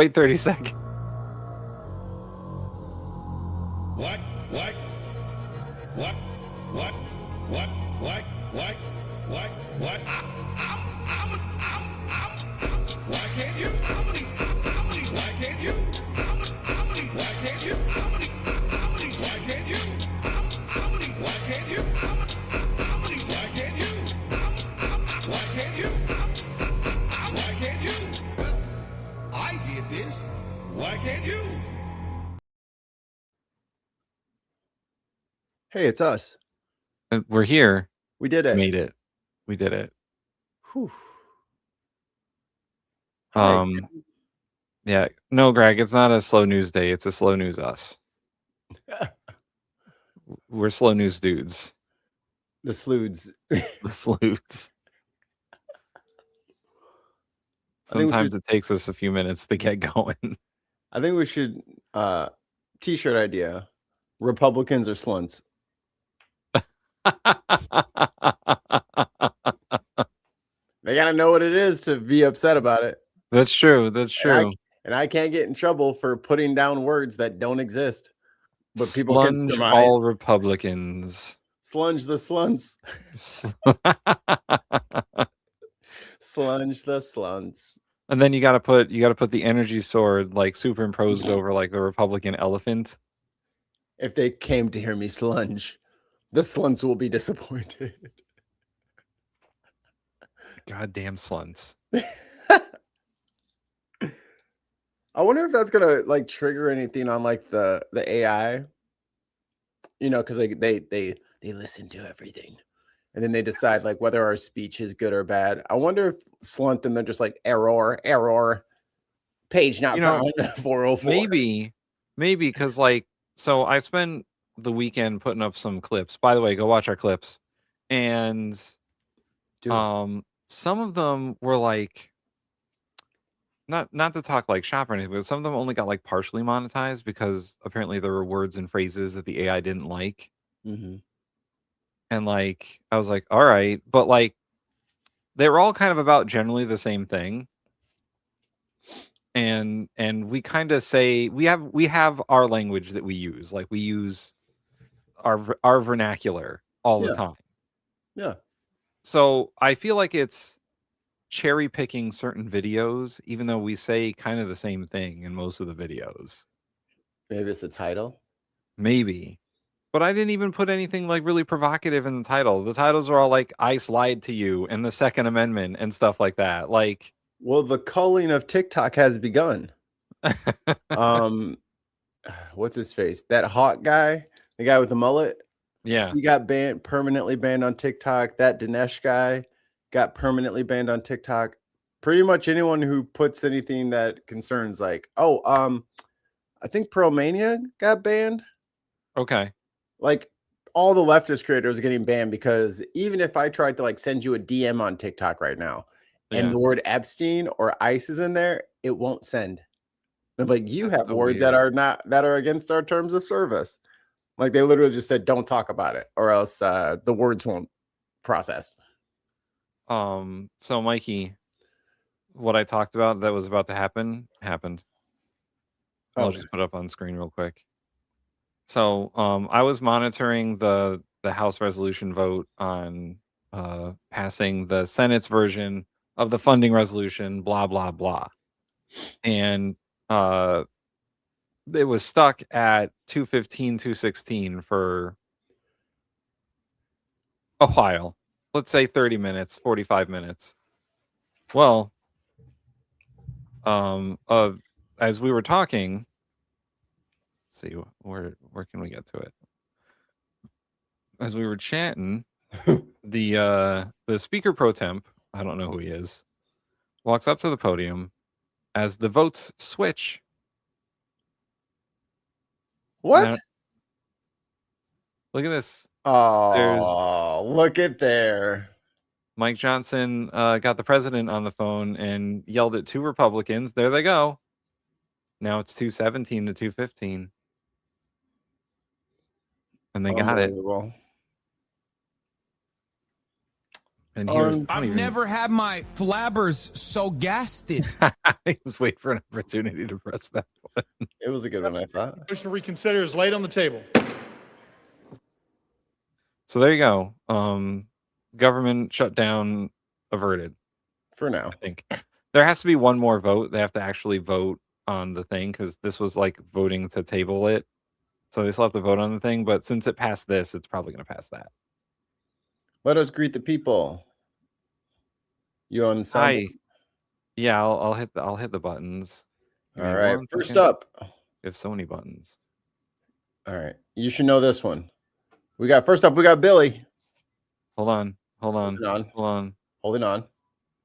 Wait 30 seconds. What? What? What? What? What? What? What? What? What? Why can't you? Why can't you? Why can't you? Why can't you? Why can't you? Why can't you? Why can't you? Why can't you? I did this. Why can't you? Hey, it's us. We're here. We did it. Made it. We did it. Whew. Yeah. No, Greg, it's not a slow news day. It's a slow news us. We're slow news dudes. The sleuds. The sleuds. Sometimes it takes us a few minutes to get going. I think we should t-shirt idea. Republicans or slunts. They gotta know what it is to be upset about it. That's true. That's true. And I can't get in trouble for putting down words that don't exist. But people Slunge can surmise. all Republicans. Slunge the slunts. Slunge the slunts. And then you gotta put the energy sword like superimposed over like the Republican elephant. If they came to hear me slunge, the slunts will be disappointed. Goddamn slunts. I wonder if that's gonna like trigger anything on like the AI. You know, because like they listen to everything. And then they decide like whether our speech is good or bad. I wonder if slunt and they're just like error, page not found 404. Maybe because like so I spent the weekend putting up some clips. By the way, go watch our clips. And some of them were like not to talk like shop or anything, but some of them only got like partially monetized because apparently there were words and phrases that the AI didn't like. Mm-hmm. And like I was like, all right, but like they were all kind of about generally the same thing. And we kind of say we have our language that we use. Like we use our vernacular all the time. Yeah. So I feel like it's cherry picking certain videos, even though we say kind of the same thing in most of the videos. Maybe it's the title. Maybe. But I didn't even put anything like really provocative in the title. The titles are all like "ICE lied to you" and the Second Amendment and stuff like that. Like, well, the culling of TikTok has begun. What's his face? That hawk guy, the guy with the mullet. Yeah, he got permanently banned on TikTok. That Dinesh guy got permanently banned on TikTok. Pretty much anyone who puts anything that concerns, like, I think Pearl Mania got banned. Okay. Like all the leftist creators are getting banned because even if I tried to like send you a DM on TikTok right now and the word Epstein or ICE is in there, it won't send. I'm like, you have words that are against our terms of service. Like they literally just said, don't talk about it or else the words won't process. So Mikey, what I talked about that was about to happen happened. I'll just put it up on screen real quick. So I was monitoring the House resolution vote on passing the Senate's version of the funding resolution, blah, blah, blah. And it was stuck at 215, 216 for a while. Let's say 30 minutes, 45 minutes. Well, as we were talking, let's see, where can we get to it? As we were chatting, the speaker pro temp, I don't know who he is, walks up to the podium as the votes switch. What? Now, look at this. Oh, look at there. Mike Johnson got the president on the phone and yelled at two Republicans. There they go. Now it's 217 to 215. And they got it. And here's I've never had my flabbers so gasted. I was waiting for an opportunity to press that button. It was a good one, I thought. Motion to reconsider is laid on the table. So there you go. Government shutdown averted. For now. I think there has to be one more vote. They have to actually vote on the thing because this was like voting to table it. So they still have to vote on the thing. But since it passed this, it's probably going to pass that. Let us greet the people. You on sound? Hi. Yeah, I'll hit the buttons. All right. First up. We have so many buttons. All right. You should know this one. First up, we got Billy. Hold on. Holding on.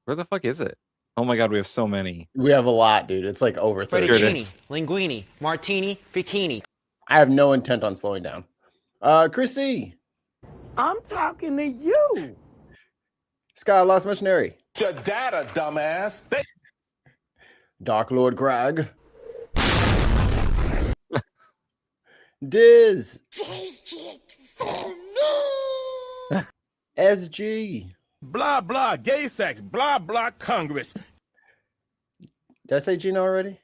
Where the fuck is it? Oh my god, we have so many. We have a lot, dude. It's like over 30. Fettuccine, linguine, martini, bikini. I have no intent on slowing down. Chrissy. I'm talking to you. Sky Lost Missionary. Your data, dumbass. Dark Lord Greg. Diz. Take it from me. SG. Blah, blah, gay sex, blah, blah, Congress. Did I say Gina already?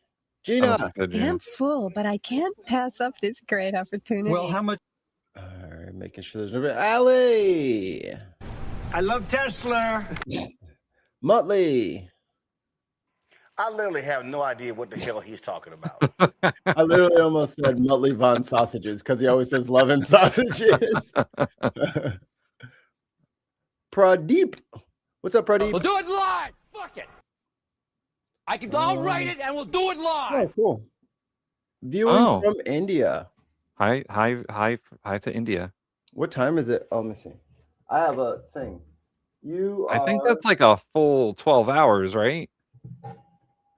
Gina. I'm full, but I can't pass up this great opportunity. Well, how much? All right, making sure there's nobody. Allie. I love Tesla. Muttley. I literally have no idea what the hell he's talking about. I literally almost said Muttley Von Sausages because he always says love and sausages. Pradeep. What's up, Pradeep? We'll do it live. Fuck it. I'll write it and we'll do it live. Oh, cool. Viewing from India. Hi to India. What time is it? Oh, let me see. I have a thing. I think that's like a full 12 hours, right?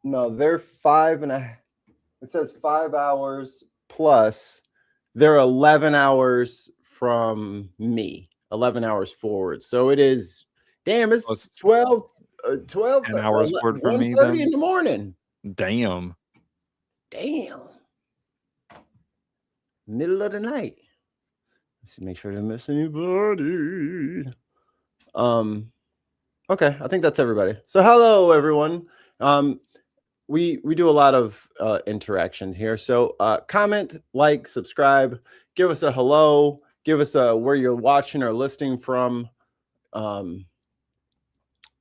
No, they're 5.5. It says 5 hours plus. They're 11 hours from me. 11 hours forward. So it is, damn, it's 12 hours forward from me. 1:30 in the morning. Damn. Middle of the night. Let's see, make sure I didn't miss anybody. Okay, I think that's everybody. So hello, everyone. We do a lot of interactions here. So comment, like, subscribe, give us a hello, give us a where you're watching or listening from, and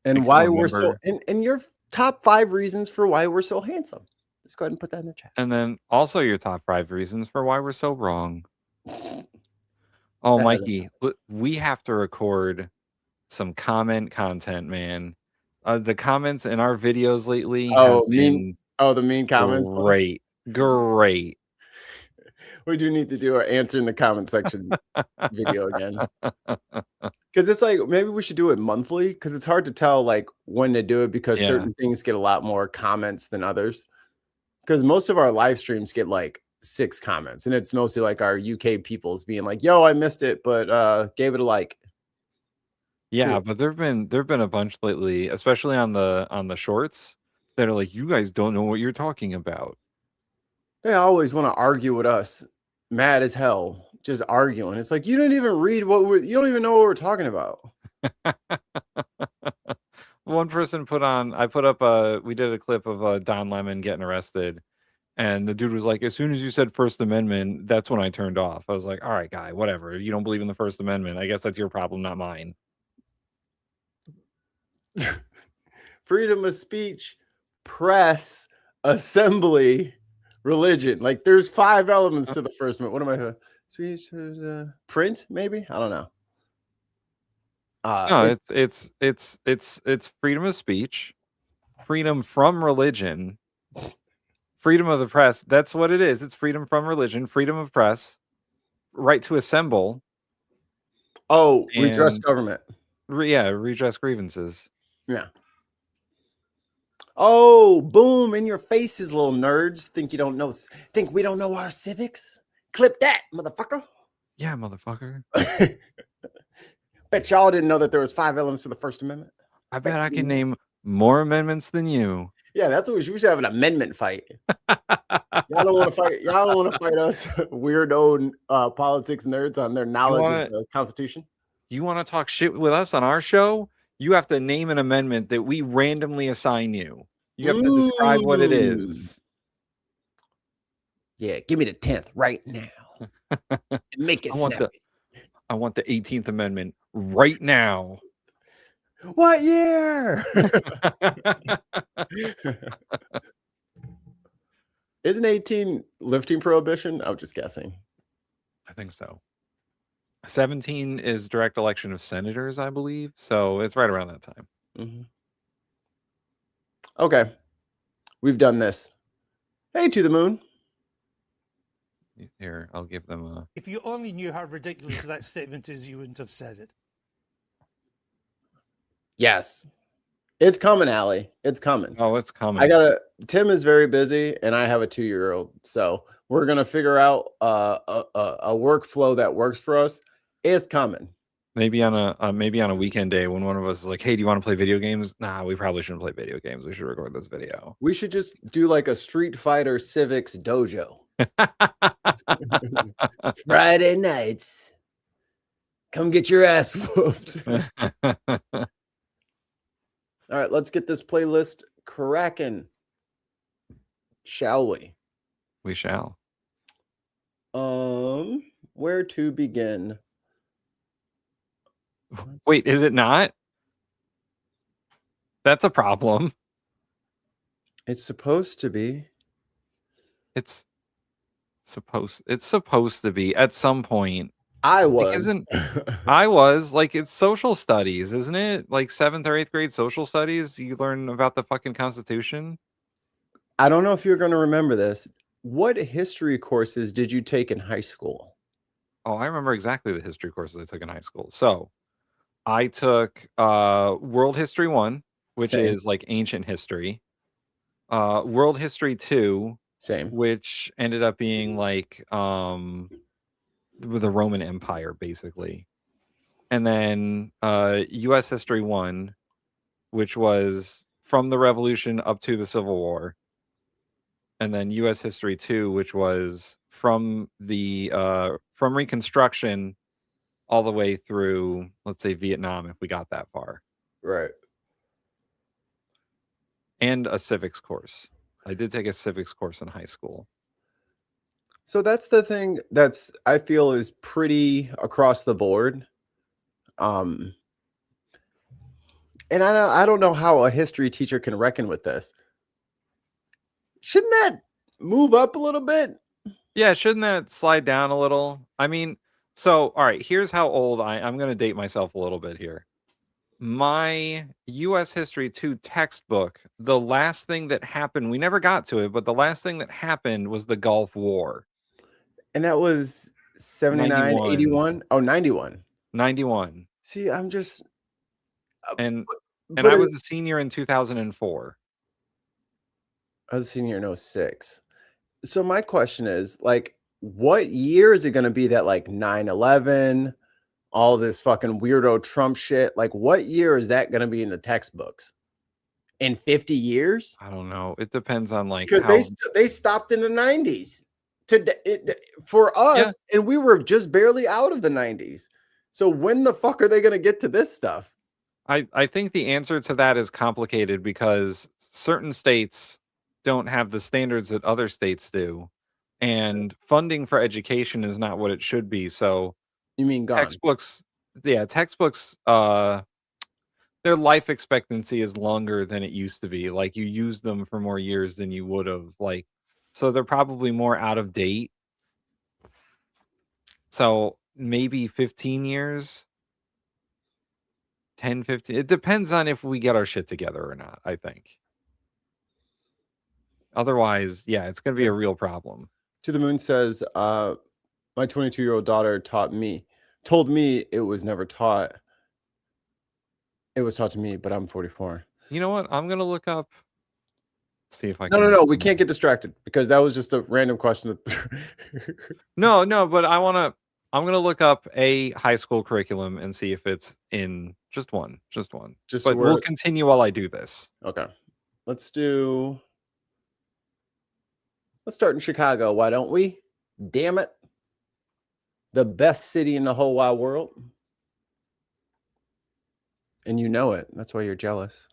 why we're so and your top 5 reasons for why we're so handsome. Just go ahead and put that in the chat. And then also your top 5 reasons for why we're so wrong. Oh, Mikey, we have to record some comment content, man. The comments in our videos lately have been the mean comments. Great. We do need to do our answer in the comment section video again. Because it's like maybe we should do it monthly because it's hard to tell like when to do it because certain things get a lot more comments than others. Because most of our live streams get like 6 comments, and it's mostly like our UK peoples being like, "Yo, I missed it, but gave it a like." Yeah, Cool. but there've been a bunch lately, especially on the shorts, that are like, you guys don't know what you're talking about. They always want to argue with us, mad as hell, just arguing. It's like you didn't even read you don't even know what we're talking about. One person I put up we did a clip of Don Lemon getting arrested, and the dude was like, as soon as you said First Amendment, that's when I turned off. I was like, all right, guy, whatever. You don't believe in the First Amendment. I guess that's your problem, not mine. Freedom of speech, press, assembly, religion. Like there's 5 elements to the First Amendment. What am I? Speech, print, maybe? I don't know. No, it's freedom of speech, freedom from religion, freedom of the press. That's what it is. It's freedom from religion, freedom of press, right to assemble. Oh, redress government. Redress grievances. Yeah. Oh, boom, in your faces, little nerds. Think we don't know our civics? Clip that, motherfucker. Yeah, motherfucker. Bet y'all didn't know that there was 5 elements to the First Amendment. I bet I can name more amendments than you. Yeah, that's what we should have, an amendment fight. Y'all don't want to fight. Y'all don't want to fight us weirdo politics nerds on their knowledge of the Constitution. You want to talk shit with us on our show? You have to name an amendment that we randomly assign you. You have to describe what it is. Yeah, give me the 10th right now. Make it I want the 18th Amendment right now. What year? Isn't 18 lifting prohibition? I'm just guessing. I think so. 17 is direct election of senators, I believe. So it's right around that time. Mm-hmm. Okay. We've done this. Hey, to the moon. Here, I'll give them a... If you only knew how ridiculous that statement is, you wouldn't have said it. Yes. It's coming, Allie. It's coming. Oh, it's coming. Tim is very busy, and I have a 2-year-old. So we're going to figure out a workflow that works for us. It's coming. Maybe on a weekend day when one of us is like, hey, do you want to play video games? Nah, we probably shouldn't play video games. We should record this video. We should just do like a Street Fighter Civics dojo. Friday nights. Come get your ass whooped. All right, let's get this playlist cracking. Shall we? We shall. Where to begin? Wait, is it not? That's a problem. It's supposed to be. It's supposed to be at some point. I was. It's social studies, isn't it? Like 7th or 8th grade social studies. You learn about the fucking Constitution. I don't know if you're going to remember this. What history courses did you take in high school? Oh, I remember exactly the history courses I took in high school. So I took World History 1, which is like ancient history. World History 2, same, which ended up being like the Roman Empire, basically. And then US History 1, which was from the Revolution up to the Civil War. And then US History 2, which was from Reconstruction all the way through, let's say, Vietnam, if we got that far. Right. And a civics course. I did take a civics course in high school. So that's the thing that's I feel is pretty across the board. And I don't know how a history teacher can reckon with this. Shouldn't that move up a little bit? Yeah, shouldn't that slide down a little? I mean, so all right, here's how old I'm going to date myself a little bit here. My US History 2 textbook, the last thing that happened, we never got to it, but the last thing that happened was the Gulf War. And that was 79, 91. 81? Oh, 91. 91. See, I'm just... and I was a senior in 2004. I was a senior in 06. So my question is, like, what year is it going to be that, like, 9/11... all this fucking weirdo Trump shit? Like, what year is that going to be in the textbooks? In 50 years? I don't know. It depends on like because they stopped in the 90s for us, and we were just barely out of the 90s. So when the fuck are they going to get to this stuff? I think the answer to that is complicated because certain states don't have the standards that other states do, and funding for education is not what it should be. So you mean gone? Textbooks, their life expectancy is longer than it used to be. Like, you use them for more years than you would have. Like, so they're probably more out of date. So maybe 15 years, 10, 15. It depends on if we get our shit together or not, I think. Otherwise, yeah, it's going to be a real problem. To the Moon says, my 22-year-old daughter told me it was never taught. It was taught to me, but I'm 44. You know what? I'm going to look up, see if I can. No. We can't get distracted because that was just a random question. No, but I'm going to look up a high school curriculum and see if it's in just one. But we'll continue while I do this. Okay. Let's start in Chicago. Why don't we? Damn it. The best city in the whole wide world. and you know it. That's why you're jealous.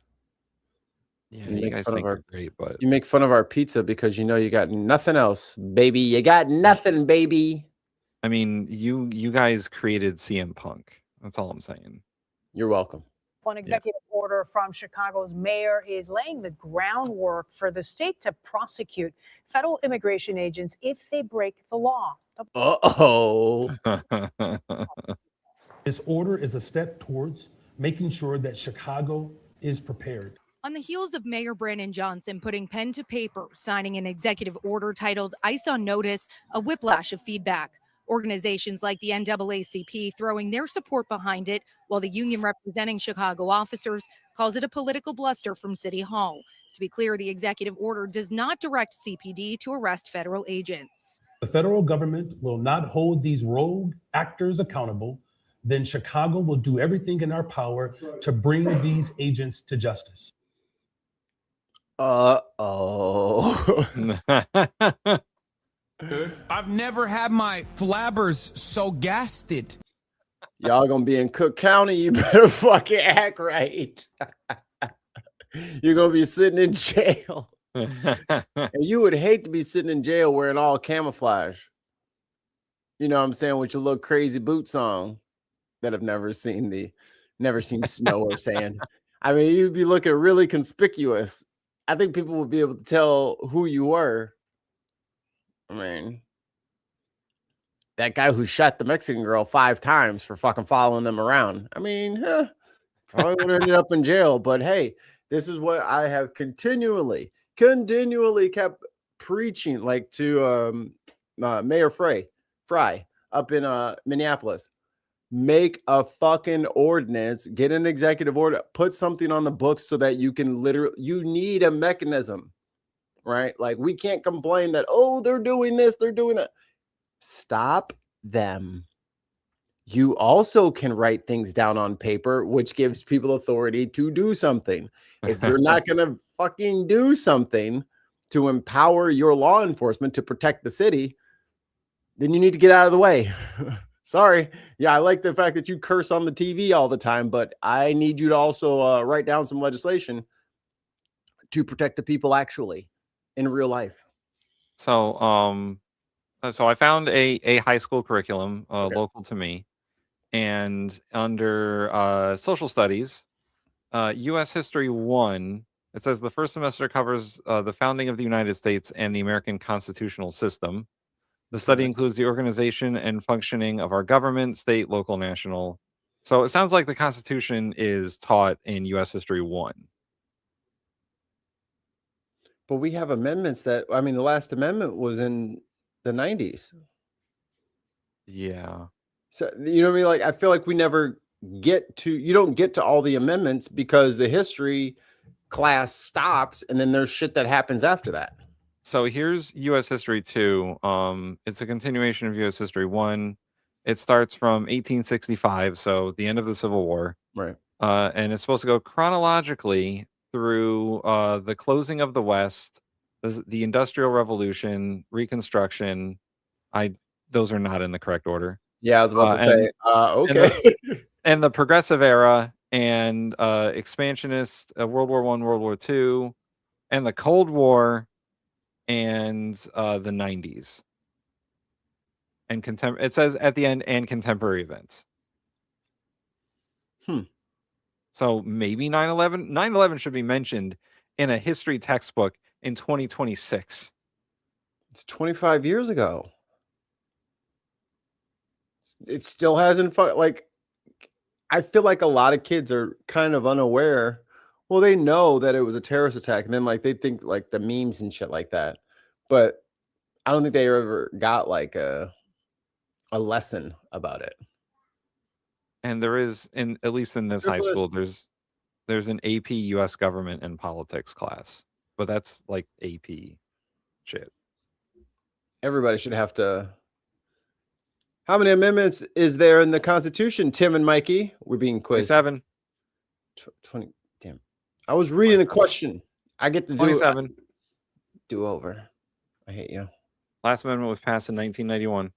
Yeah, you guys think you're great, but you make fun of our pizza because you know you got nothing else, baby. You got nothing, baby. I mean, you guys created CM Punk. That's all I'm saying. You're welcome. One executive order from Chicago's mayor is laying the groundwork for the state to prosecute federal immigration agents if they break the law. Uh-oh. This order is a step towards making sure that Chicago is prepared. On the heels of Mayor Brandon Johnson putting pen to paper, signing an executive order titled ICE on Notice, a whiplash of feedback. Organizations like the NAACP throwing their support behind it, while the union representing Chicago officers calls it a political bluster from City Hall. To be clear, the executive order does not direct CPD to arrest federal agents. The federal government will not hold these rogue actors accountable. Then Chicago will do everything in our power to bring these agents to justice. Uh-oh. I've never had my flabbers so gasted. Y'all gonna be in Cook County. You better fucking act right. You're gonna be sitting in jail. And you would hate to be sitting in jail wearing all camouflage. You know what I'm saying? With your little crazy boots on that have never seen snow or sand. I mean, you'd be looking really conspicuous. I think people would be able to tell who you were. I mean, that guy who shot the Mexican girl 5 times for fucking following them around. I mean, probably would have ended up in jail. But hey, this is what I have continually kept preaching, like to Mayor Fry up in Minneapolis. Make a fucking ordinance, get an executive order, put something on the books so that you can you need a mechanism, right? Like, we can't complain that, oh, they're doing this, they're doing that. Stop them. You also can write things down on paper, which gives people authority to do something. If you're not going to fucking do something to empower your law enforcement to protect the city, then you need to get out of the way. Sorry. Yeah, I like the fact that you curse on the TV all the time, but I need you to also write down some legislation to protect the people actually in real life. So I found a high school curriculum local to me, and under social studies, U.S. History 1, it says the first semester covers the founding of the United States and the American constitutional system. The study includes the organization and functioning of our government, state, local, national. So it sounds like the Constitution is taught in U.S. History 1. But we have amendments the last amendment was in the 90s. Yeah. So, you know what I mean? Like, I feel like we never you don't get to all the amendments because the history class stops and then there's shit that happens after that. So here's U.S. History 2. It's a continuation of U.S. History 1. It starts from 1865, so the end of the Civil War. Right. And it's supposed to go chronologically through the closing of the West, the Industrial Revolution, Reconstruction. Those are not in the correct order. Yeah, I was about to say, okay. And the Progressive Era, and Expansionist, World War I, World War II, and the Cold War, and the 90s. And it says at the end, and contemporary events. So maybe 9/11. 9/11 should be mentioned in a history textbook in 2026. It's 25 years ago. It still hasn't like, I feel like a lot of kids are kind of unaware. Well, they know that it was a terrorist attack, and then like they think like the memes and shit like that. But I don't think they ever got like a lesson about it. And there is, at least in this high school, there's an AP U.S. government and politics class, but that's like AP shit. Everybody should have to. How many amendments is there in the Constitution, Tim and Mikey? We're being quizzed. 27. 20. Damn. I was reading the question. I get to do 27. Do over. I hate you. Last amendment was passed in 1991.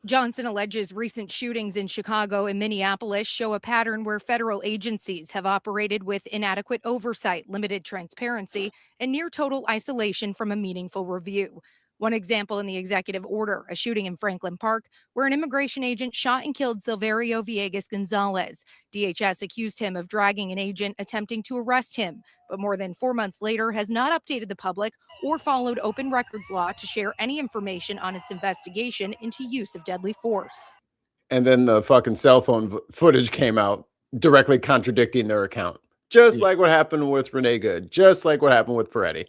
Johnson alleges recent shootings in Chicago and Minneapolis show a pattern where federal agencies have operated with inadequate oversight, limited transparency, and near total isolation from a meaningful review. One example in the executive order, a shooting in Franklin Park, where an immigration agent shot and killed Silverio Villegas Gonzalez. DHS accused him of dragging an agent attempting to arrest him, but more than 4 months later has not updated the public or followed open records law to share any information on its investigation into use of deadly force. And then the fucking cell phone footage came out directly contradicting their account. Just like what happened with Renee Good. Just like what happened with Peretti.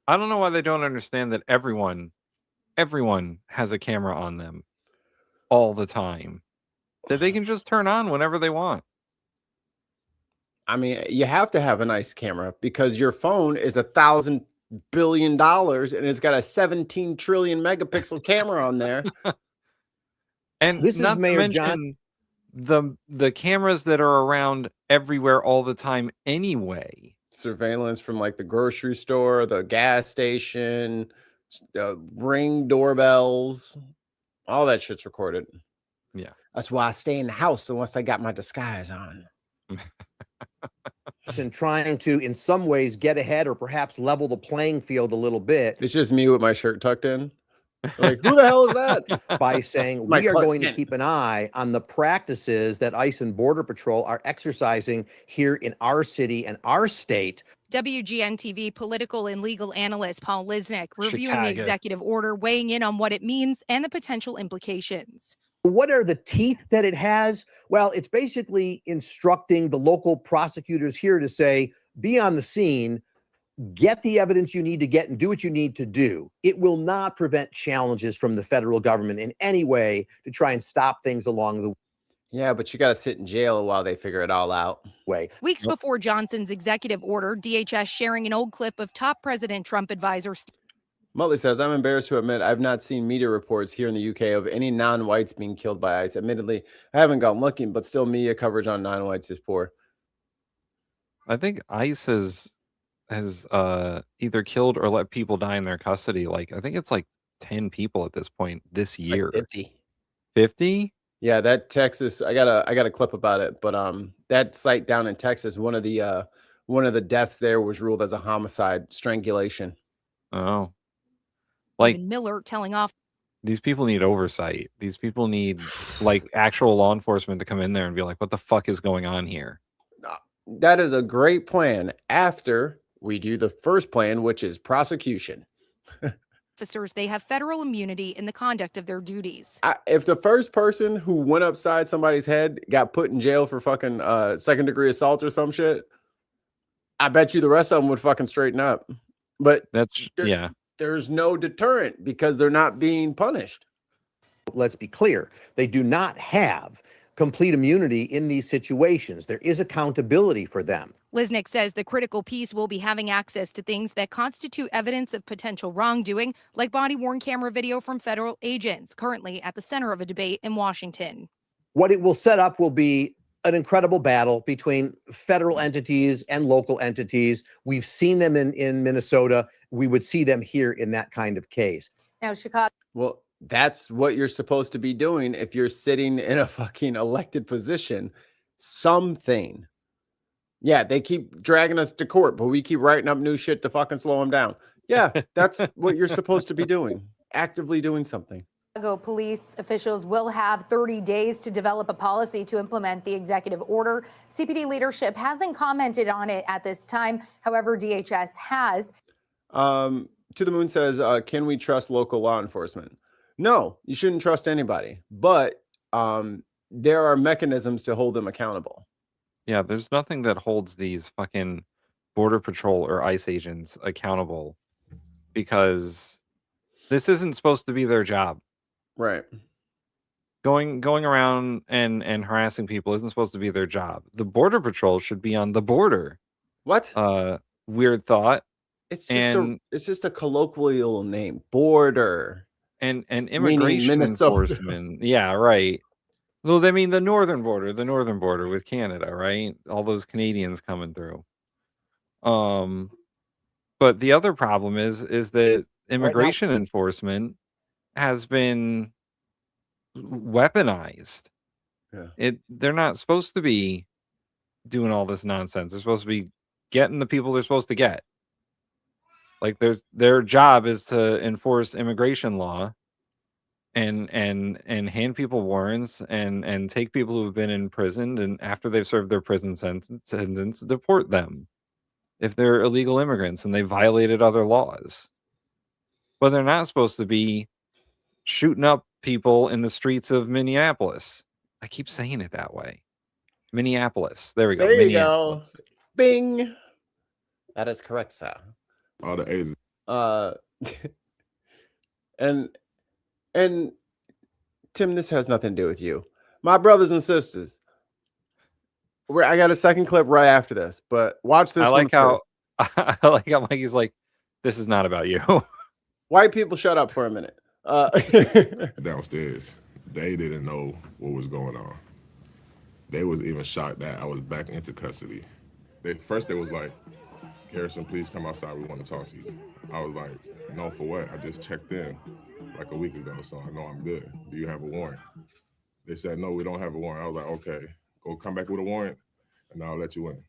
I don't know why they don't understand that everyone has a camera on them all the time that they can just turn on whenever they want. I mean, you have to have a nice camera because your phone is $1,000 billion and it's got a 17 trillion megapixel camera on there. And This is not to Mayor mention the cameras that are around everywhere all the time anyway. Surveillance from like the grocery store, the gas station, Ring doorbells, all that shit's recorded. Yeah. That's why I stay in the house unless I got my disguise on. And trying to, in some ways, get ahead or perhaps level the playing field a little bit. It's just me with my shirt tucked in. Like, who the hell is that? By saying we are going to keep an eye on the practices that ICE and Border Patrol are exercising here in our city and our state. WGN TV political and legal analyst Paul Lisnick reviewing the Chicago. executive order, weighing in on what it means and the potential implications. What are the teeth that it has? Well, it's basically instructing the local prosecutors here to say, be on the scene, get the evidence you need to get and do what you need to do. It will not prevent challenges from the federal government in any way to try and stop things along the way. Yeah, but you got to sit in jail while they figure it all out. Weeks before Johnson's executive order, DHS sharing an old clip of top President Trump advisor Muttley says, I'm embarrassed to admit I've not seen media reports here in the UK of any non-whites being killed by ICE. Admittedly, I haven't gone looking, but still media coverage on non-whites is poor. I think ICE has either killed or let people die in their custody. Like, I think it's like 10 people at this point this year. Like 50. 50? Yeah, that Texas, I got a clip about it, but that site down in Texas, one of the deaths there was ruled as a homicide, strangulation. Oh. Like, Miller telling off. These people need oversight. These people need like actual law enforcement to come in there and be like, what the fuck is going on here? That is a great plan after we do the first plan, which is prosecution. Officers, they have federal immunity in the conduct of their duties. If the first person who went upside somebody's head got put in jail for fucking second-degree assault or some shit, I bet you the rest of them would fucking straighten up. But there's no deterrent because they're not being punished. Let's be clear. They do not have complete immunity in these situations. There is accountability for them. Lisnick says the critical piece will be having access to things that constitute evidence of potential wrongdoing, like body-worn camera video from federal agents, currently at the center of a debate in Washington. What it will set up will be an incredible battle between federal entities and local entities. We've seen them in Minnesota. We would see them here in that kind of case. Now, Chicago. Well, that's what you're supposed to be doing if you're sitting in a fucking elected position. Something. Yeah, they keep dragging us to court, but we keep writing up new shit to fucking slow them down. Yeah, that's what you're supposed to be doing. Actively doing something. Chicago police officials will have 30 days to develop a policy to implement the executive order. CPD leadership hasn't commented on it at this time. However, DHS has. To the Moon says, can we trust local law enforcement? No, you shouldn't trust anybody, but there are mechanisms to hold them accountable. Yeah, there's nothing that holds these fucking Border Patrol or ICE agents accountable because this isn't supposed to be their job. Right. Going around and harassing people isn't supposed to be their job. The Border Patrol should be on the border. What? Weird thought. It's just a colloquial name. Border. And immigration enforcement. Yeah, right. Well, I mean the northern border with Canada, right? All those Canadians coming through. But the other problem is that immigration enforcement has been weaponized. Yeah. They're not supposed to be doing all this nonsense. They're supposed to be getting the people they're supposed to get. Like their job is to enforce immigration law and hand people warrants and take people who've been imprisoned, and after they've served their prison sentence, deport them if they're illegal immigrants and they violated other laws. But they're not supposed to be shooting up people in the streets of Minneapolis. I keep saying it that way. Minneapolis. There we go. There you go. Bing. That is correct, sir. All the A's. And Tim, this has nothing to do with you. My brothers and sisters. I got a second clip right after this, but watch this. I like how Mikey's like, this is not about you. White people, shut up for a minute. Downstairs, they didn't know what was going on. They was even shocked that I was back into custody. First they was like, Harrison, please come outside. We want to talk to you. I was like, no, for what? I just checked in like a week ago, so I know I'm good. Do you have a warrant? They said, no, we don't have a warrant. I was like, okay, go come back with a warrant, and I'll let you in.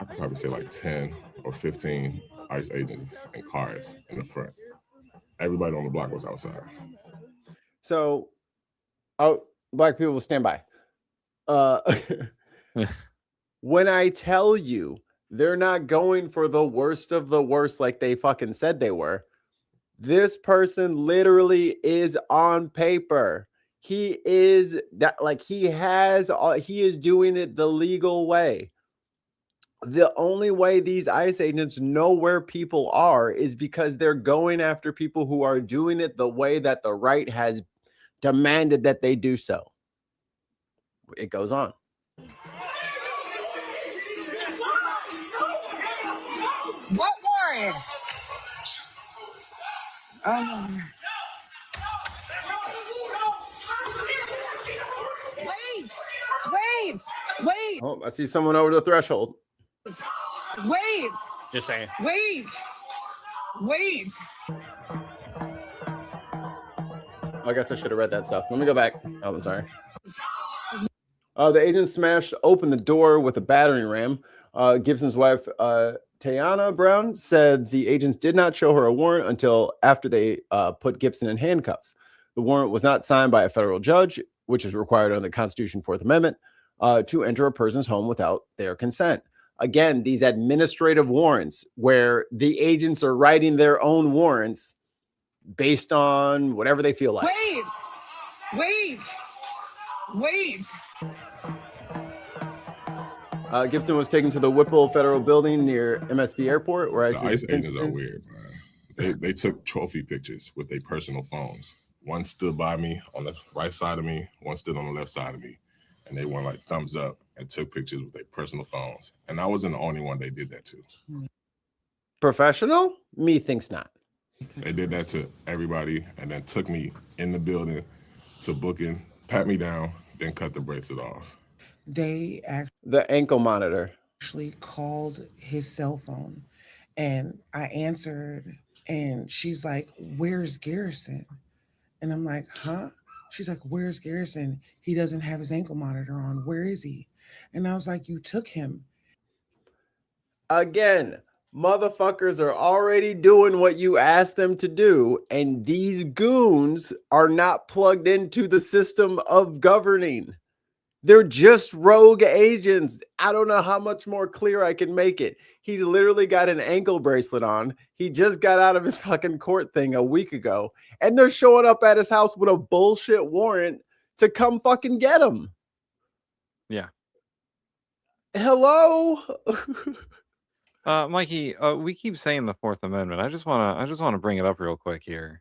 I could probably say like 10 or 15 ICE agents and cars in the front. Everybody on the block was outside. So, black people, stand by. When I tell you they're not going for the worst of the worst like they fucking said they were, this person literally is on paper. He is he is doing it the legal way. The only way these ICE agents know where people are is because they're going after people who are doing it the way that the right has demanded that they do so. It goes on. What warrant? Wait. Oh, I see someone over the threshold. Wait. Just saying. Wait. I guess I should have read that stuff. Let me go back. Oh, I'm sorry. The agent smashed open the door with a battering ram. Gibson's wife, Tayana Brown, said the agents did not show her a warrant until after they put Gibson in handcuffs. The warrant was not signed by a federal judge, which is required under the Constitution, Fourth Amendment, to enter a person's home without their consent. Again, these administrative warrants where the agents are writing their own warrants based on whatever they feel like. Wait. Gibson was taken to the Whipple Federal Building near MSP Airport, where the ICE agents are weird, man. They took trophy pictures with their personal phones. One stood by me on the right side of me, one stood on the left side of me, and they went like thumbs up and took pictures with their personal phones. And I wasn't the only one they did that to. Professional? Me thinks not. They did that to everybody, and then took me in the building to booking, pat me down, then cut the bracelet off. They the ankle monitor actually called his cell phone, and I answered, and she's like, "Where's Garrison?" And I'm like, "Huh?" She's like, "Where's Garrison? He doesn't have his ankle monitor on. Where is he?" And I was like, "You took him." Again, motherfuckers are already doing what you asked them to do, and these goons are not plugged into the system of governing. They're just rogue agents. I don't know how much more clear I can make it. He's literally got an ankle bracelet on. He just got out of his fucking court thing a week ago, and they're showing up at his house with a bullshit warrant to come fucking get him. Yeah. Hello? Mikey, we keep saying the Fourth Amendment. I just want to bring it up real quick here.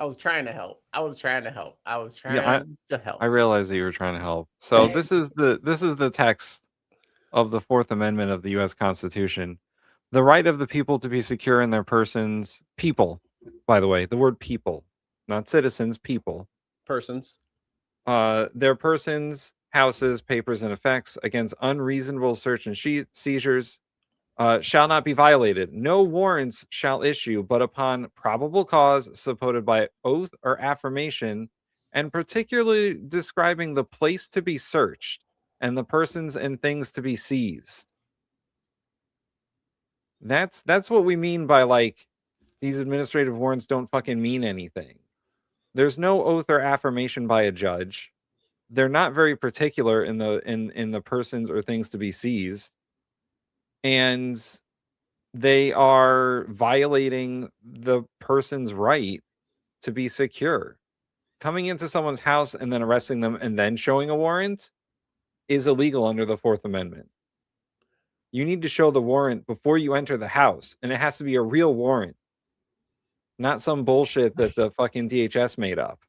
I was trying to help. I was trying to help. I realized that you were trying to help. So this is the text of the Fourth Amendment of the U.S. Constitution. The right of the people to be secure in their persons. People, by the way, the word people, not citizens, people. Persons. Their persons, houses, papers, and effects against unreasonable search and seizures shall not be violated. No warrants shall issue, but upon probable cause supported by oath or affirmation, and particularly describing the place to be searched and the persons and things to be seized. That's what we mean by like these administrative warrants don't fucking mean anything. There's no oath or affirmation by a judge. They're not very particular in the persons or things to be seized. And they are violating the person's right to be secure. Coming into someone's house and then arresting them and then showing a warrant is illegal under the Fourth Amendment. You need to show the warrant before you enter the house, and it has to be a real warrant, not some bullshit that the fucking DHS made up.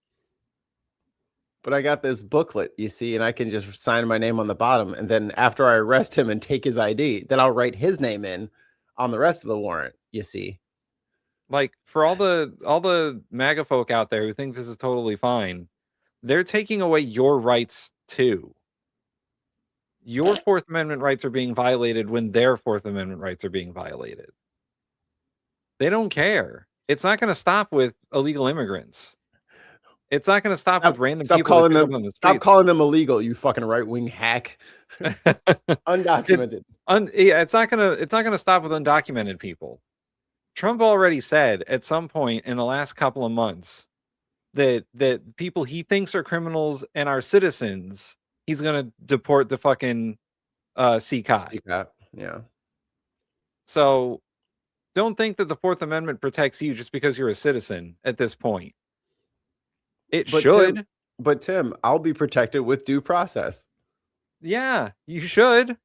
But I got this booklet, you see, and I can just sign my name on the bottom, and then after I arrest him and take his ID, then I'll write his name in on the rest of the warrant, you see. Like, for all the MAGA folk out there who think this is totally fine, they're taking away your rights too. Your Fourth Amendment rights are being violated when their Fourth Amendment rights are being violated. They don't care. It's not going to stop with illegal immigrants. It's not going to stop with random people. Stop calling them illegal, you fucking right-wing hack. Undocumented. It's not gonna stop with undocumented people. Trump already said at some point in the last couple of months that people he thinks are criminals and are citizens, he's gonna deport to fucking CCOT. Yeah. So don't think that the Fourth Amendment protects you just because you're a citizen at this point. It should. But Tim, I'll be protected with due process. Yeah, you should.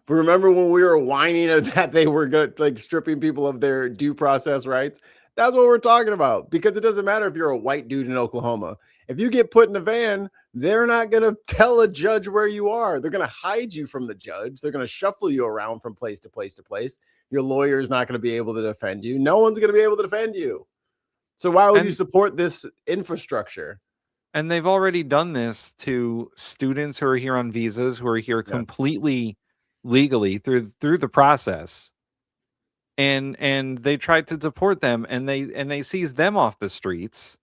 But remember when we were whining that they were like stripping people of their due process rights? That's what we're talking about. Because it doesn't matter if you're a white dude in Oklahoma. If you get put in a van, they're not going to tell a judge where you are. They're going to hide you from the judge. They're going to shuffle you around from place to place to place. Your lawyer is not going to be able to defend you. No one's going to be able to defend you. So why would you support this infrastructure? And they've already done this to students who are here on visas, who are here completely legally through the process. And they tried to deport them, and they seized them off the streets.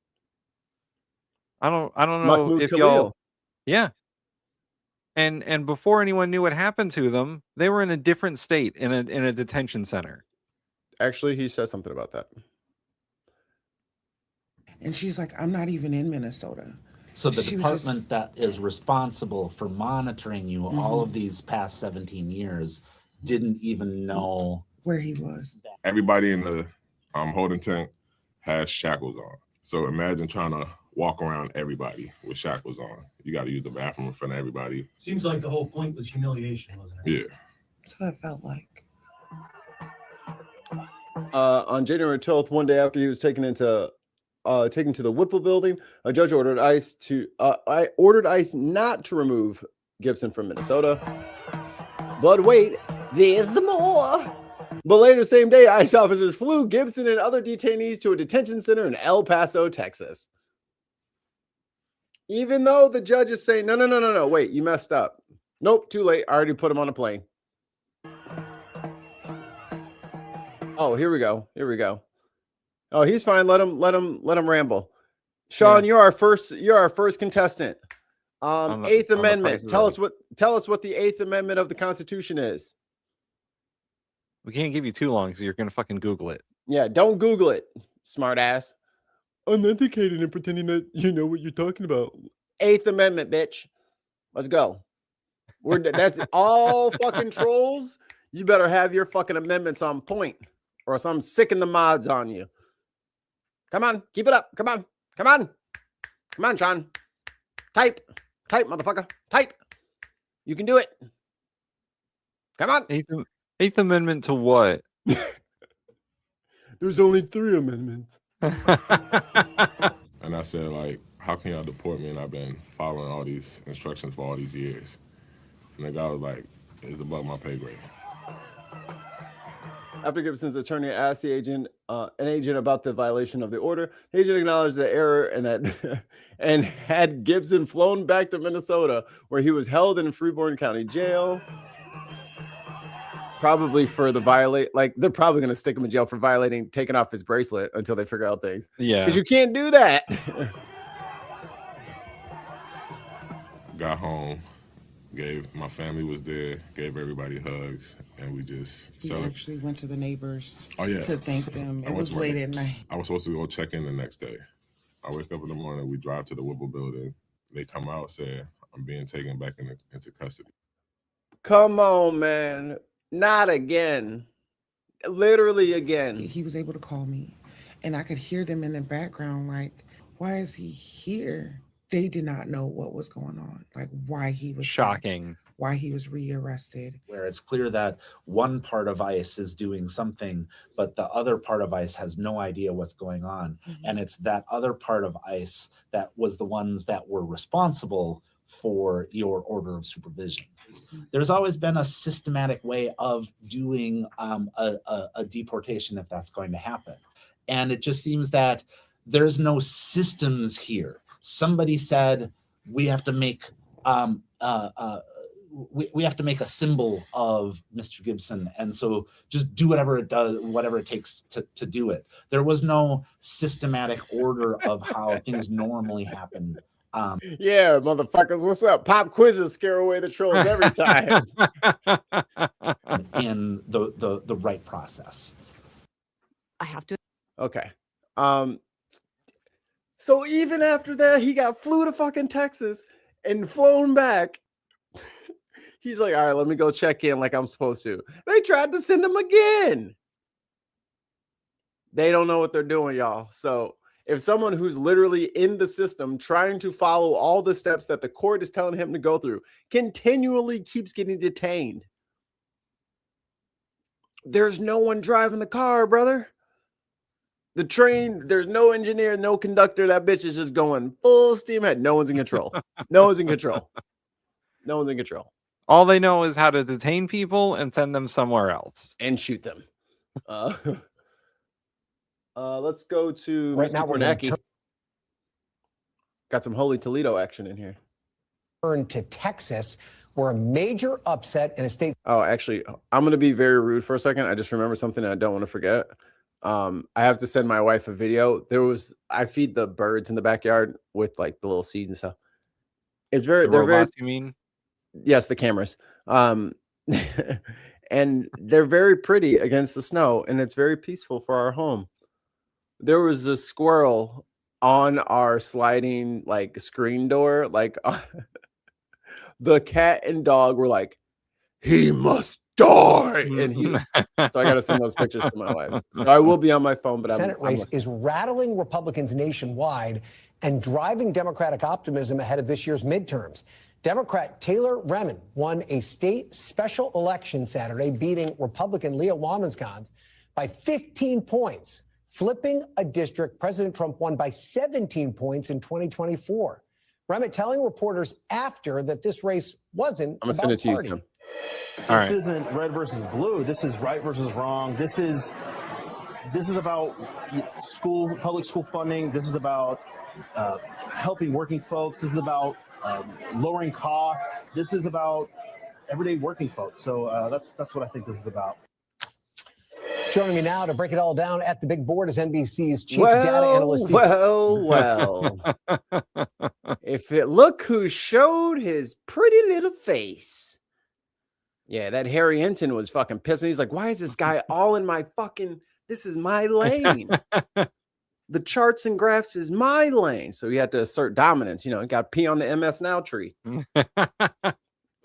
I don't know if y'all. Yeah. And before anyone knew what happened to them, they were in a different state in a detention center. Actually, he said something about that. And she's like, I'm not even in Minnesota. So the department that is responsible for monitoring you all of these past 17 years didn't even know where he was. Everybody in the holding tent has shackles on. So imagine trying to walk around everybody with shackles on. You got to use the bathroom in front of everybody. Seems like the whole point was humiliation, wasn't it? Yeah. That's what it felt like. On January 12th, one day after he was taken to the Whipple building, a judge ordered ICE not to remove Gibson from Minnesota. But wait, there's more. But later same day, ICE officers flew Gibson and other detainees to a detention center in El Paso, Texas. Even though the judge is saying, no, wait, you messed up. Nope, too late. I already put him on a plane. Oh, here we go. Oh, he's fine. Let him ramble. Sean, you're our first contestant. Eighth Amendment. Tell us what the Eighth Amendment of the Constitution is. We can't give you too long, so you're gonna fucking Google it. Yeah, don't Google it, smart ass. Uneducated and pretending that you know what you're talking about. Eighth Amendment, bitch. Let's go. That's all fucking trolls. You better have your fucking amendments on point, or else I'm sicking the mods on you. Come on, keep it up. Come on, Sean. Type, motherfucker. Type. You can do it. Come on. Eighth Amendment to what? There's only 3 amendments. And I said, like, how can y'all deport me? And I've been following all these instructions for all these years. And the guy was like, it's above my pay grade. After Gibson's attorney asked an agent about the violation of the order, the agent acknowledged the error and had Gibson flown back to Minnesota, where he was held in Freeborn County Jail. Probably for the they're probably going to stick him in jail for taking off his bracelet until they figure out things. Yeah. Because you can't do that. got home, my family was there, gave everybody hugs, and we just We actually went to the neighbors Oh, yeah. to thank them. It was late at night. I was supposed to go check in the next day. I wake up in the morning, we drive to the Whipple building. They come out, say, I'm being taken back into custody. Come on, man. Not again. Literally again. He was able to call me, and I could hear them in the background like, why is he here? They did not know what was going on, like why he was shocking, back, why he was rearrested. Where it's clear that one part of ICE is doing something, but the other part of ICE has no idea what's going on. And it's that other part of ICE that was the ones that were responsible for your order of supervision. There's always been a systematic way of doing a deportation if that's going to happen. And it just seems that there's no systems here. Somebody said we have to make we have to make a symbol of Mr. Gibson, and so just do whatever it does, whatever it takes to do it. There was no systematic order of how things normally happen. Yeah, motherfuckers, what's up? Pop quizzes scare away the trolls every time. In the right process. I have to. Okay. So even after that, he flew to fucking Texas and flown back. He's like, all right, let me go check in like I'm supposed to. They tried to send him again. They don't know what they're doing, y'all. So if someone who's literally in the system trying to follow all the steps that the court is telling him to go through continually keeps getting detained, there's no one driving the car, brother. The train, there's no engineer, no conductor. That bitch is just going full steam ahead. No one's in control. No one's in control. No one's in control. All they know is how to detain people and send them somewhere else. And shoot them. Let's go to Right Mr. now we're gonna Kornacki. Got some Holy Toledo action in here. Turn to Texas, where a major upset in a state. Oh, actually, I'm going to be very rude for a second. I just remembered something I don't want to forget. I have to send my wife a video. I feed the birds in the backyard with like the little seeds and stuff. It's very, The robots, you mean? Yes, the cameras. And they're very pretty against the snow, and it's very peaceful for our home. There was a squirrel on our sliding like screen door. Like the cat and dog were like, he must die. And so I got to send those pictures to my wife. So I will be on my phone, but Senate race is rattling Republicans nationwide and driving Democratic optimism ahead of this year's midterms. Democrat Taylor Remen won a state special election Saturday, beating Republican Leah Wamensgans by 15 points, flipping a district President Trump won by 17 points in 2024. Remen telling reporters after that this race wasn't I'm gonna about send it to you, party. Tim. This isn't red versus blue. This is right versus wrong. This is about public school funding. This is about helping working folks. This is about lowering costs. This is about everyday working folks. So that's what I think this is about. Joining me now to break it all down at the big board is NBC's chief data analyst. Steve. Well. Look who showed his pretty little face. Yeah, that Harry Hinton was fucking pissing. He's like, why is this guy all in my fucking, this is my lane. The charts and graphs is my lane. So he had to assert dominance. You know, he got to pee on the MS Now tree.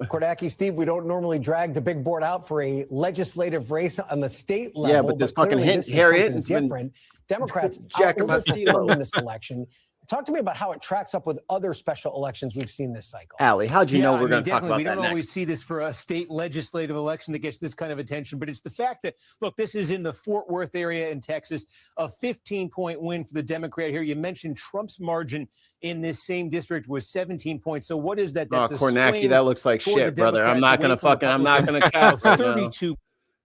Kornacki, Steve, we don't normally drag the big board out for a legislative race on the state level. Yeah, but this fucking Harry Hinton's different. Democrats outperformed in this election. Talk to me about how it tracks up with other special elections we've seen this cycle. Allie, how'd you know we're going to talk about we that don't always next? see this for a state legislative election that gets this kind of attention, but it's the fact that, look, this is in the Fort Worth area in Texas, a 15-point win for the Democrat here. You mentioned Trump's margin in this same district was 17 points. So what is that? That's Kornacki, that looks like shit, brother. I'm not going to cap. 32.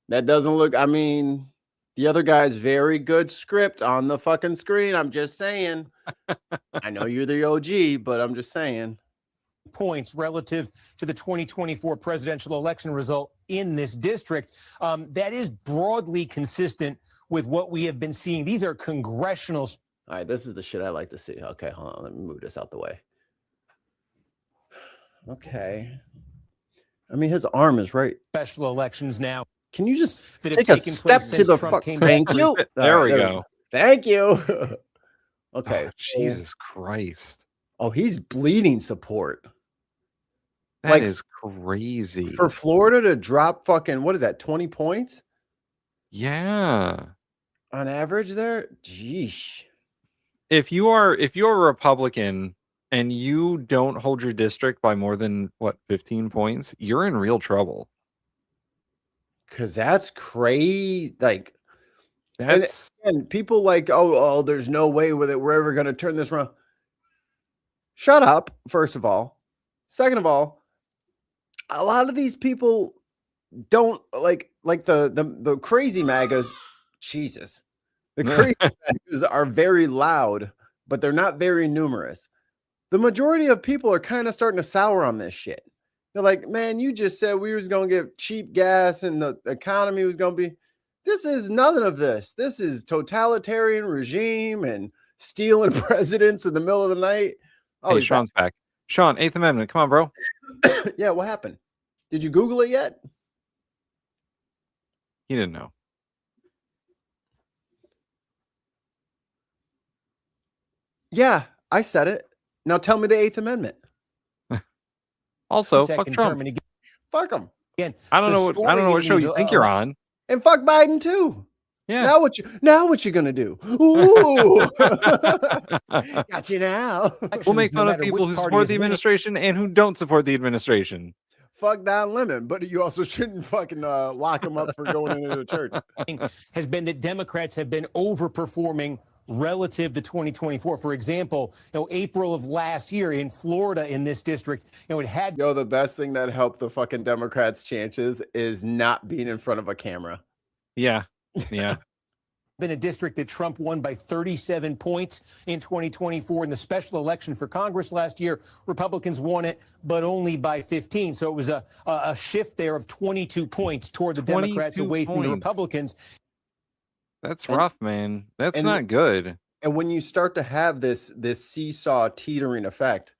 That doesn't look, I mean, the other guy's very good script on the fucking screen. I'm just saying. I know you're the OG, but I'm just saying. Points relative to the 2024 presidential election result in this district. That is broadly consistent with what we have been seeing. These are congressional. All right, this is the shit I like to see. Okay, hold on. Let me move this out the way. Okay. I mean, his arm is right. Special elections now. Can you just that have take a taken step place to since the Trump fuck? came Thank back. you. There we go. Thank you. Okay. Oh, Jesus Christ. Oh, he's bleeding support. That is crazy. For Florida to drop fucking, what is that, 20 points? Yeah. On average there? Jeesh. If you're a Republican and you don't hold your district by more than 15 points, you're in real trouble. Cause that's crazy. Like that's and people like, oh, there's no way with it. We're ever gonna turn this around. Shut up, first of all. Second of all, a lot of these people don't like the crazy MAGAs. Jesus. The crazy MAGAs are very loud, but they're not very numerous. The majority of people are kind of starting to sour on this shit. They're like, man, you just said we was going to get cheap gas and the economy was going to be. This is none of this. This is totalitarian regime and stealing presidents in the middle of the night. Oh, hey, Sean's back. Sean, 8th Amendment. Come on, bro. Yeah, what happened? Did you Google it yet? He didn't know. Yeah, I said it. Now tell me the 8th Amendment. Also, fuck Trump. Fuck him. Again, I don't know what show you think you're on. And fuck Biden too. Yeah. Now what you gonna do? Ooh. Got you now. We'll make fun of people who support the administration and who don't support the administration. Fuck Don Lemon, but you also shouldn't fucking lock him up for going into the church. Has been that Democrats have been overperforming relative to 2024. For example, April of last year in Florida in this district, it had. The best thing that helped the fucking Democrats' chances is not being in front of a camera. Yeah. Yeah. Been a district that Trump won by 37 points in 2024. In the special election for Congress last year, Republicans won it, but only by 15. So it was a shift there of 22 points toward the Democrats away from the Republicans. That's rough, man. That's not good. And when you start to have this seesaw teetering effect,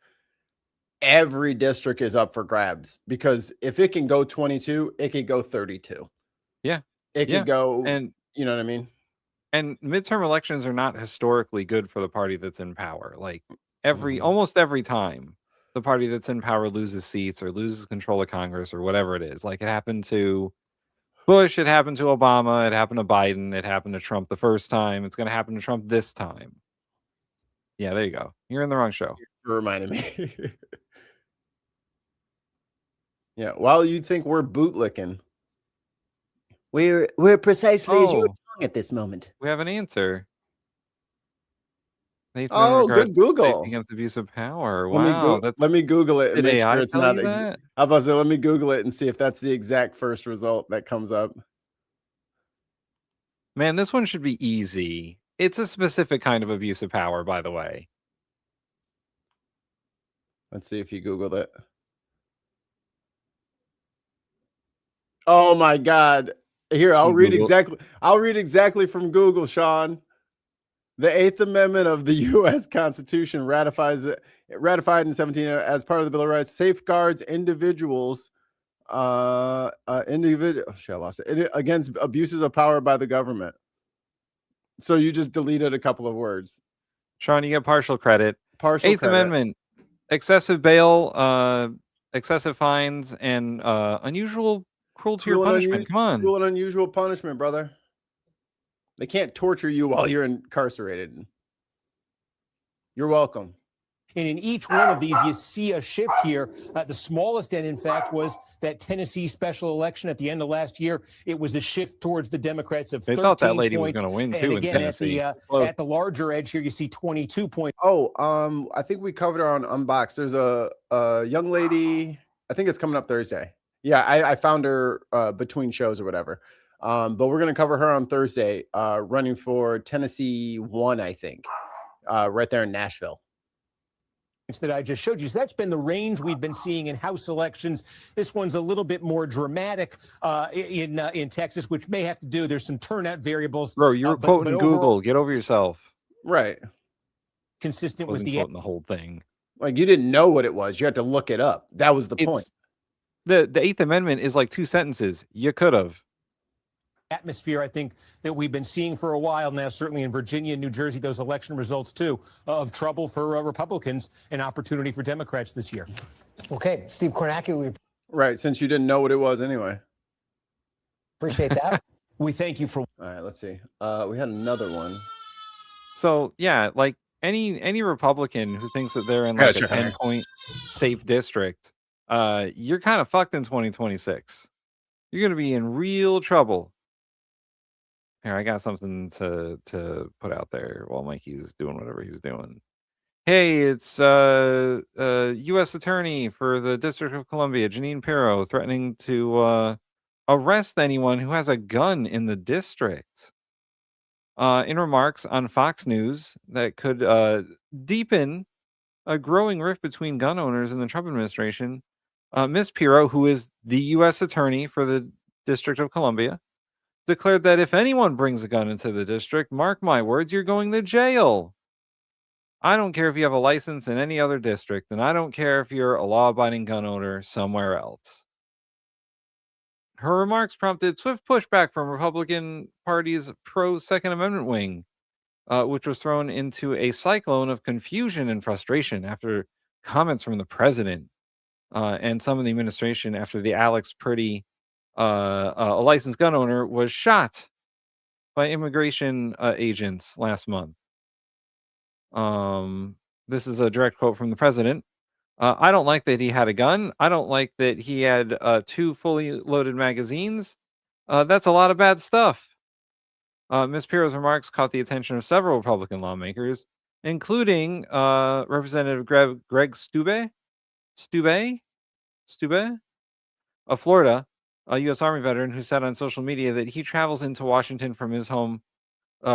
every district is up for grabs, because if it can go 22, it could go 32. Yeah. It could go, and you know what I mean? And midterm elections are not historically good for the party that's in power. Like almost every time the party that's in power loses seats or loses control of Congress or whatever it is. Like it happened to Bush, it happened to Obama, it happened to Biden, it happened to Trump the first time. It's going to happen to Trump this time. Yeah, there you go. You're in the wrong show. You reminded me. Yeah, while you think we're bootlicking, we're precisely as you're talking at this moment. We have an answer. Oh, good Google. Against abuse of power. Wow. Let me Google it and make sure it's not. That? How about say, let me Google it and see if that's the exact first result that comes up. Man, this one should be easy. It's a specific kind of abuse of power, by the way. Let's see if you Googled it. Oh my God. Here, I'll read exactly from Google, Sean. The 8th Amendment of the U.S. Constitution ratified in 17 as part of the Bill of Rights, safeguards individuals against abuses of power by the government. So you just deleted a couple of words. Sean, you get partial credit. Eighth Amendment, excessive bail, excessive fines, and unusual cruelty or punishment. Come on. Cruel and unusual punishment, brother. They can't torture you while you're incarcerated. You're welcome. And in each one of these, you see a shift here. The smallest end, in fact, was that Tennessee special election at the end of last year. It was a shift towards the Democrats of 13 thought that lady was points. going to win, And too, again, in Tennessee. at the larger edge here, you see 22 points. Oh, I think we covered her on Unboxed. There's a young lady, I think it's coming up Thursday. Yeah, I found her between shows or whatever. But we're going to cover her on Thursday, running for Tennessee 1, I think, right there in Nashville. That I just showed you. So that's been the range we've been seeing in House elections. This one's a little bit more dramatic in Texas, which may have to do. There's some turnout variables. Bro, you were quoting Google. Get over yourself. Right. Consistent with the quoting the whole thing. Like, you didn't know what it was. You had to look it up. That was the point. The Eighth Amendment is like 2 sentences. You could have. Atmosphere, I think, that we've been seeing for a while now, certainly in Virginia and New Jersey, those election results, too, of trouble for Republicans and opportunity for Democrats this year. Okay, Steve Kornacki, we Right, since you didn't know what it was anyway. appreciate that. We thank you for... All right, let's see. We had another one. So, yeah, like any Republican who thinks that they're in like a 10-point safe district, you're kind of fucked in 2026. You're going to be in real trouble. Here, I got something to put out there while Mikey's doing whatever he's doing. Hey, it's U.S. Attorney for the District of Columbia, Jeanine Pirro, threatening to arrest anyone who has a gun in the district. In remarks on Fox News that could deepen a growing rift between gun owners and the Trump administration, Ms. Pirro, who is the U.S. Attorney for the District of Columbia, declared that if anyone brings a gun into the district, mark my words, you're going to jail. I don't care if you have a license in any other district, and I don't care if you're a law-abiding gun owner somewhere else. Her remarks prompted swift pushback from Republican Party's pro-Second Amendment wing, which was thrown into a cyclone of confusion and frustration after comments from the president and some of the administration after the Alex Purdy, a licensed gun owner, was shot by immigration agents last month. This is a direct quote from the president. I don't like that he had a gun. I don't like that he had 2 fully loaded magazines. That's a lot of bad stuff. Ms. Pirro's remarks caught the attention of several Republican lawmakers, including Representative Greg Stube of Florida, a U.S. Army veteran who said on social media that he travels into Washington from his home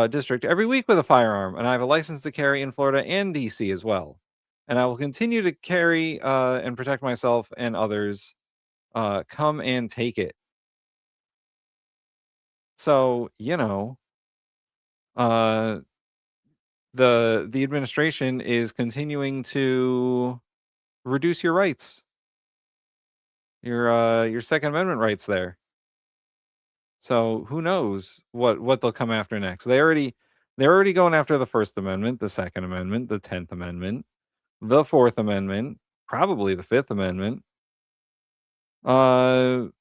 district every week with a firearm, and I have a license to carry in Florida and D.C. as well. And I will continue to carry and protect myself and others. Come and take it. So, you know, the administration is continuing to reduce your rights, your Second Amendment rights there. So who knows what they'll come after next? They're already going after the First Amendment, the Second Amendment, the 10th Amendment, the Fourth Amendment, probably the Fifth Amendment. You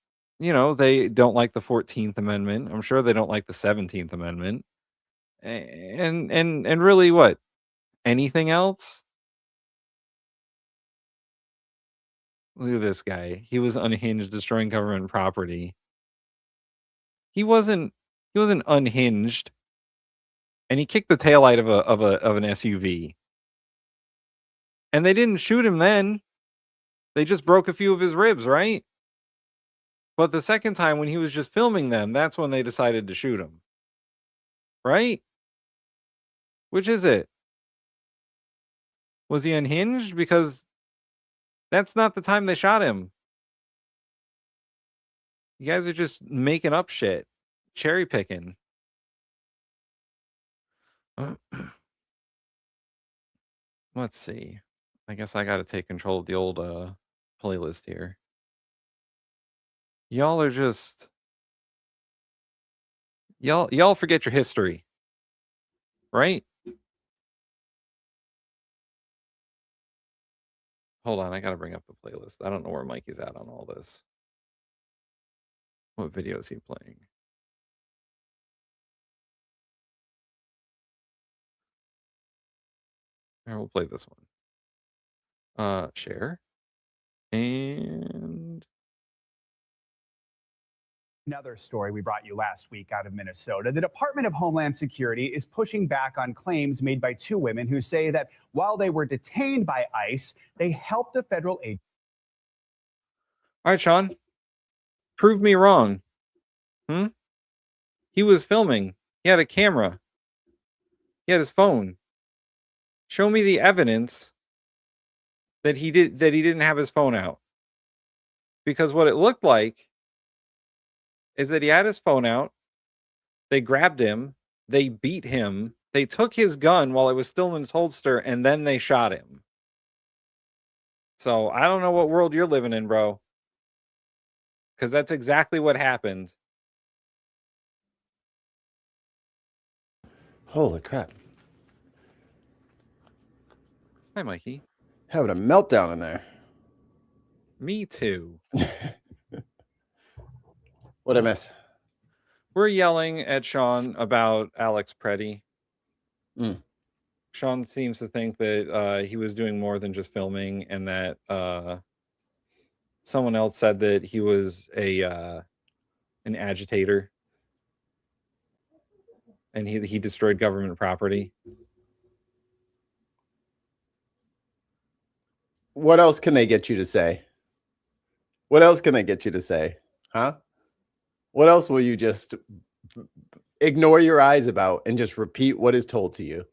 know, they don't like the 14th Amendment. I'm sure they don't like the 17th Amendment. And really what? Anything else? Look at this guy. He was unhinged, destroying government property. He wasn't unhinged. And he kicked the taillight of an SUV. And they didn't shoot him then. They just broke a few of his ribs, right? But the second time when he was just filming them, that's when they decided to shoot him. Right? Which is it? Was he unhinged? Because that's not the time they shot him. You guys are just making up shit. Cherry picking. Let's see. I guess I got to take control of the old playlist here. Y'all are just... Y'all forget your history. Right? Hold on, I gotta bring up the playlist. I don't know where Mikey's at on all this. What video is he playing? Here, we'll play this one. Share. And... Another story we brought you last week out of Minnesota. The Department of Homeland Security is pushing back on claims made by 2 women who say that while they were detained by ICE, they helped a federal agent. All right, Sean. Prove me wrong. He was filming. He had a camera. He had his phone. Show me the evidence that he didn't have his phone out. Because what it looked like is that he had his phone out. They grabbed him. They beat him. They took his gun while it was still in his holster, and then they shot him. So I don't know what world you're living in, bro. Because that's exactly what happened. Holy crap. Hi, Mikey. Having a meltdown in there. Me too. What'd I miss? We're yelling at Sean about Alex Preddy. Sean seems to think that he was doing more than just filming, and that someone else said that he was an agitator, and he destroyed government property. What else can they get you to say? What else can they get you to say? Huh? What else will you just ignore your eyes about and just repeat what is told to you?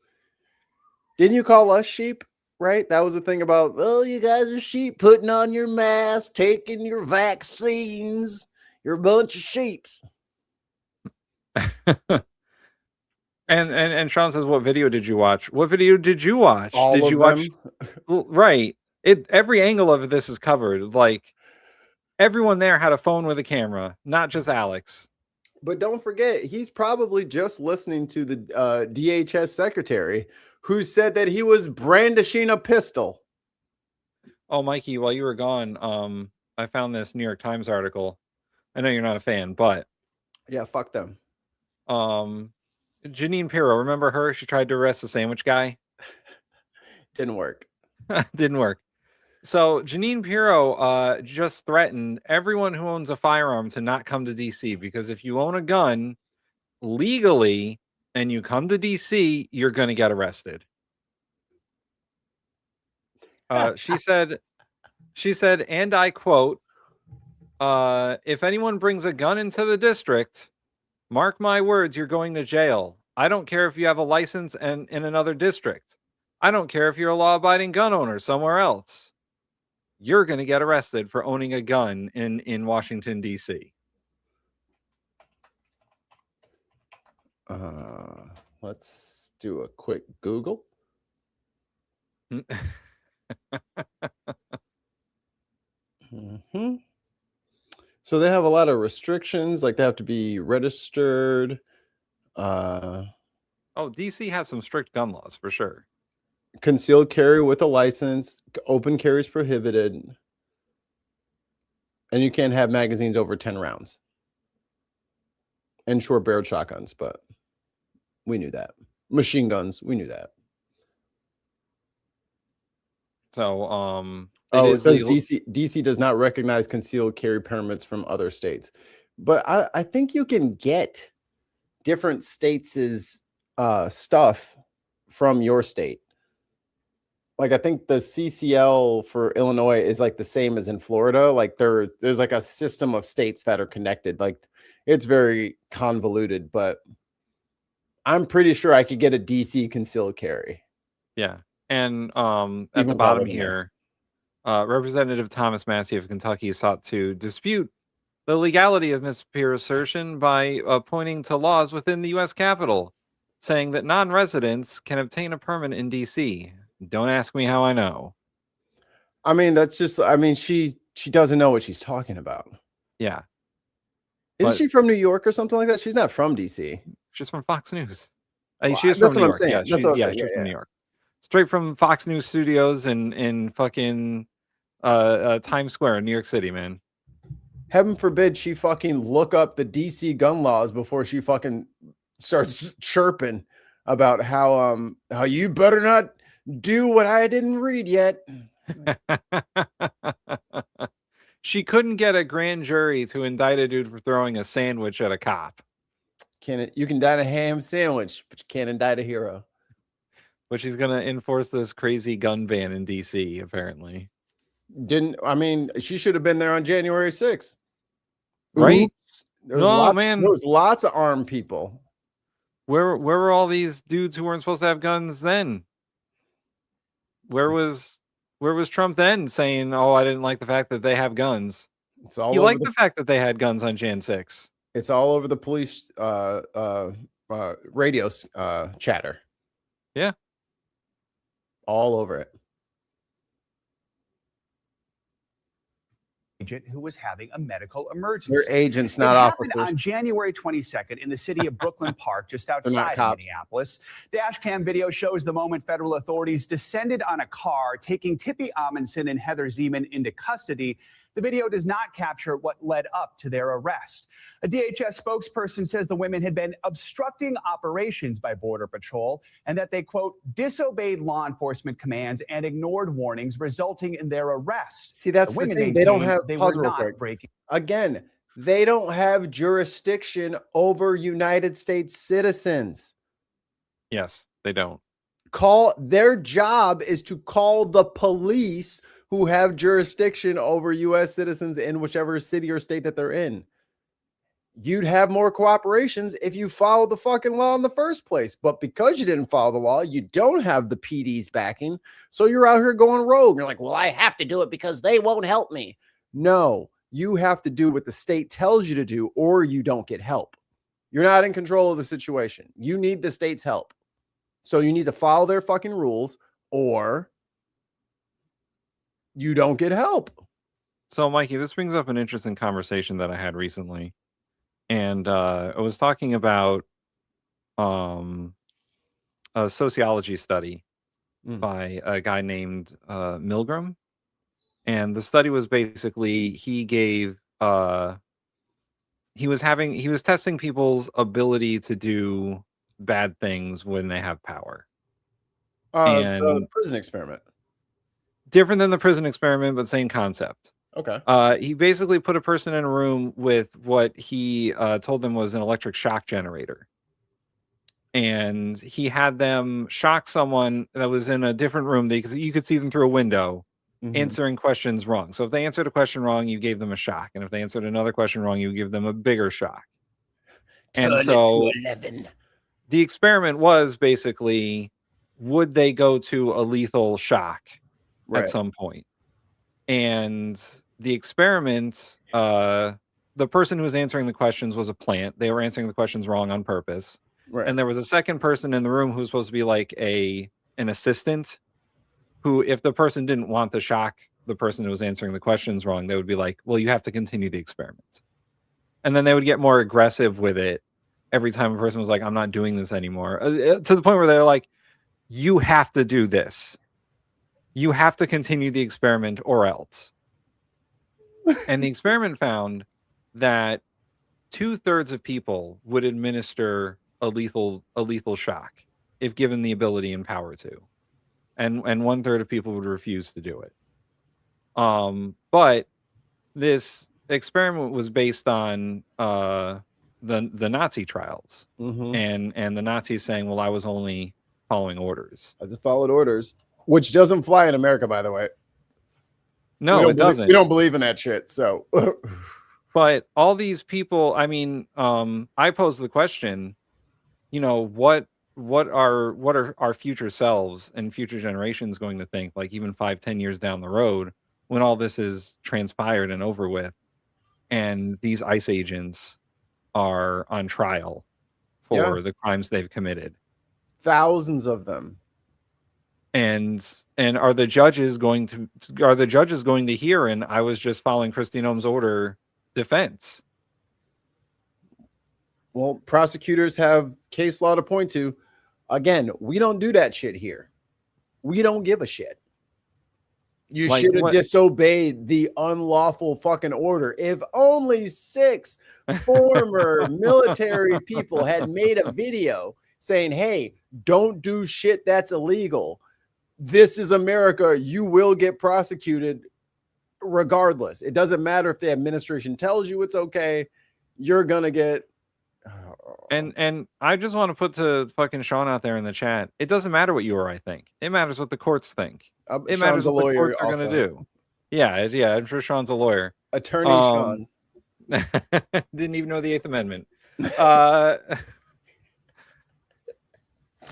Didn't you call us sheep? Right? That was the thing about, well, you guys are sheep, putting on your mask, taking your vaccines. You're a bunch of sheeps. And Sean says, "What video did you watch? What video did you watch? All did of you them. watch?" Right. Every angle of this is covered. Like everyone there had a phone with a camera, not just Alex. But don't forget, he's probably just listening to the DHS secretary who said that he was brandishing a pistol. Oh, Mikey, while you were gone, I found this New York Times article. I know you're not a fan, but yeah, fuck them. Janine Pirro, remember her? She tried to arrest the sandwich guy. Didn't work. Didn't work. So Janine Pirro just threatened everyone who owns a firearm to not come to DC, because if you own a gun legally and you come to DC, you're going to get arrested. She said, and I quote, if anyone brings a gun into the district, mark my words, you're going to jail. I don't care if you have a license and in another district. I don't care if you're a law-abiding gun owner somewhere else. You're going to get arrested for owning a gun in Washington, D.C. Let's do a quick Google. So they have a lot of restrictions, like they have to be registered. Oh, DC has some strict gun laws for sure. Concealed carry with a license, open carry is prohibited, and you can't have magazines over 10 rounds. And short barreled shotguns, but we knew that. Machine guns, we knew that. So, it says DC does not recognize concealed carry permits from other states, but I think you can get different states' stuff from your state. Like I think the CCL for Illinois is like the same as in Florida. Like there's like a system of states that are connected. Like it's very convoluted, but I'm pretty sure I could get a DC concealed carry. Yeah. And at the bottom here, Representative Thomas Massey of Kentucky sought to dispute the legality of Ms. Pirro's assertion by pointing to laws within the U.S. Capitol, saying that non-residents can obtain a permit in D.C. Don't ask me how I know. I mean, that's just, I mean, she doesn't know what she's talking about. Yeah. Isn't she from New York or something like that? She's not from DC. She's from Fox News. Well, She is that's from what New I'm York. saying. That's what I'm saying. She's Yeah, from New York. Straight from Fox News studios in fucking Times Square in New York City, man. Heaven forbid she fucking look up the DC gun laws before she fucking starts chirping about how you better not do what I didn't read yet. She couldn't get a grand jury to indict a dude for throwing a sandwich at a cop. You can indict a ham sandwich, but you can't indict a hero. But she's gonna enforce this crazy gun ban in DC, apparently. She should have been there on January 6th. Right? Oops. There was lots of armed people. Where were all these dudes who weren't supposed to have guns then? Where was Trump then saying, "Oh, I didn't like the fact that they have guns"? He liked the fact that they had guns on Jan 6. It's all over the police radio chatter. Yeah. All over it. agent who was having a medical emergency. They're agents, not it happened officers. on January 22nd in the city of Brooklyn Park, just outside of cops. Minneapolis. Dash cam video shows the moment federal authorities descended on a car, taking Tippy Amundsen and Heather Zeman into custody. The video does not capture what led up to their arrest. A DHS spokesperson says the women had been obstructing operations by Border Patrol and that they, quote, disobeyed law enforcement commands and ignored warnings, resulting in their arrest. See, that's the women thing. They don't maintain have they pause were real not quick. breaking. Again, they don't have jurisdiction over United States citizens. Yes, they don't. Their job is to call the police who have jurisdiction over U.S. citizens in whichever city or state that they're in. You'd have more cooperations if you followed the fucking law in the first place. But because you didn't follow the law, you don't have the PD's backing. So you're out here going rogue. You're like, well, I have to do it because they won't help me. No, you have to do what the state tells you to do or you don't get help. You're not in control of the situation. You need the state's help. So you need to follow their fucking rules or you don't get help. So, Mikey, this brings up an interesting conversation that I had recently. And I was talking about a sociology study by a guy named Milgram. And the study was basically he was testing people's ability to do bad things when they have power. The prison experiment. Different than the prison experiment, but same concept. Okay. He basically put a person in a room with what he told them was an electric shock generator. And he had them shock someone that was in a different room. You could see them through a window answering questions wrong. So if they answered a question wrong, you gave them a shock. And if they answered another question wrong, you give them a bigger shock. And so 11. The experiment was basically, would they go to a lethal shock at some point? And the experiment, the person who was answering the questions was a plant. They were answering the questions wrong on purpose. Right. And there was a second person in the room who was supposed to be like an assistant who, if the person didn't want the shock, the person who was answering the questions wrong, they would be like, well, you have to continue the experiment. And then they would get more aggressive with it every time a person was like, I'm not doing this anymore. To the point where they're like, you have to do this. You have to continue the experiment or else. And the experiment found that 2/3 of people would administer a lethal shock if given the ability and power to. And 1/3 of people would refuse to do it. But this experiment was based on the Nazi trials. And the Nazis saying, well, I was only following orders. I just followed orders, which doesn't fly in America, by the way. No, it doesn't. We don't believe in that shit. So, but all these people, I mean, I pose the question, what are our future selves and future generations going to think, like even 5-10 years down the road, when all this is transpired and over with, and these ICE agents are on trial for the crimes they've committed? Thousands of them. And are the judges going to hear, and I was just following Kristi Noem's order defense? Well, prosecutors have case law to point to. Again, we don't do that shit here. We don't give a shit. You should have disobeyed the unlawful fucking order. If only 6 former military people had made a video saying, hey, don't do shit that's illegal. This is America. You will get prosecuted regardless. It doesn't matter if the administration tells you it's okay. You're going to get... And I just want to put to fucking Sean out there in the chat. It doesn't matter what you or I think. It matters what the courts think. It matters what the courts are going to do. Yeah, I'm sure Sean's a lawyer. Attorney Sean. Didn't even know the 8th Amendment.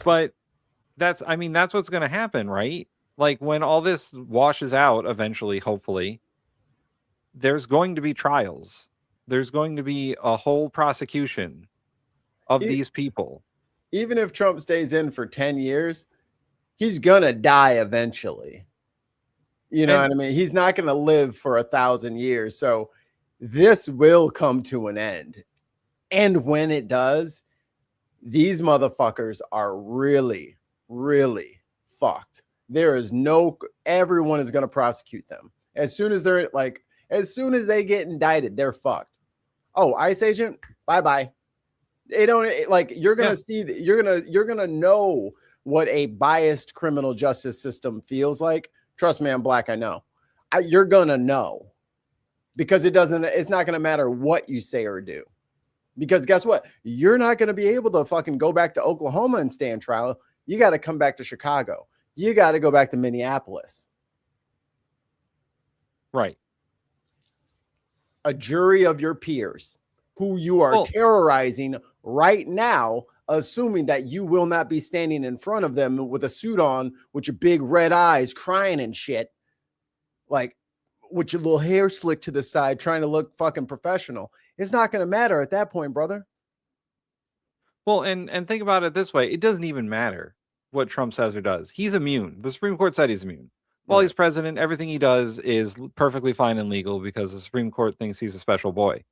But that's what's going to happen, right? Like when all this washes out eventually, hopefully, there's going to be trials. There's going to be a whole prosecution of these people. Even if Trump stays in for 10 years, he's going to die eventually. You know what I mean? He's not going to live for 1,000 years. So this will come to an end. And when it does, these motherfuckers are really, really fucked. There is everyone is going to prosecute them. As soon as they get indicted, they're fucked. Oh, ICE agent, bye-bye. They don't you're going to see that you're going to know what a biased criminal justice system feels like. Trust me, I'm black. I know. You're going to know because it's not going to matter what you say or do. Because guess what? You're not going to be able to fucking go back to Oklahoma and stand trial. You got to come back to Chicago. You got to go back to Minneapolis. Right. A jury of your peers who you are terrorizing right now, assuming that you will not be standing in front of them with a suit on with your big red eyes crying and shit. Like with your little hair slicked to the side, trying to look fucking professional. It's not going to matter at that point, brother. Well, and think about it this way. It doesn't even matter what Trump says or does. He's immune. The Supreme Court said he's immune. While he's president, everything he does is perfectly fine and legal because the Supreme Court thinks he's a special boy.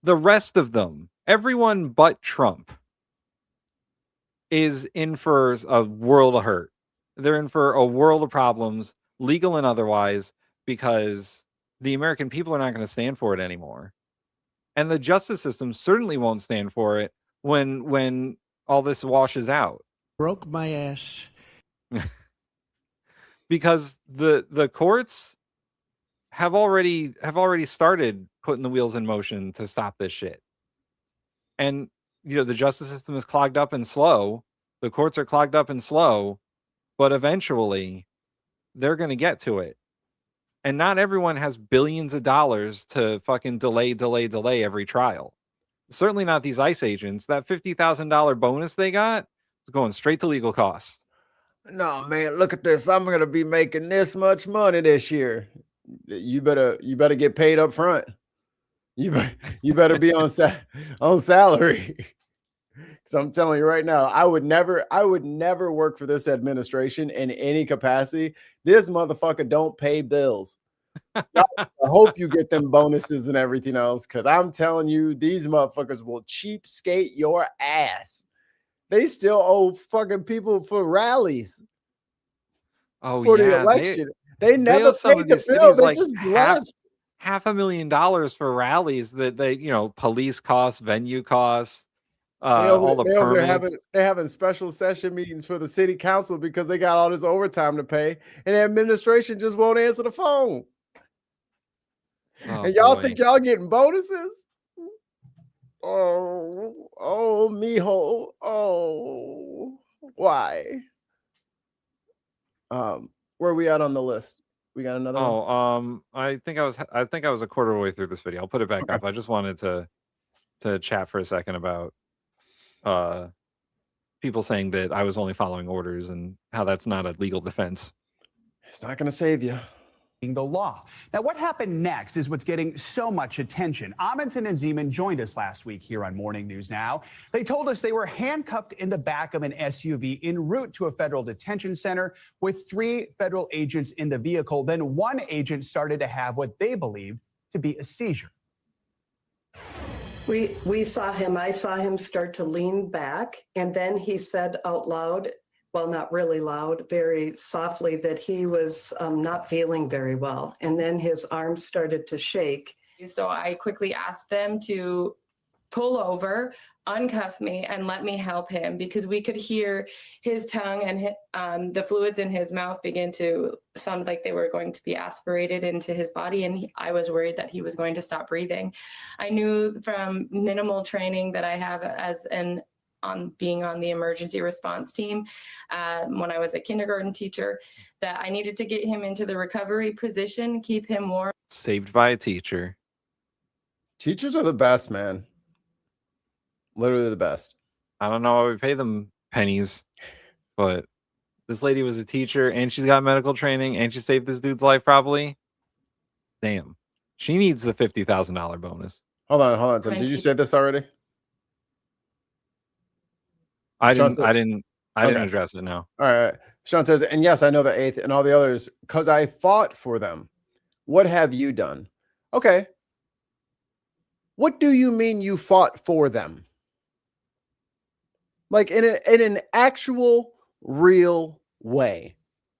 The rest of them, everyone but Trump, is in for a world of hurt. They're in for a world of problems, legal and otherwise, because the American people are not going to stand for it anymore. And the justice system certainly won't stand for it when all this washes out. Broke my ass. Because the courts have already started putting the wheels in motion to stop this shit. And the justice system is clogged up and slow. The courts are clogged up and slow, but eventually they're going to get to it. And not everyone has billions of dollars to fucking delay every trial. Certainly not these ICE agents. That $50,000 bonus they got is going straight to legal costs. No, man, look at this. I'm going to be making this much money this year. You better get paid up front. You better be on salary. So I'm telling you right now, I would never work for this administration in any capacity. This motherfucker don't pay bills. I hope you get them bonuses and everything else, because I'm telling you, these motherfuckers will cheapskate your ass. They still owe fucking people for rallies. For the election. They never paid the bill. They just left. $500,000 for rallies that they, police costs, venue costs, all the permits. They're having special session meetings for the city council because they got all this overtime to pay, and the administration just won't answer the phone. And y'all think y'all getting bonuses? Oh, mijo. Oh, why? Where are we at on the list? We got another one? I think I was a quarter way through this video. I'll put it back up. I just wanted to chat for a second about people saying that I was only following orders and how that's not a legal defense. It's not going to save you. The law. Now, what happened next is what's getting so much attention. Amundsen and Zeman joined us last week here on Morning News Now. They told us they were handcuffed in the back of an SUV en route to a federal detention center with 3 federal agents in the vehicle. Then one agent started to have what they believed to be a seizure. We saw him. I saw him start to lean back, and then he said out loud, well, not really loud, very softly, that he was not feeling very well. And then his arms started to shake. So I quickly asked them to pull over, uncuff me, and let me help him, because we could hear his tongue and the fluids in his mouth begin to sound like they were going to be aspirated into his body. And I was worried that he was going to stop breathing. I knew from minimal training that I have on being on the emergency response team when I was a kindergarten teacher, that I needed to get him into the recovery position, keep him warm. Saved by a teacher. Teachers are the best, man. Literally the best. I don't know why we pay them pennies, but this lady was a teacher and she's got medical training and she saved this dude's life probably. Damn. She needs the $50,000 bonus. Hold on. Tim. Did you say this already? I didn't I didn't address it, no. All right. Sean says, and yes, I know the 8th and all the others because I fought for them. What have you done? Okay. What do you mean you fought for them? Like in an actual, real way.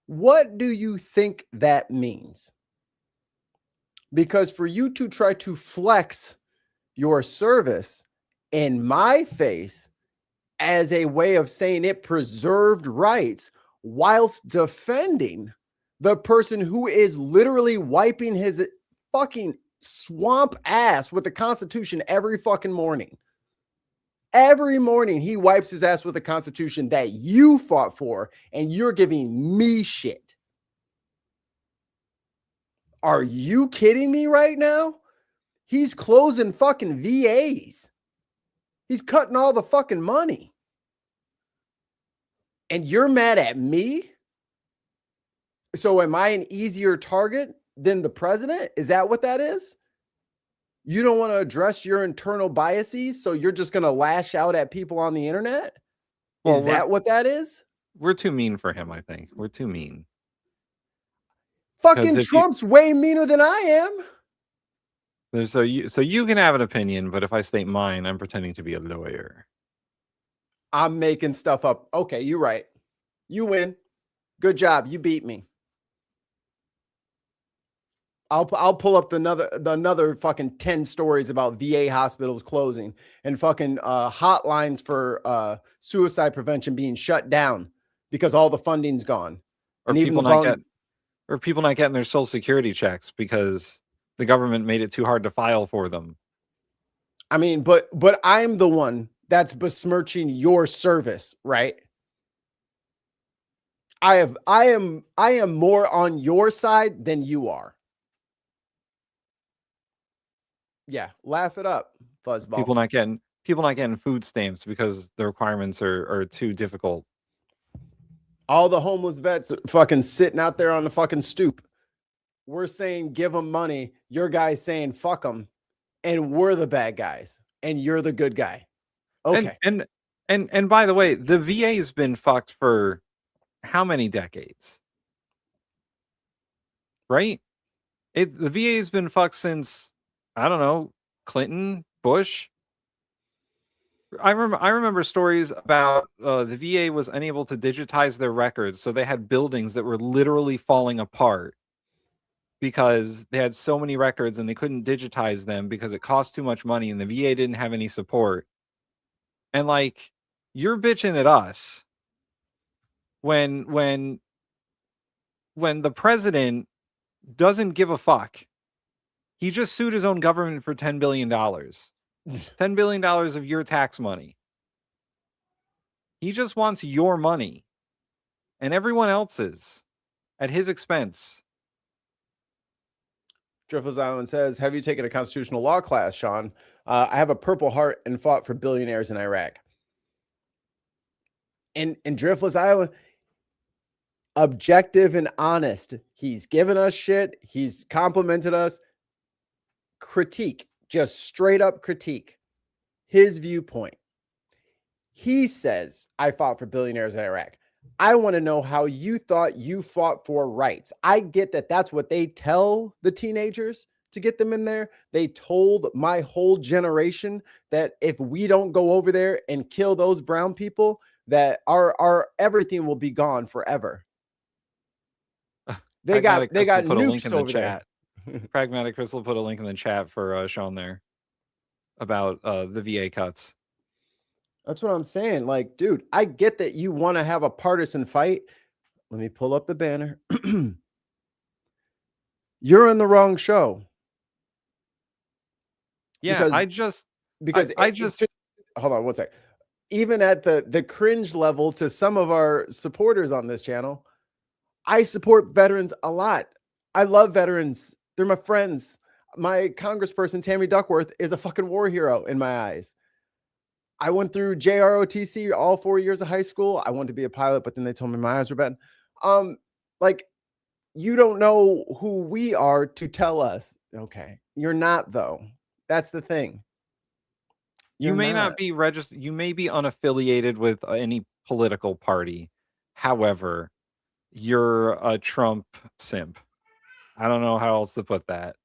What do you think that means? Because for you to try to flex your service in my face as a way of saying it preserved rights whilst defending the person who is literally wiping his fucking swamp ass with the Constitution every fucking morning. Every morning he wipes his ass with the Constitution that you fought for, and you're giving me shit. Are you kidding me right now? He's closing fucking VAs. He's cutting all the fucking money. And you're mad at me? So am I an easier target than the president? Is that what that is? You don't want to address your internal biases, so you're just going to lash out at people on the internet? Is that what that is? We're too mean for him, I think. We're too mean. Fucking Trump's way meaner than I am. So you can have an opinion, but if I state mine, I'm pretending to be a lawyer. I'm making stuff up. Okay, you're right. You win. Good job. You beat me. I'll pull up another fucking 10 stories about VA hospitals closing and fucking hotlines for suicide prevention being shut down because all the funding's gone. Or and people not getting their Social Security checks because the government made it too hard to file for them. I mean, but I'm the one that's besmirching your service, right? I am more on your side than you are. Yeah, laugh it up, fuzzball. People not getting food stamps because the requirements are too difficult. All the homeless vets fucking sitting out there on the fucking stoop. We're saying give them money. Your guy's saying fuck them, and we're the bad guys, and you're the good guy. Okay. And by the way, the VA has been fucked for how many decades? Right? The VA has been fucked since, I don't know, Clinton, Bush. I remember stories about the VA was unable to digitize their records, so they had buildings that were literally falling apart because they had so many records and they couldn't digitize them because it cost too much money and the VA didn't have any support. And like, you're bitching at us when the president doesn't give a fuck. He just sued his own government for $10 billion. $10 billion of your tax money. He just wants your money and everyone else's at his expense. Driftless Island says, have you taken a constitutional law class, Sean? I have a Purple Heart and fought for billionaires in Iraq. And Driftless Island, objective and honest. He's given us shit. He's complimented us. Critique, just straight up critique his viewpoint. He says, I fought for billionaires in Iraq. I want to know how you thought you fought for rights. I get that that's what they tell the teenagers to get them in there. They told my whole generation that if we don't go over there and kill those brown people, that our everything will be gone forever. They got nukes over there. Pragmatic Crystal put a link in the chat for Sean there about the VA cuts. That's what I'm saying. Like, dude, I get that you want to have a partisan fight. Let me pull up the banner. You're in the wrong show. Yeah, because I just hold on one sec. Even at the cringe level to some of our supporters on this channel, I support veterans a lot. I love veterans. They're my friends. My congressperson, Tammy Duckworth, is a fucking war hero in my eyes. I went through JROTC all 4 years of high school. I wanted to be a pilot, but then they told me my eyes were bad. Like, you don't know who we are to tell us. Okay, you're not, though. That's the thing. You may not be registered. You may be unaffiliated with any political party. However, you're a Trump simp. I don't know how else to put that.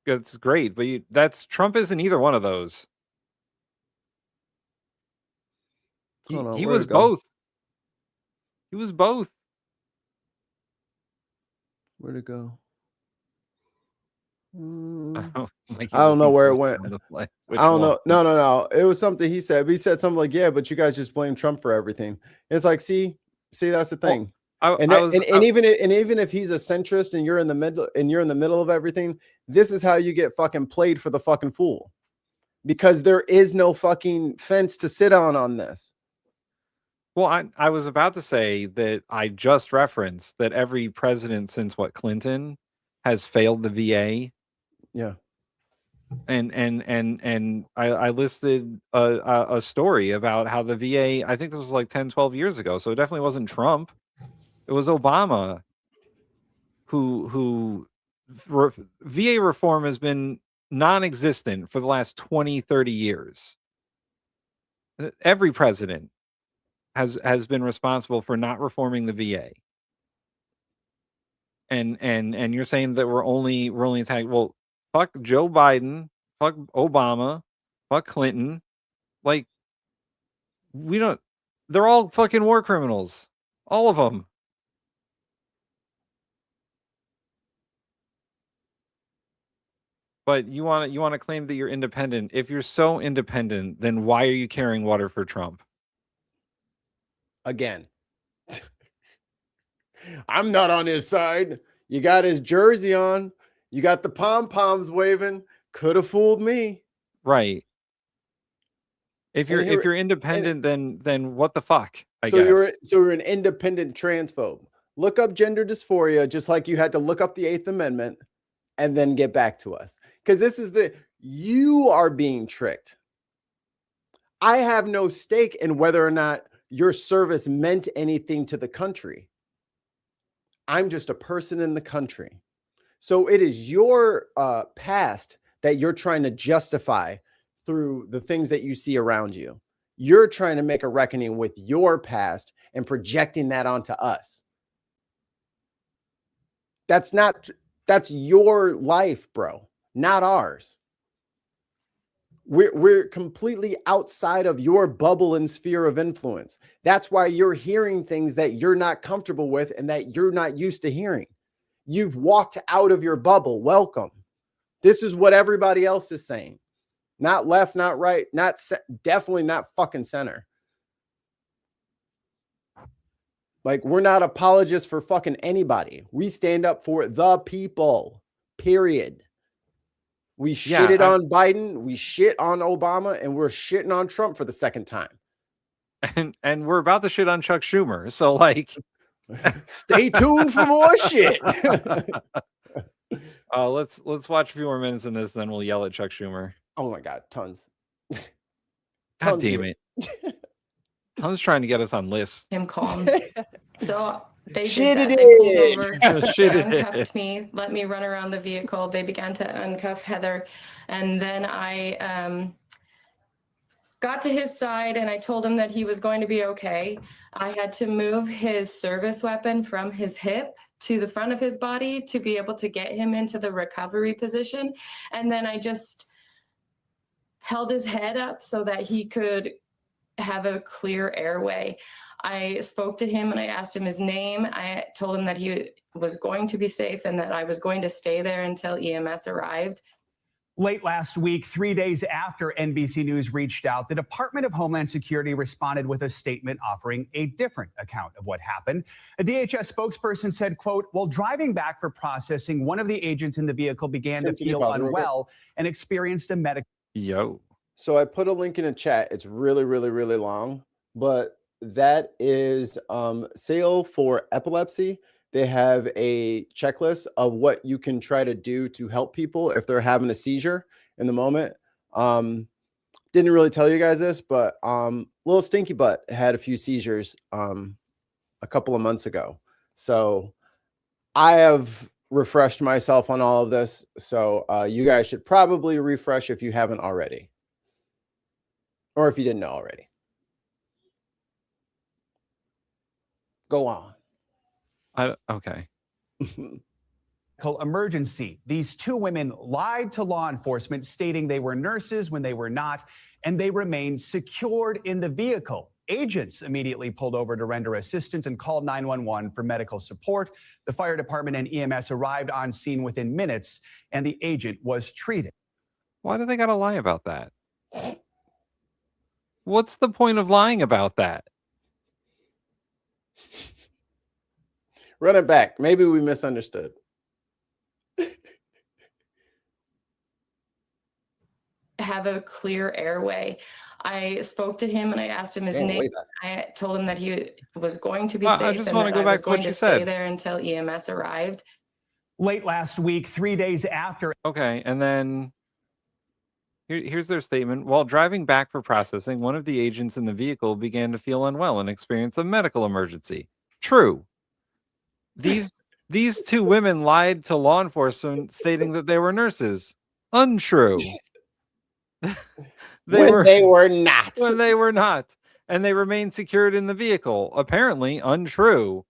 It's great, but Trump isn't either one of those. He was both. He was both. Where'd it go? Like I don't know where it went. I don't know. No. It was something he said. He said something like, "Yeah, but you guys just blame Trump for everything." It's like, see, that's the thing. Even if he's a centrist and you're in the middle of everything, this is how you get fucking played for the fucking fool, because there is no fucking fence to sit on this. Well, I was about to say that I just referenced that every president since Clinton has failed the VA. Yeah. And I listed a story about how the VA, I think this was like 10, 12 years ago. So it definitely wasn't Trump. It was Obama who VA reform has been non-existent for the last 20, 30 years. Every president has been responsible for not reforming the VA. And you're saying that we're only attacking, well, fuck Joe Biden, fuck Obama, fuck Clinton. Like, they're all fucking war criminals. All of them. But you want to claim that you're independent. If you're so independent, then why are you carrying water for Trump? Again, I'm not on his side. You got his jersey on. You got the pom-poms waving. Could have fooled me. Right. If you're independent, then what the fuck? I guess. You're an independent transphobe. Look up gender dysphoria, just like you had to look up the 8th Amendment, and then get back to us. Because you are being tricked. I have no stake in whether or not your service meant anything to the country. I'm just a person in the country. So it is your past that you're trying to justify through the things that you see around you. You're trying to make a reckoning with your past and projecting that onto us. That's your life, bro, not ours. We're completely outside of your bubble and sphere of influence. That's why you're hearing things that you're not comfortable with and that you're not used to hearing. You've walked out of your bubble. Welcome. This is what everybody else is saying. Not left, not right, definitely not fucking center. Like, we're not apologists for fucking anybody. We stand up for the people, period. We shitted on Biden, we shit on Obama, and we're shitting on Trump for the second time. And we're about to shit on Chuck Schumer. So, like, stay tuned for more shit. Let's watch a few more minutes in this, then we'll yell at Chuck Schumer. Oh my God, tons. God damn it. Tons trying to get us on lists. Him calm. So they Shit did that. it They pulled over, Shit they it uncuffed me, let me run around the vehicle. They began to uncuff Heather. And then I got to his side and I told him that he was going to be okay. I had to move his service weapon from his hip to the front of his body to be able to get him into the recovery position. And then I just held his head up so that he could have a clear airway. I spoke to him and I asked him his name. I told him that he was going to be safe and that I was going to stay there until EMS arrived. Late last week, 3 days after NBC News reached out, the Department of Homeland Security responded with a statement offering a different account of what happened. A DHS spokesperson said, quote, while driving back for processing, one of the agents in the vehicle began to feel unwell and experienced a medical. So I put a link in a chat. It's really, really, really long, but that is sale for epilepsy. They have a checklist of what you can try to do to help people if they're having a seizure in the moment. Didn't really tell you guys this, but little Stinky Butt had a few seizures a couple of months ago. So I have refreshed myself on all of this. So you guys should probably refresh if you haven't already. Or if you didn't know already. Go on. Okay. Emergency. These two women lied to law enforcement, stating they were nurses when they were not, and they remained secured in the vehicle. Agents immediately pulled over to render assistance and called 911 for medical support. The fire department and EMS arrived on scene within minutes, and the agent was treated. Why do they gotta lie about that? What's the point of lying about that? Run it back. Maybe we misunderstood. Have a clear airway. I spoke to him and I asked him his name. I told him that he was going to be safe I just and want to that go I back was to what going you to stay said. there until EMS arrived. Late last week, 3 days after. Okay, and then here's their statement. While driving back for processing, one of the agents in the vehicle began to feel unwell and experience a medical emergency. True. These two women lied to law enforcement, stating that they were nurses. Untrue. They were not. When they were not. And they remained secured in the vehicle. Apparently untrue.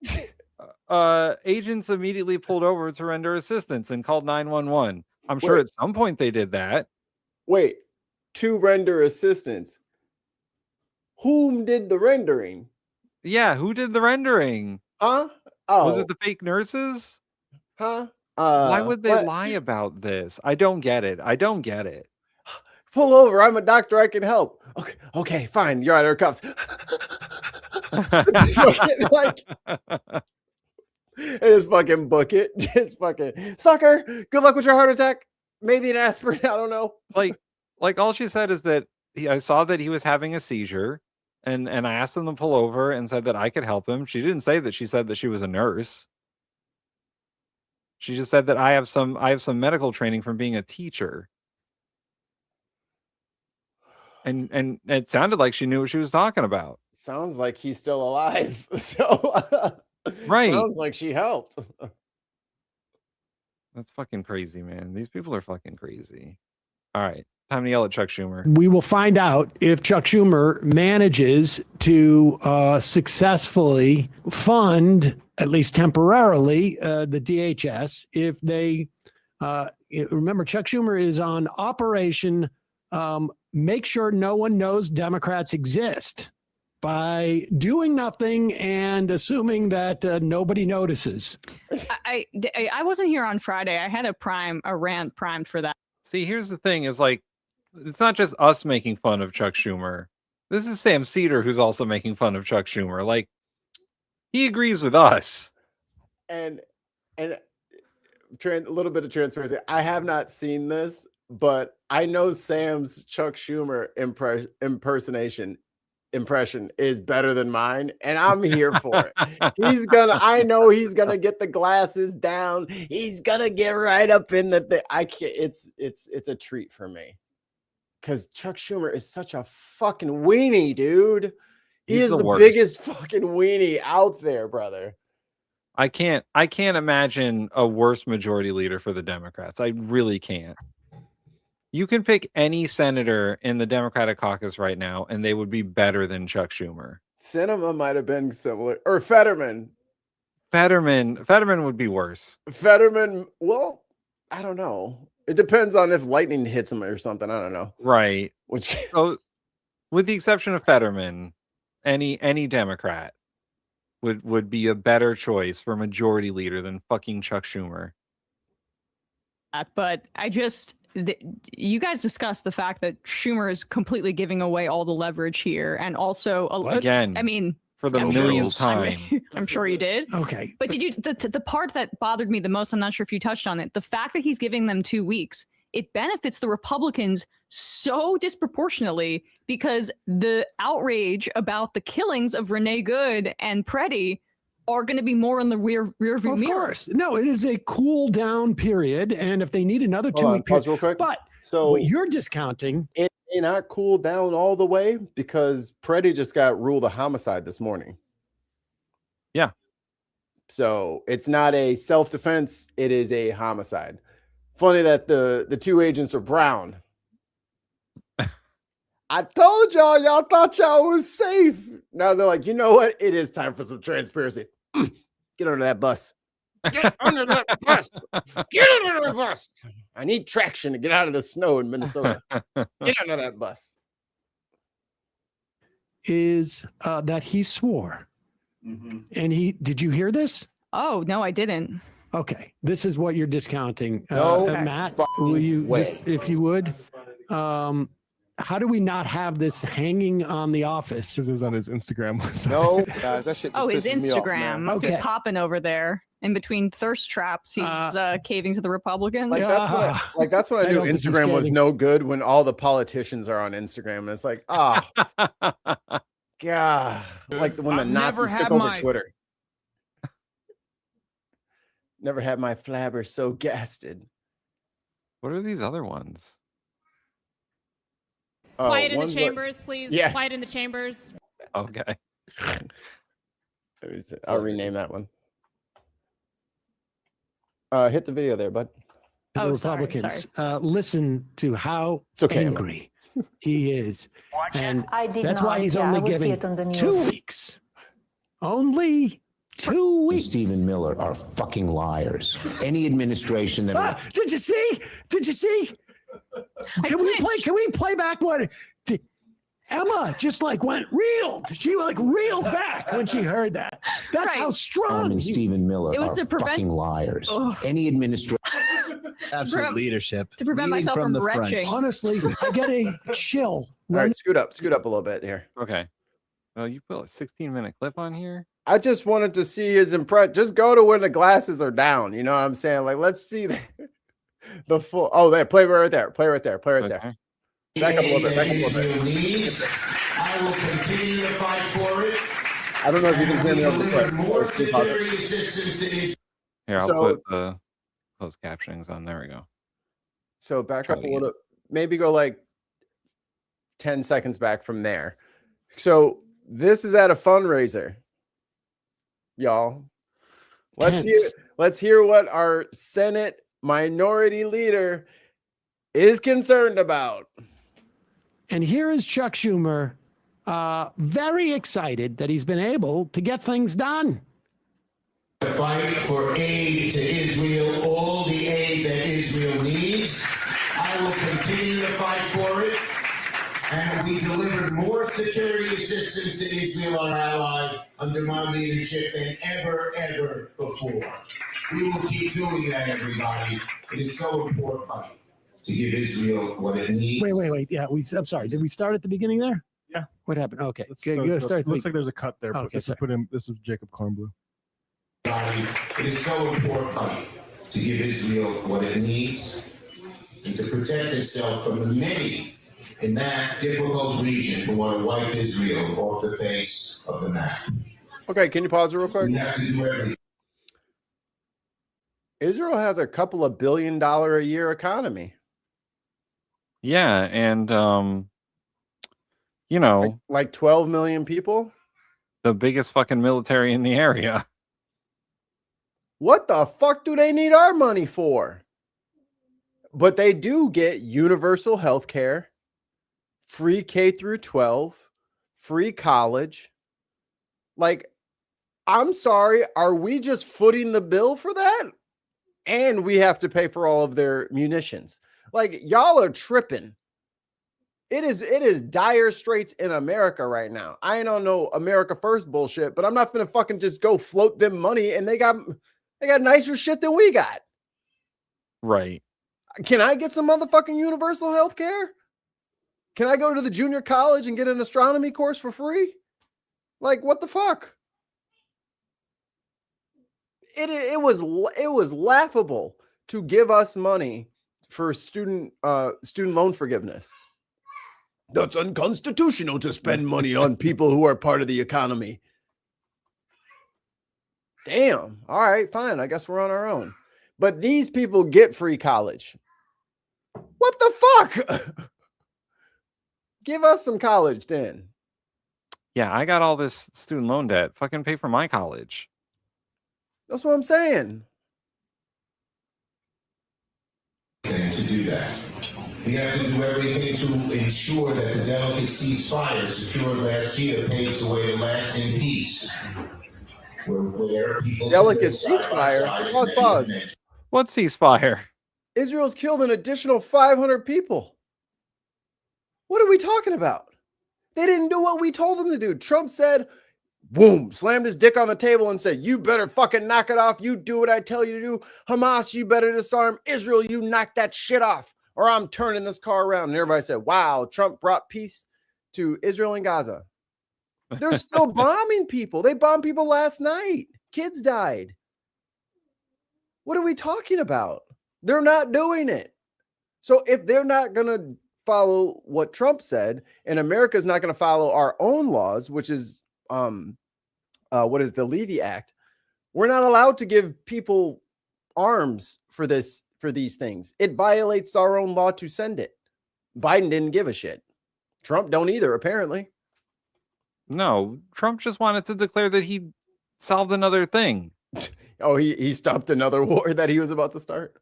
Agents immediately pulled over to render assistance and called 911. I'm sure at some point they did that. Wait, to render assistance. Whom did the rendering? Yeah, who did the rendering? Huh? Oh. Was it the fake nurses? Huh? Why would they lie about this? I don't get it. I don't get it. Pull over. I'm a doctor. I can help. Okay, fine. You're out of cuffs. Like, just fucking book it. Just fucking sucker. Good luck with your heart attack. Maybe an aspirin. I don't know. Like all she said is that I saw that he was having a seizure, and I asked him to pull over and said that I could help him. She didn't say that she said that she was a nurse. She just said that I have some medical training from being a teacher. And it sounded like she knew what she was talking about. Sounds like he's still alive. So right. Sounds like she helped. That's fucking crazy, man. These people are fucking crazy. All right. Time to yell at Chuck Schumer. We will find out if Chuck Schumer manages to successfully fund, at least temporarily, the DHS. If they remember, Chuck Schumer is on Operation Make Sure No One Knows Democrats Exist by doing nothing and assuming that nobody notices. I wasn't here on Friday. I had a rant primed for that. See, here's the thing: is like, it's not just us making fun of Chuck Schumer. This is Sam Cedar who's also making fun of Chuck Schumer. Like, he agrees with us. And a little bit of transparency. I have not seen this, but I know Sam's Chuck Schumer impression is better than mine, and I'm here for it. I know he's gonna get the glasses down. He's gonna get right up in the I can't. It's a treat for me because Chuck Schumer is such a fucking weenie, dude. He is the biggest fucking weenie out there, brother. I can't imagine a worse majority leader for the Democrats. I really can't. You can pick any senator in the Democratic caucus right now, and they would be better than Chuck Schumer. Sinema might have been similar, or Fetterman. Fetterman would be worse. Fetterman, well, I don't know. It depends on if lightning hits him or something. I don't know. Right. Which, so, with the exception of Fetterman, any Democrat would be a better choice for majority leader than fucking Chuck Schumer. But you guys discussed the fact that Schumer is completely giving away all the leverage here, and also again, I mean, for the millionth time. I'm sure you did. Okay, but did you? The part that bothered me the most, I'm not sure if you touched on it. The fact that he's giving them 2 weeks, it benefits the Republicans so disproportionately because the outrage about the killings of Renee Good and Preddy are going to be more in the rear view mirror. Of course. No, it is a cool down period. And if they need another 2 week pause real quick. But so what you're discounting, it may not cool down all the way because Preddy just got ruled a homicide this morning. Yeah. So it's not a self-defense, it is a homicide. Funny that the two agents are brown. I told y'all thought y'all was safe. Now they're like, you know what? It is time for some transparency. Get under that bus. Get under that bus. Get under that bus. I need traction to get out of the snow in Minnesota. Get under that bus. Is that he swore. And did you hear this? Oh, no, I didn't. Okay. This is what you're discounting. No Matt, will you, if you would, how do we not have this hanging on The Office? Because it was on his Instagram. No, guys, that shit just Oh, his pisses me off, Instagram. man. Must be popping over there. In between thirst traps, he's caving to the Republicans. Like that's what I knew Instagram was no good, when all the politicians are on Instagram. And it's like, God. Like when the Nazis took over Twitter. Never had my flabber so gasted. What are these other ones? Quiet in the chambers, please. Yeah. Quiet in the chambers. Okay. I'll rename that one. Hit the video there, bud. The Republicans. Listen to how okay, angry he is. And I did that's not. why he's Yeah, only I will see giving it on the 2 news. weeks. Only 2 weeks. Stephen Miller are fucking liars. Any administration that Did you see? Did you see? Can we play back what Emma just like went reeled. She like reeled back when she heard that. That's how strong. and Stephen Miller It was are to prevent- fucking liars. Ugh. Any administration. Absolute leadership. To prevent myself from retching. Honestly, I get a chill. All right, scoot up a little bit here. Okay. Well, you put a 16-minute clip on here. I just wanted to see his impression. Just go to when the glasses are down. You know what I'm saying? Like, let's see the full. Oh, there. Play right there. Play right there. Play right there. Back up a little bit. Back up a little bit. I will continue to fight for it. I don't know if you can hear me over the clip. More Let's see how security this- assistance to Israel. Here, I'll So- put the closed captionings on. There we go. So back Try up it a again. little, maybe go like 10 seconds back from there. So this is at a fundraiser, y'all. Let's hear what our Senate minority leader is concerned about. And here is Chuck Schumer, very excited that he's been able to get things done. Fight for aid to Israel, all the aid that Israel needs. I will continue to fight for it. And we delivered more security assistance to Israel, our ally, under my leadership than ever before. We will keep doing that, everybody. It is so important to give Israel what it needs. Wait. Yeah, I'm sorry. Did we start at the beginning there? Yeah. What happened? Okay. Let's Good. start- Start. looks like there's a cut there. But Okay, this is Jacob Kornblue. It is so important to give Israel what it needs and to protect itself from the many in that difficult region who want to wipe Israel off the face of the map. Okay, can you pause it real quick? We have to do everything. Israel has a couple of $1 billion a year economy. Yeah, and you know, like 12 million people. The biggest fucking military in the area. What the fuck do they need our money for? But they do get universal health care, free K through 12, free college. Like, I'm sorry, are we just footing the bill for that? And we have to pay for all of their munitions. Like, y'all are tripping. It is dire straits in America right now. I don't know America First bullshit, but I'm not gonna fucking just go float them money, and they got nicer shit than we got. Right. Can I get some motherfucking universal health care? Can I go to the junior college and get an astronomy course for free? Like, what the fuck? It was laughable to give us money for student loan forgiveness. That's unconstitutional to spend money on people who are part of the economy. Damn. All right, fine. I guess we're on our own. But these people get free college. What the fuck? Give us some college then. Yeah, I got all this student loan debt. Fucking pay for my college. That's what I'm saying. To do that. We have to do everything to ensure that the delicate ceasefire secured last year paves the way to lasting peace. Where people Delicate ceasefire. Pause. What ceasefire? Israel's killed an additional 500 people. What are we talking about? They didn't do what we told them to do. Trump said, boom, slammed his dick on the table and said, you better fucking knock it off. You do what I tell you to do. Hamas, you better disarm. Israel, you knock that shit off, or I'm turning this car around. And everybody said, wow, Trump brought peace to Israel and Gaza. They're still bombing people. They bombed people last night. Kids died. What are we talking about? They're not doing it. So if they're not going to follow what Trump said, and America's not going to follow our own laws, which is what is the Levy Act, we're not allowed to give people arms for these things. It violates our own law to send it. Biden didn't give a shit. Trump don't either, apparently. No, Trump just wanted to declare that he solved another thing. Oh, he stopped another war that he was about to start.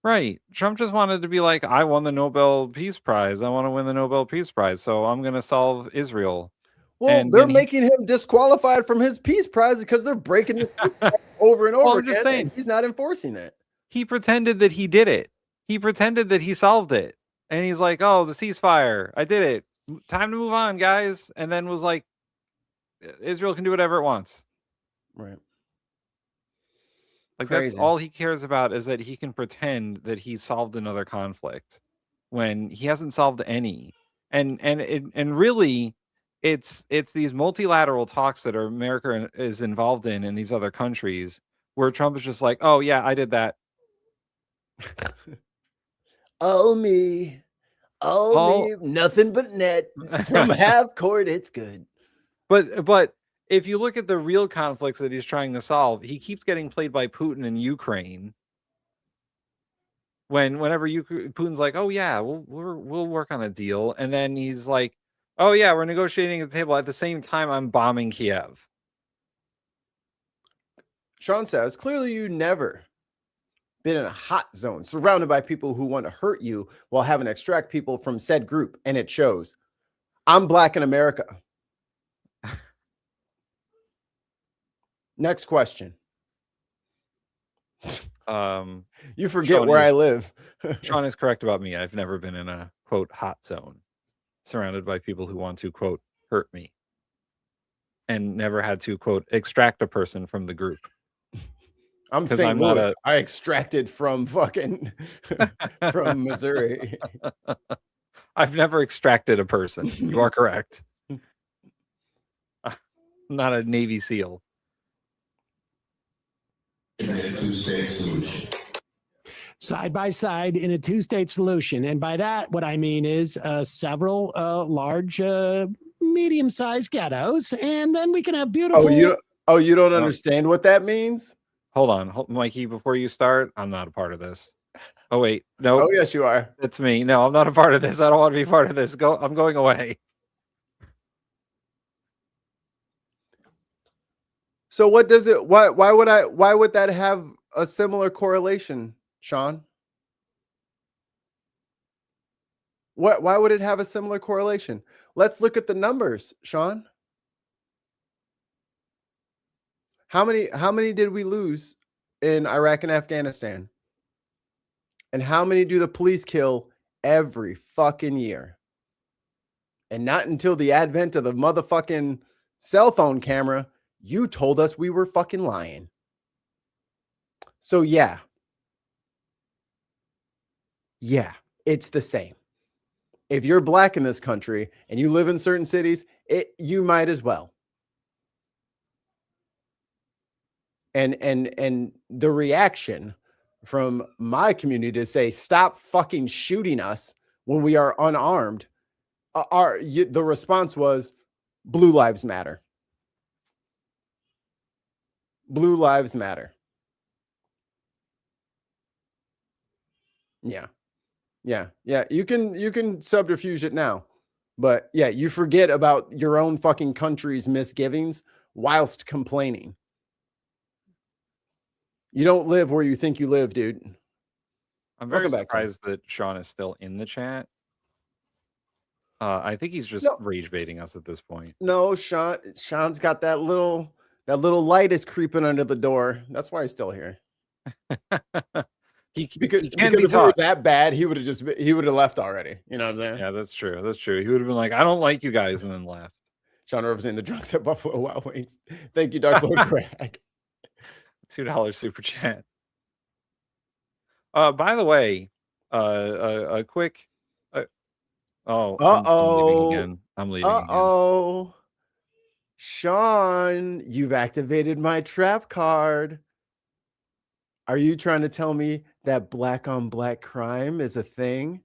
Right. Trump just wanted to be like, I won the Nobel Peace Prize. I want to win the Nobel Peace Prize. So I'm going to solve Israel. Well, And they're then making him disqualified from his peace prize because they're breaking this over and over Well, I'm again. just saying. And he's not enforcing it. He pretended that he did it. He pretended that he solved it. And he's like, oh, the ceasefire. I did it. Time to move on, guys. And then was like, Israel can do whatever it wants. Right. Like Crazy. that's all he cares about, is that he can pretend that he solved another conflict when he hasn't solved any. And really, it's these multilateral talks that America is involved in these other countries where Trump is just like, oh yeah, I did that. Oh me, me, nothing but net from half court. It's good. But if you look at the real conflicts that he's trying to solve, he keeps getting played by Putin in Ukraine. Whenever Putin's like, oh yeah, we'll work on a deal, and then he's like, oh yeah, we're negotiating at the table. At the same time, I'm bombing Kiev. Sean says, clearly you never been in a hot zone surrounded by people who want to hurt you while having to extract people from said group, and it shows. I'm black in America. Next question. You forget Sean where I live. Sean is correct about me. I've never been in a quote hot zone surrounded by people who want to quote hurt me, and never had to quote extract a person from the group. I'm St. Louis. I extracted from fucking from Missouri. I've never extracted a person. You are correct. I'm not a Navy SEAL. Two-state solution. Side by side in a two-state solution. And by that, what I mean is several large, medium-sized ghettos, and then we can have beautiful... You don't understand what that means? Hold on, Mikey, before you start, I'm not a part of this. Oh, wait. No. Oh, yes, you are. It's me. No, I'm not a part of this. I don't want to be part of this. I'm going away. So what does it, why would that have a similar correlation, Sean? Why would it have a similar correlation? Let's look at the numbers, Sean. How many did we lose in Iraq and Afghanistan? And how many do the police kill every fucking year? And not until the advent of the motherfucking cell phone camera, you told us we were fucking lying. So yeah, it's the same. If you're black in this country and you live in certain cities, you might as well. And the reaction from my community to say, stop fucking shooting us when we are unarmed, the response was, Blue Lives Matter. Blue Lives Matter. Yeah. You can subterfuge it now, but yeah, you forget about your own fucking country's misgivings whilst complaining. You don't live where you think you live, dude. I'm very Welcome back, Tim. surprised that Sean is still in the chat. I think he's just No. rage baiting us at this point. No, Sean's got that little light is creeping under the door. That's why he's still here. Because he can if be we were taught. that bad, he would have left already. You know what I'm saying? Yeah, that's true. That's true. He would have been like, I don't like you guys, and then left. Sean representing the drunks at Buffalo Wild Wings. Thank you, Dark Lord Craig. $2 super chat. By the way, a quick. I'm leaving again. I'm leaving again. Uh-oh. Sean, you've activated my trap card. Are you trying to tell me that black on black crime is a thing?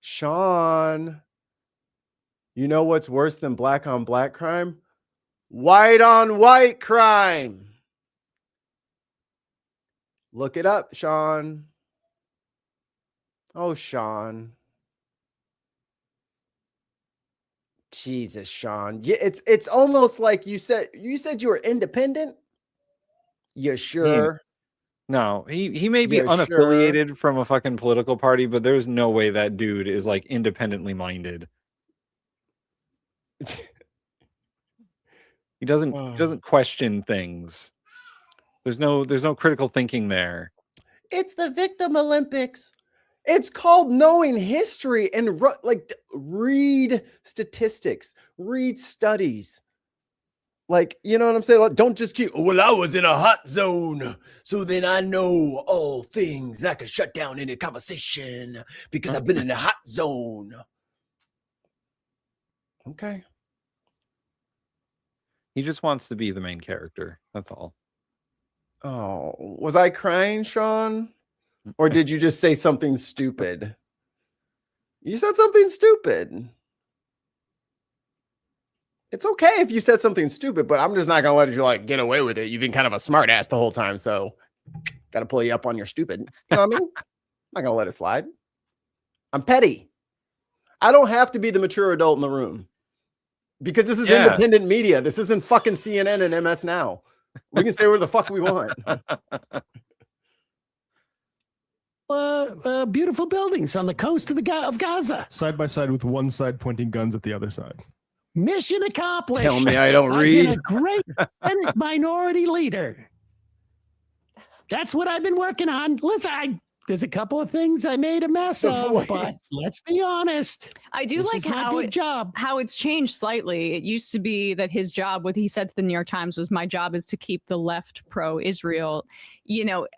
Sean, you know what's worse than black on black crime? White on white crime. Look it up, Sean. Oh, Sean. Jesus, Sean. Yeah, it's almost like you said you were independent. You sure? No, he may be You unaffiliated from a fucking political party, but there's no way that dude is like independently minded. He doesn't question things. There's no critical thinking there. It's the Victim Olympics. It's called knowing history and read statistics, read studies. Like, you know what I'm saying? Like, don't just keep, well, I was in a hot zone, so then I know all things. And I can shut down any conversation because I've been in a hot zone. Okay. He just wants to be the main character. That's all. Oh, was I crying, Sean? Or did you just say something stupid? You said something stupid. It's okay if you said something stupid, but I'm just not going to let you like get away with it. You've been kind of a smart ass the whole time, so got to pull you up on your stupid. You know what I mean? I'm not going to let it slide. I'm petty. I don't have to be the mature adult in the room because this is independent media. This isn't fucking CNN and MS Now. We can say where the fuck we want. Beautiful buildings on the coast of Gaza. Side by side with one side pointing guns at the other side. Mission accomplished. Tell me I don't I've read. been a great Senate minority leader. That's what I've been working on. Listen, there's a couple of things I made a mess of, but let's be honest. I do like how it's changed slightly. It used to be that his job, what he said to the New York Times, was my job is to keep the left pro-Israel. You know,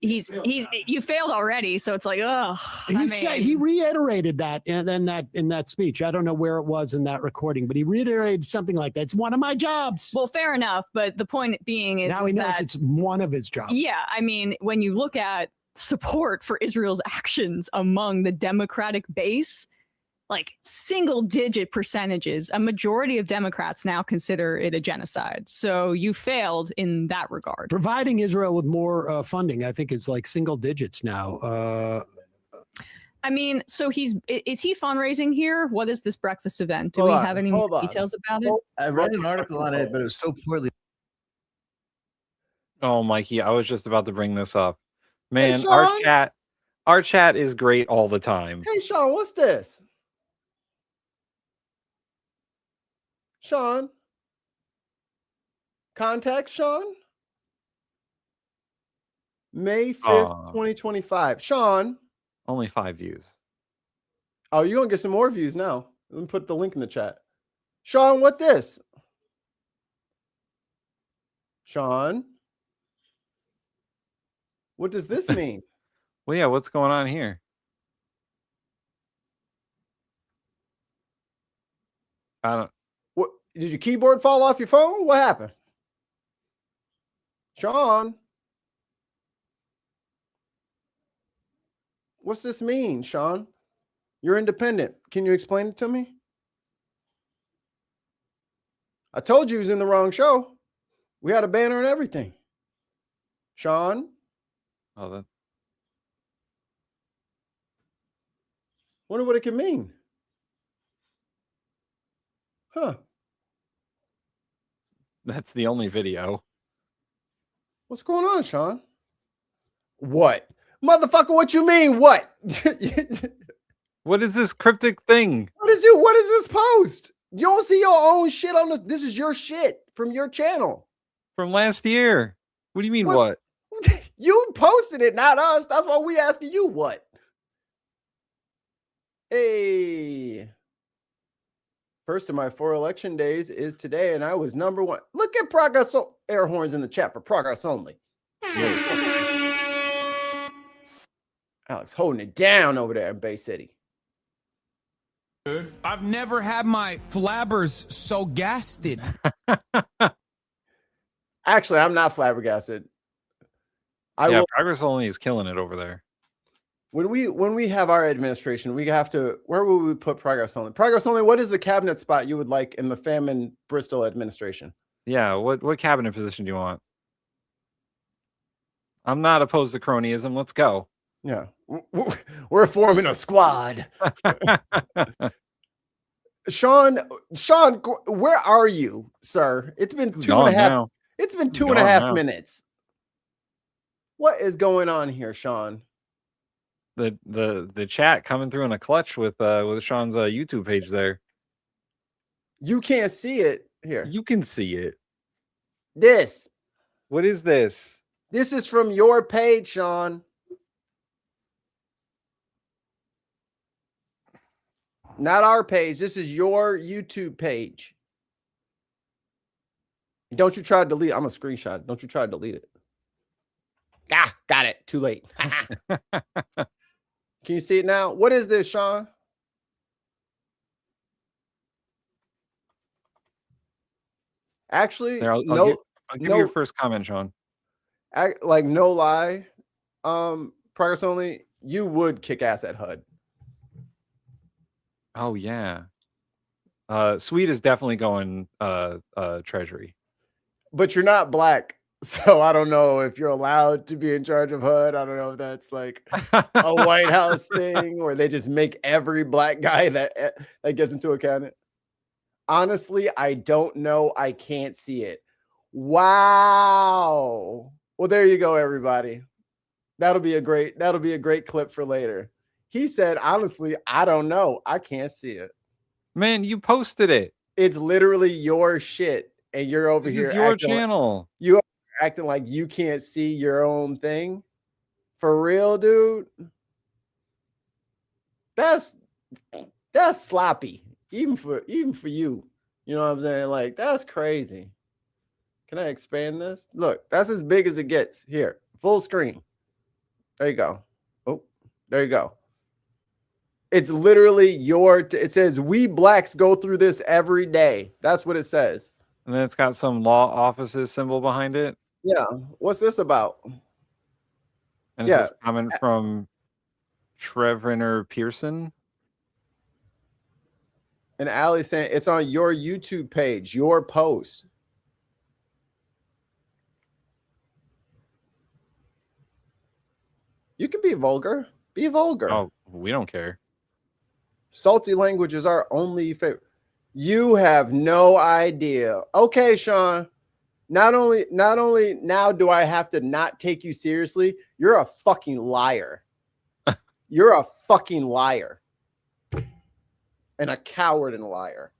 you failed already, so it's like, oh. He reiterated that, and then in that speech. I don't know where it was in that recording, but he reiterated something like that. It's one of my jobs. Well, fair enough, but the point being is now he knows that it's one of his jobs. Yeah, I mean, when you look at support for Israel's actions among the Democratic base, like single-digit percentages, a majority of Democrats now consider it a genocide. So you failed in that regard. Providing Israel with more funding, I think, is like single digits now. I mean, so is he fundraising here? What is this breakfast event? Do we have any more details about it? I read an article on it, but it was so poorly. Oh, Mikey, I was just about to bring this up. Man, Sean? our chat is great all the time. Hey, Sean, what's this? Sean? Contact Sean? May 5th, 2025. Sean? Only 5 views. Oh, you're going to get some more views now. Let me put the link in the chat. Sean, what this? Sean? What does this mean? Well, yeah, what's going on here? I don't. What did your keyboard fall off your phone? What happened? Sean? What's this mean, Sean? You're independent. Can you explain it to me? I told you he was in the wrong show. We had a banner and everything. Sean? Oh, that. Wonder what it could mean. Huh. That's the only video. What's going on, Sean? What? Motherfucker, what you mean? What? What is this cryptic thing? What is this post? You don't see your own shit on this. This is your shit from your channel. From last year. What do you mean what? You posted it, not us. That's why we asking you what. Hey. First of my 4 election days is today, and I was #1. Look at progress. Air horns in the chat for progress only. Alex holding it down over there in Bay City. I've never had my flabbers so gasted. Actually, I'm not flabbergasted. Progress only is killing it over there. When we have our administration, we have to. Where will we put progress only? Progress only. What is the cabinet spot you would like in the Famine Bristol administration? Yeah. What cabinet position do you want? I'm not opposed to cronyism. Let's go. Yeah, we're forming a squad. Sean, where are you, sir? It's been two and a half. Now. It's been two and a half minutes. What is going on here, Sean? The chat coming through in a clutch with Sean's YouTube page there. You can't see it here. You can see it. This. What is this? This is from your page, Sean. Not our page. This is your YouTube page. Don't you try to delete it. I'm a screenshot. Don't you try to delete it. Ah, got it. Too late. Can you see it now? What is this, Sean? Actually, I'll give you your first comment, Sean. Like, no lie. Progress only, you would kick ass at HUD. Oh yeah. Sweet is definitely going Treasury. But you're not black, so I don't know if you're allowed to be in charge of HUD. I don't know if that's like a White House thing, or they just make every black guy that gets into a cabinet. Honestly, I don't know. I can't see it. Wow. Well, there you go, everybody. That'll be a great clip for later. He said, honestly, I don't know. I can't see it. Man, you posted it. It's literally your shit. And you're over here. This is your channel. You are acting like you can't see your own thing. For real, dude. That's sloppy. Even for you. You know what I'm saying? Like, that's crazy. Can I expand this? Look, that's as big as it gets. Here, full screen. There you go. Oh, there you go. It's literally it says, we blacks go through this every day. That's what it says. And then it's got some law offices symbol behind it. Yeah. What's this about? And it's a comment from Trevor Pearson. And Allie's saying it's on your YouTube page, your post. You can be vulgar. Be vulgar. Oh, we don't care. Salty language is our only favorite. You have no idea. Okay, Sean. Not only now do I have to not take you seriously, you're a fucking liar. You're a fucking liar. And a coward and a liar.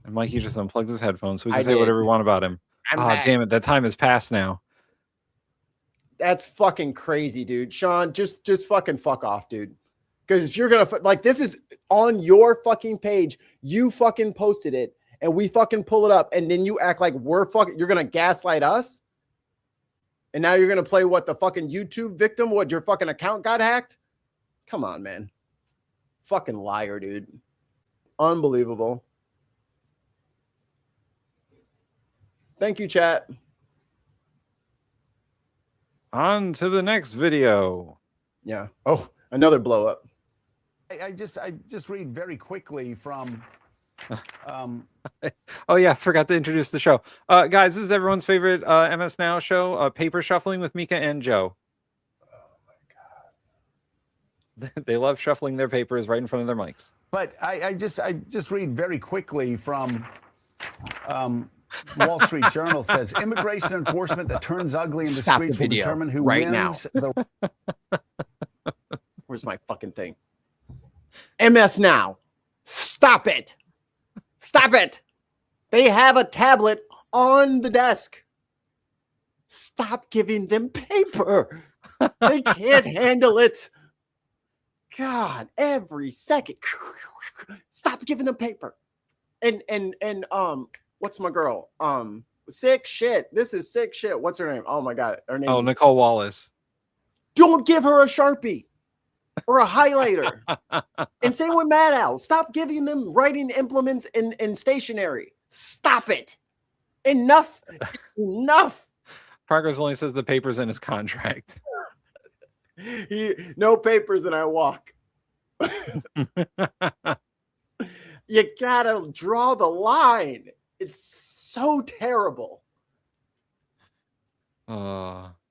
And Mikey just unplugged his headphones, so we can say whatever we want about him. Damn it. That time has passed now. That's fucking crazy, dude. Sean, just fucking fuck off, dude. Because you're going to, like, this is on your fucking page. You fucking posted it, and we fucking pull it up, and then you act like you're going to gaslight us? And now you're going to play what, the fucking YouTube victim? What, your fucking account got hacked? Come on, man. Fucking liar, dude. Unbelievable. Thank you, chat. On to the next video. Yeah. Oh, another blow up. I just read very quickly from oh yeah, forgot to introduce the show. Guys, this is everyone's favorite MS Now show, Paper Shuffling with Mika and Joe. Oh my god. They love shuffling their papers right in front of their mics. But I just read very quickly from Wall Street Journal says immigration enforcement that turns ugly in the Stop streets the will video determine who right wins the. Where's my fucking thing? MS Now. Stop it. Stop it. They have a tablet on the desk. Stop giving them paper. They can't handle it. God, every second. Stop giving them paper. And what's my girl? Sick shit. This is sick shit. What's her name? Oh my God. Her name is Nicole Wallace. Don't give her a Sharpie or a highlighter. And same with Mad Al. Stop giving them writing implements and stationery. Stop it. Enough. Enough. Progress only says the paper's in his contract. No papers and I walk. You gotta draw the line. It's so terrible.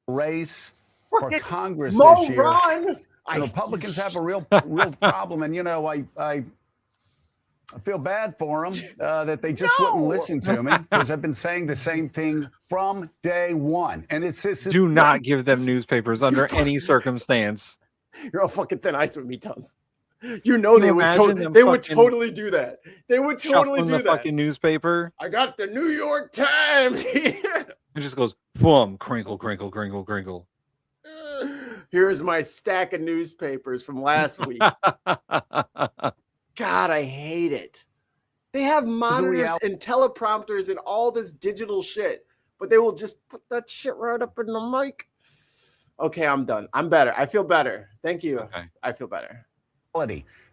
Race for Congress Mo this year. Ron. The Republicans have a real problem, and I feel bad for them that they just wouldn't listen to me, because I've been saying the same thing from day one. And it's just do not give them newspapers under any circumstance. You're all fucking thin ice with me, Tons. You know they would totally do that. They would totally do the that. Fucking newspaper. I got the New York Times. It just goes boom, crinkle, crinkle, crinkle, crinkle. Here's my stack of newspapers from last week. God, I hate it. They have monitors and teleprompters and all this digital shit, but they will just put that shit right up in the mic. Okay, I'm done. I'm better. I feel better. Thank you. Okay. I feel better.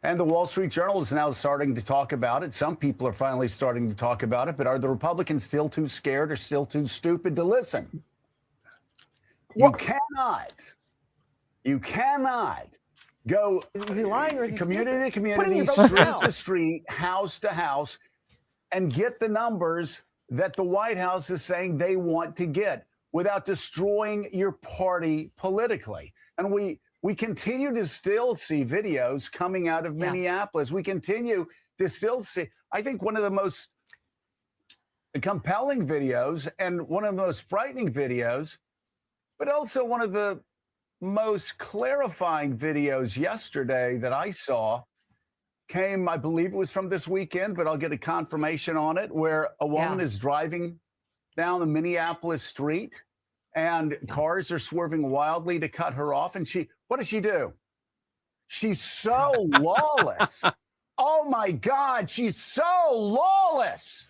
And the Wall Street Journal is now starting to talk about it. Some people are finally starting to talk about it, but are the Republicans still too scared or still too stupid to listen? You cannot go is he lying or is he community to stupid? community, street to street, house to house, and get the numbers that the White House is saying they want to get without destroying your party politically. And we continue to still see videos coming out of Minneapolis. We continue to still see, I think, one of the most compelling videos and one of the most frightening videos, but also one of the most clarifying videos yesterday that I saw came, I believe it was from this weekend, but I'll get a confirmation on it, where a woman is driving down the Minneapolis street and cars are swerving wildly to cut her off. And what does she do? She's so lawless. Oh my God, she's so lawless.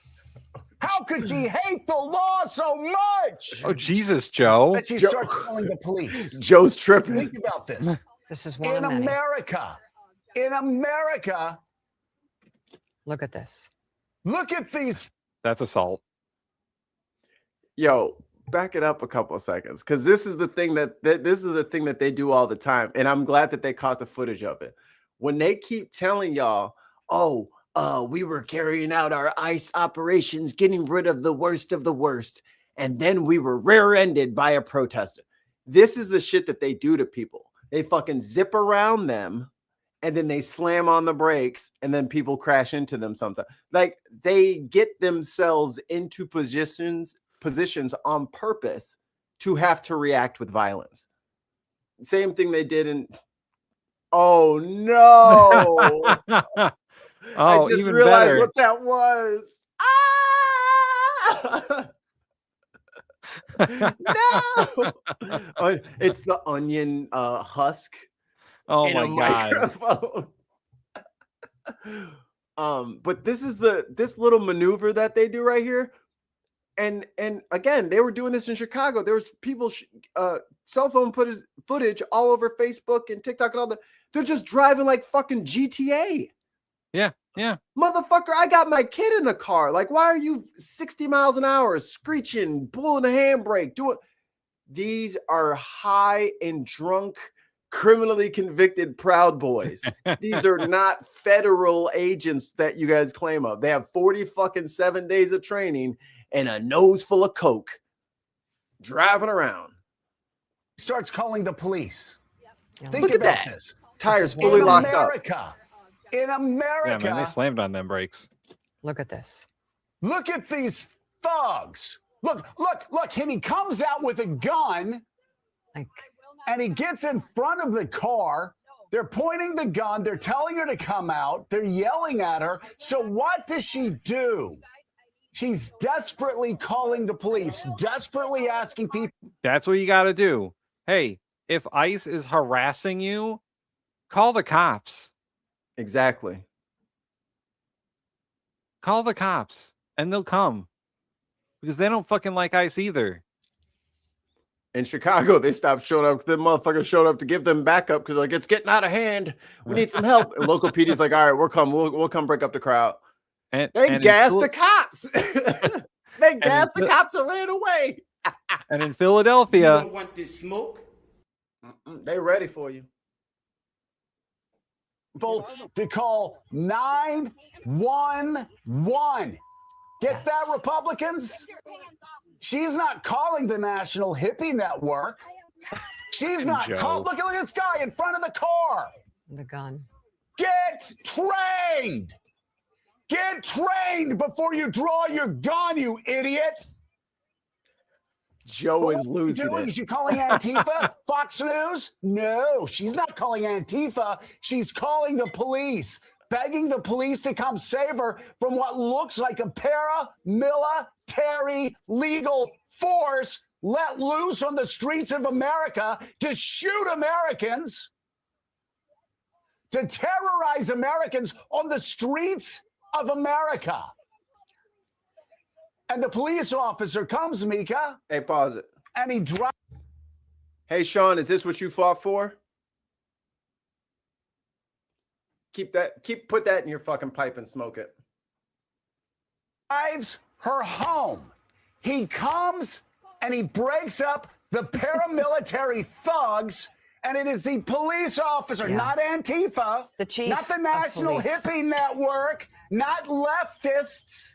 How could she hate the law so much? Oh, Jesus, Joe. That she starts calling the police. Joe's tripping. Think about this. This is one in of many. In America. Look at this. Look at these. That's assault. Yo, back it up a couple of seconds, because this is the thing that they do all the time, and I'm glad that they caught the footage of it. When they keep telling y'all, we were carrying out our ICE operations, getting rid of the worst, and then we were rear-ended by a protester. This is the shit that they do to people. They fucking zip around them, and then they slam on the brakes, and then people crash into them sometimes. Like, they get themselves into positions on purpose to have to react with violence. Same thing they did in. Oh no! I just realized what that was. No! It's the onion husk. Oh my God. But this is this little maneuver that they do right here. And again, they were doing this in Chicago. There was people cell phone footage all over Facebook and TikTok and all that. They're just driving like fucking GTA. Yeah. Motherfucker, I got my kid in the car. Like, why are you 60 miles an hour screeching, pulling the handbrake, doing? These are high and drunk, criminally convicted Proud Boys. These are not federal agents that you guys claim of. They have 47 days of training and a nose full of coke, driving around. Starts calling the police. Yep. Think Look at about that. this. Tires fully locked up. In America. Yeah, man, they slammed on them brakes. Look at this. Look at these thugs. Look, and he comes out with a gun and he gets in front of the car. They're pointing the gun. They're telling her to come out. They're yelling at her. So what does she do? She's desperately calling the police, desperately asking people. That's what you got to do. Hey, if ICE is harassing you, call the cops. Exactly. Call the cops and they'll come because they don't fucking like ICE either. In Chicago, they stopped showing up. The motherfuckers showed up to give them backup because like it's getting out of hand. We need some help. And local PD's like, all right, we'll come break up the crowd. And they gassed the cops. They gassed the cops and ran away. And in Philadelphia, You don't want this smoke? They ready for you. To call 911. Get that, Republicans? She's not calling the National Hippie Network. She's not calling. Look at this guy in front of the car. The gun. Get trained. Get trained before you draw your gun, you idiot. Joe is losing it. Is she calling Antifa? Fox News? No, she's not calling Antifa. She's calling the police, begging the police to come save her from what looks like a paramilitary legal force let loose on the streets of America to shoot Americans, to terrorize Americans on the streets of America. And the police officer comes, Mika. Hey, pause it. And he drives. Hey, Sean, is this what you fought for? Put that in your fucking pipe and smoke it. Drives her home. He comes and he breaks up the paramilitary thugs. And it is the police officer, not Antifa, the chief, not the National Hippie Network, not leftists.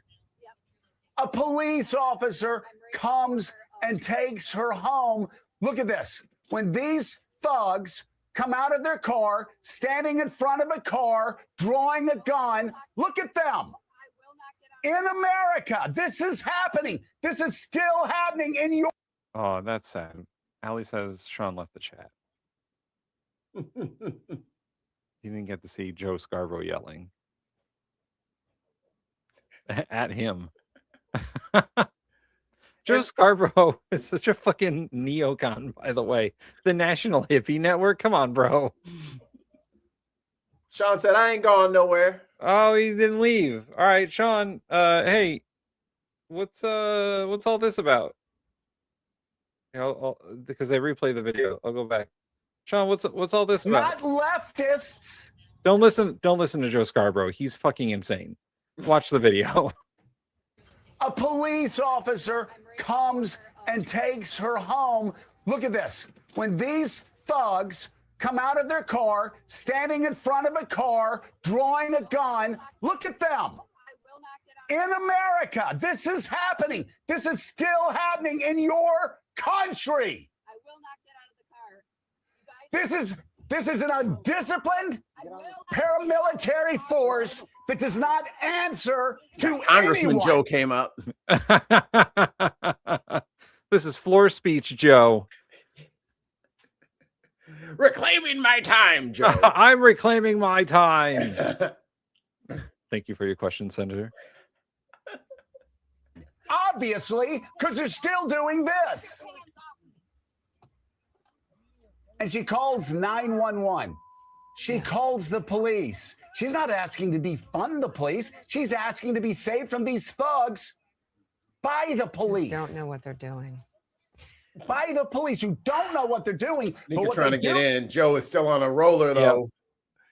A police officer comes and takes her home. Look at this. When these thugs come out of their car, standing in front of a car, drawing a gun, look at them. In America, this is happening. This is still happening in your. oh, that's sad. Allie says Sean left the chat. You didn't get to see Joe Scarborough yelling at him. Joe Scarborough is such a fucking neocon, by the way. The National Hippie Network. Come on, bro. Sean said, I ain't going nowhere. Oh, he didn't leave. All right, Sean. Hey, what's all this about? Because they replay the video. I'll go back. Sean, what's all this about? Not leftists. Don't listen to Joe Scarborough. He's fucking insane. Watch the video. A police officer comes and takes her home. Look at this. When these thugs come out of their car, standing in front of a car, drawing a gun, look at them. In America, this is happening. This is still happening in your country. I will not get out of the car. This is an undisciplined paramilitary force that does not answer to Congressman anyone. Joe came up. This is floor speech, Joe. Reclaiming my time, Joe. I'm reclaiming my time. Thank you for your question, Senator. Obviously, because they're still doing this. And she calls 911. She calls the police. She's not asking to defund the police. She's asking to be saved from these thugs by the police. Don't know what they're doing. By the police who don't know what they're doing. Mika trying to get in. Joe is still on a roller though.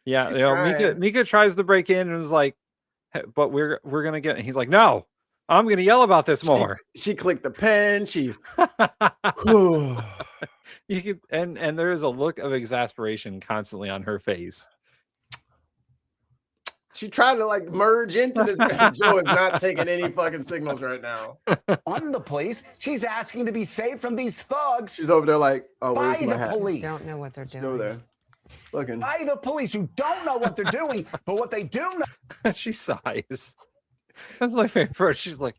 Yeah, you know, Mika tries to break in and is like, hey, but we're gonna get. He's like, no, I'm gonna yell about this more. She clicked the pen. She. You could, and there is a look of exasperation constantly on her face. She tried to like merge into this. Joe is not taking any fucking signals right now. On the police, she's asking to be saved from these thugs. She's over there like, oh, where's my hat? Police. Don't know what they're doing. Over there, looking. By the police who don't know what they're doing, but what they do know. She sighs. That's my favorite part. She's like,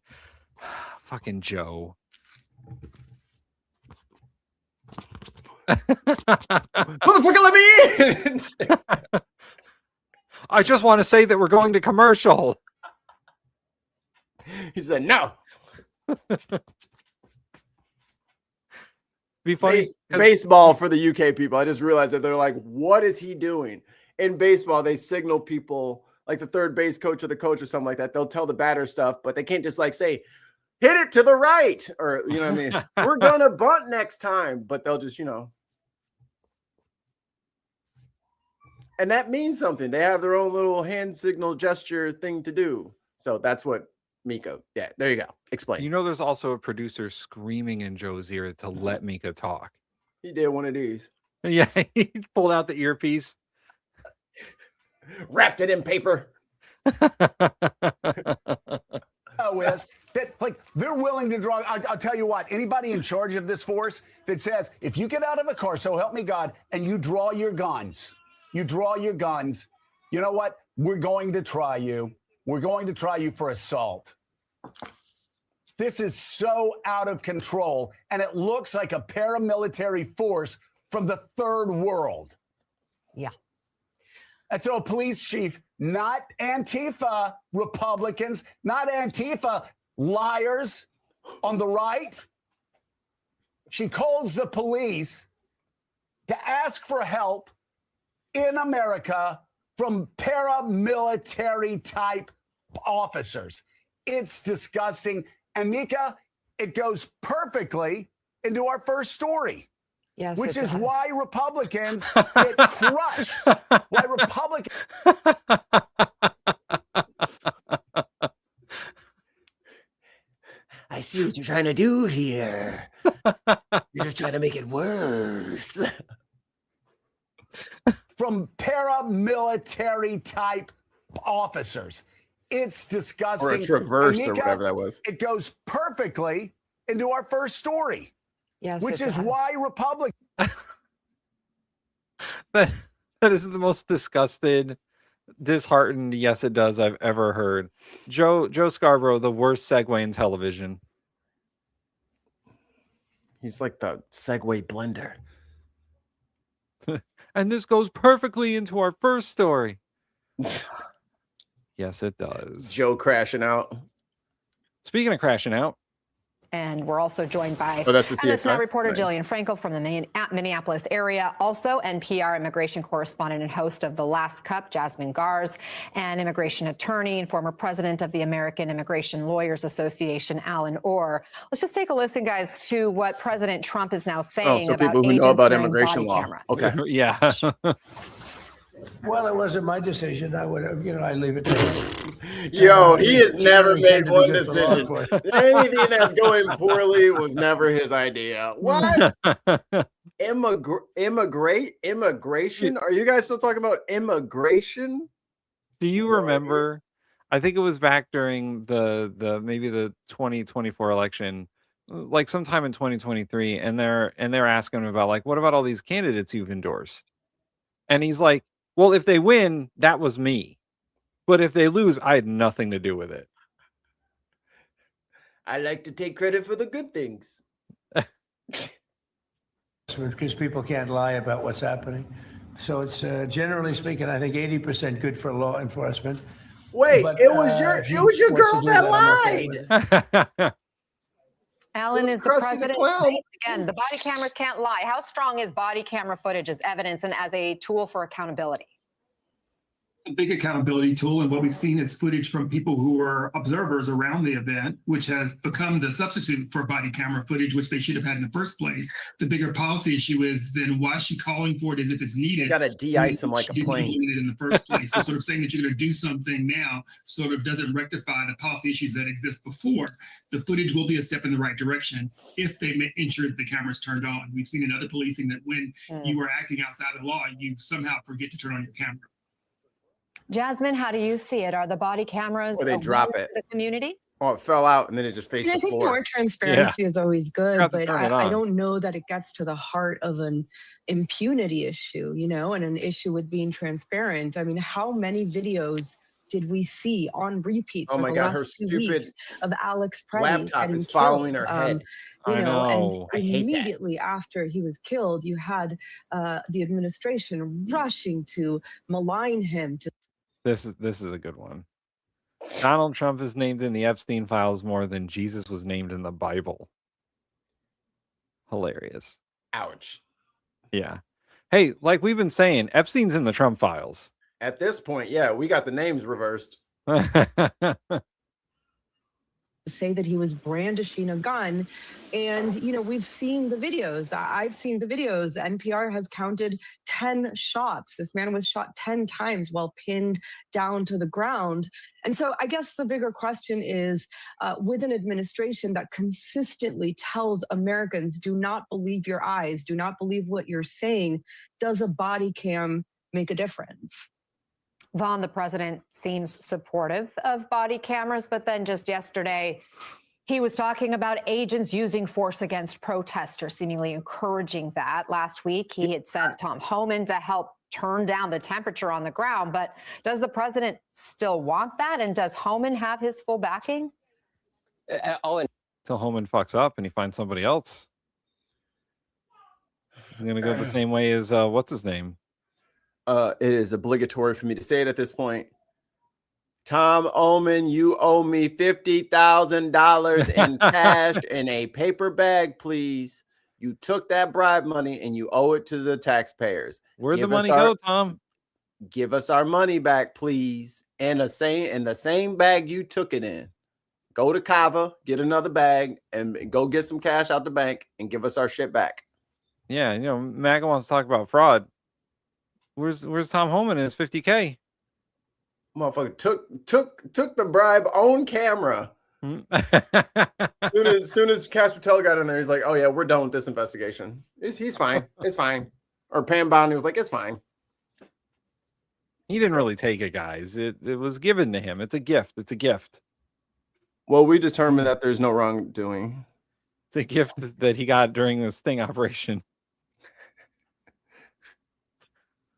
Fucking Joe. Motherfucker, let me in! I just want to say that we're going to commercial. He said, no. Be funny. Baseball for the UK people. I just realized that they're like, what is he doing? In baseball, they signal people like the third base coach or the coach or something like that. They'll tell the batter stuff, but they can't just like say, hit it to the right. Or, you know what I mean? We're going to bunt next time. But they'll just, and that means something. They have their own little hand signal gesture thing to do. So that's what Mika. Yeah, there you go. Explain. There's also a producer screaming in Joe's ear to let Mika talk. He did one of these. Yeah, he pulled out the earpiece, wrapped it in paper. Is that like they're willing to draw. I'll tell you what, anybody in charge of this force that says, if you get out of a car, so help me God, and you draw your guns, you know what? We're going to try you. We're going to try you for assault. This is so out of control, and it looks like a paramilitary force from the third world. Yeah. And so a police chief, not Antifa Republicans, not Antifa liars on the right. She calls the police to ask for help in America from paramilitary type officers. It's disgusting. And Mika, it goes perfectly into our first story. Yes, which is does. why Republicans get crushed. Why Republicans. I see what you're trying to do here. You're just trying to make it worse. From paramilitary type officers. It's disgusting. Or a traverse or whatever that was. It goes perfectly into our first story. Yes, which is why Republicans. That is the most disgusted, disheartened yes it does I've ever heard. Joe Scarborough, the worst segue in television. He's like the segue blender. And this goes perfectly into our first story. Yes, it does. Joe crashing out. Speaking of crashing out. And we're also joined by that's the MS Now CXI? reporter Nice. Jillian Frankel from the Minneapolis area. Also, NPR immigration correspondent and host of The Last Cup, Jasmine Garz, and immigration attorney and former president of the American Immigration Lawyers Association, Alan Orr. Let's just take a listen, guys, to what President Trump is now saying so about people who agents know about wearing immigration body law. cameras. Okay. Yeah. Well, it wasn't my decision. I would have, I leave it to him. Yo, he has never made tend to be one good for law decision. enforcement. Anything that's going poorly was never his idea. What? Immigration? Are you guys still talking about immigration? Do you remember? I think it was back during the maybe the 2024 election, like sometime in 2023, and they're asking him about like, what about all these candidates you've endorsed? And he's like, well, if they win, that was me. But if they lose, I had nothing to do with it. I like to take credit for the good things. Because people can't lie about what's happening. So it's generally speaking, I think 80% good for law enforcement. Wait, But, it was if your he wants girl to do that I'm okay with lied. it. Alan It was is the Krusty the president. Clown. Again, the body cameras can't lie. How strong is body camera footage as evidence and as a tool for accountability? A big accountability tool, and what we've seen is footage from people who were observers around the event, which has become the substitute for body camera footage, which they should have had in the first place. The bigger policy issue is then why is she calling for it as if it's needed? You gotta de-ice him like a She didn't plane. implement it in the first place. So sort of saying that you're going to do something now sort of doesn't rectify the policy issues that exist before. The footage will be a step in the right direction if they ensure that the camera's turned on. We've seen in other policing that when you are acting outside the law, you somehow forget to turn on your camera. Jasmine, how do you see it? Are the body cameras Or they a drop win it. for the community? Oh, it fell out and then it just faced I the think floor. more transparency is always good, Forgot to but turn it I on. don't know that it gets to the heart of an impunity issue, and an issue with being transparent. I mean, how many videos did we see on repeat Oh for my the God, her last 2 stupid weeks of Alex Preddy laptop getting is following killed? her head. You I know, know. I and hate that. immediately after he was killed, you had the administration rushing to malign him. This is a good one. Donald Trump is named in the Epstein files more than Jesus was named in the Bible. Hilarious. Ouch. Yeah. Hey, like we've been saying, Epstein's in the Trump files. At this point, yeah, we got the names reversed. Say that he was brandishing a gun. And, you know, we've seen the videos. I've seen the videos. NPR has counted 10 shots. This man was shot 10 times while pinned down to the ground. And so I guess the bigger question is, with an administration that consistently tells Americans, do not believe your eyes, do not believe what you're saying, does a body cam make a difference? Vaughn, the president seems supportive of body cameras, but then just yesterday, he was talking about agents using force against protesters, seemingly encouraging that. Last week, he had sent Tom Homan to help turn down the temperature on the ground. But does the president still want that? And does Homan have his full backing? Until Homan fucks up and he finds somebody else. He's going to go the same way as, what's his name? It is obligatory for me to say it at this point. Tom Oman, you owe me $50,000 in cash in a paper bag, please. You took that bribe money and you owe it to the taxpayers. Where'd the money go, Tom? Give us our money back, please. And the same bag you took it in. Go to Kava, get another bag, and go get some cash out the bank and give us our shit back. Yeah, you know, MAGA wants to talk about fraud. Where's Tom Homan and his 50K? Motherfucker took the bribe on camera. Soon as Cash Patel got in there, he's like, "Oh yeah, we're done with this investigation. He's fine. It's fine." Or Pam Bondi was like, "It's fine." He didn't really take it, guys. It was given to him. It's a gift. It's a gift. Well, we determined that there's no wrongdoing. It's a gift that he got during this sting operation.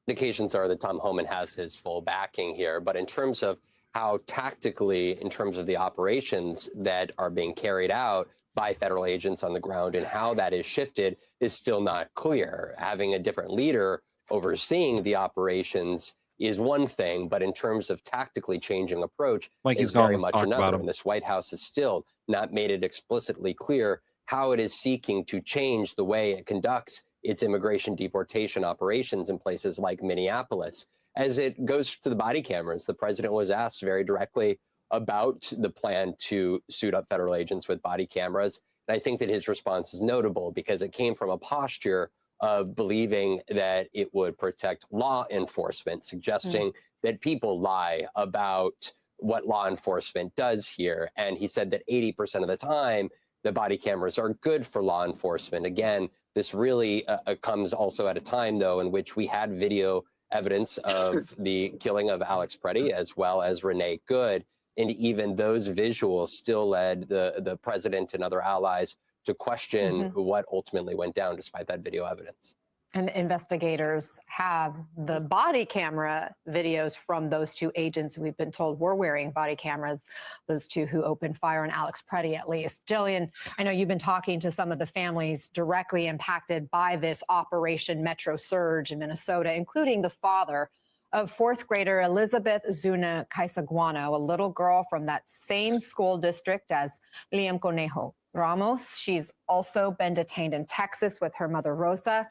Indications are that Tom Homan has his full backing here, but in terms of how tactically, in terms of the operations that are being carried out by federal agents on the ground and how that is shifted is still not clear. Having a different leader overseeing the operations is one thing, but in terms of tactically changing approach is very much another. And this White House has still not made it explicitly clear how it is seeking to change the way it conducts its immigration deportation operations in places like Minneapolis. As it goes to the body cameras, the president was asked very directly about the plan to suit up federal agents with body cameras. And I think that his response is notable because it came from a posture of believing that it would protect law enforcement, suggesting that people lie about what law enforcement does here. And he said that 80% of the time, the body cameras are good for law enforcement. Again, this really comes also at a time, though, in which we had video evidence of the killing of Alex Preddy as well as Renee Good. And even those visuals still led the president and other allies to question what ultimately went down despite that video evidence. And investigators have the body camera videos from those two agents who we've been told were wearing body cameras, those two who opened fire on Alex Preddy, at least. Jillian, I know you've been talking to some of the families directly impacted by this Operation Metro Surge in Minnesota, including the father of fourth grader Elizabeth Zuna Caisaguano, a little girl from that same school district as Liam Conejo Ramos. She's also been detained in Texas with her mother, Rosa,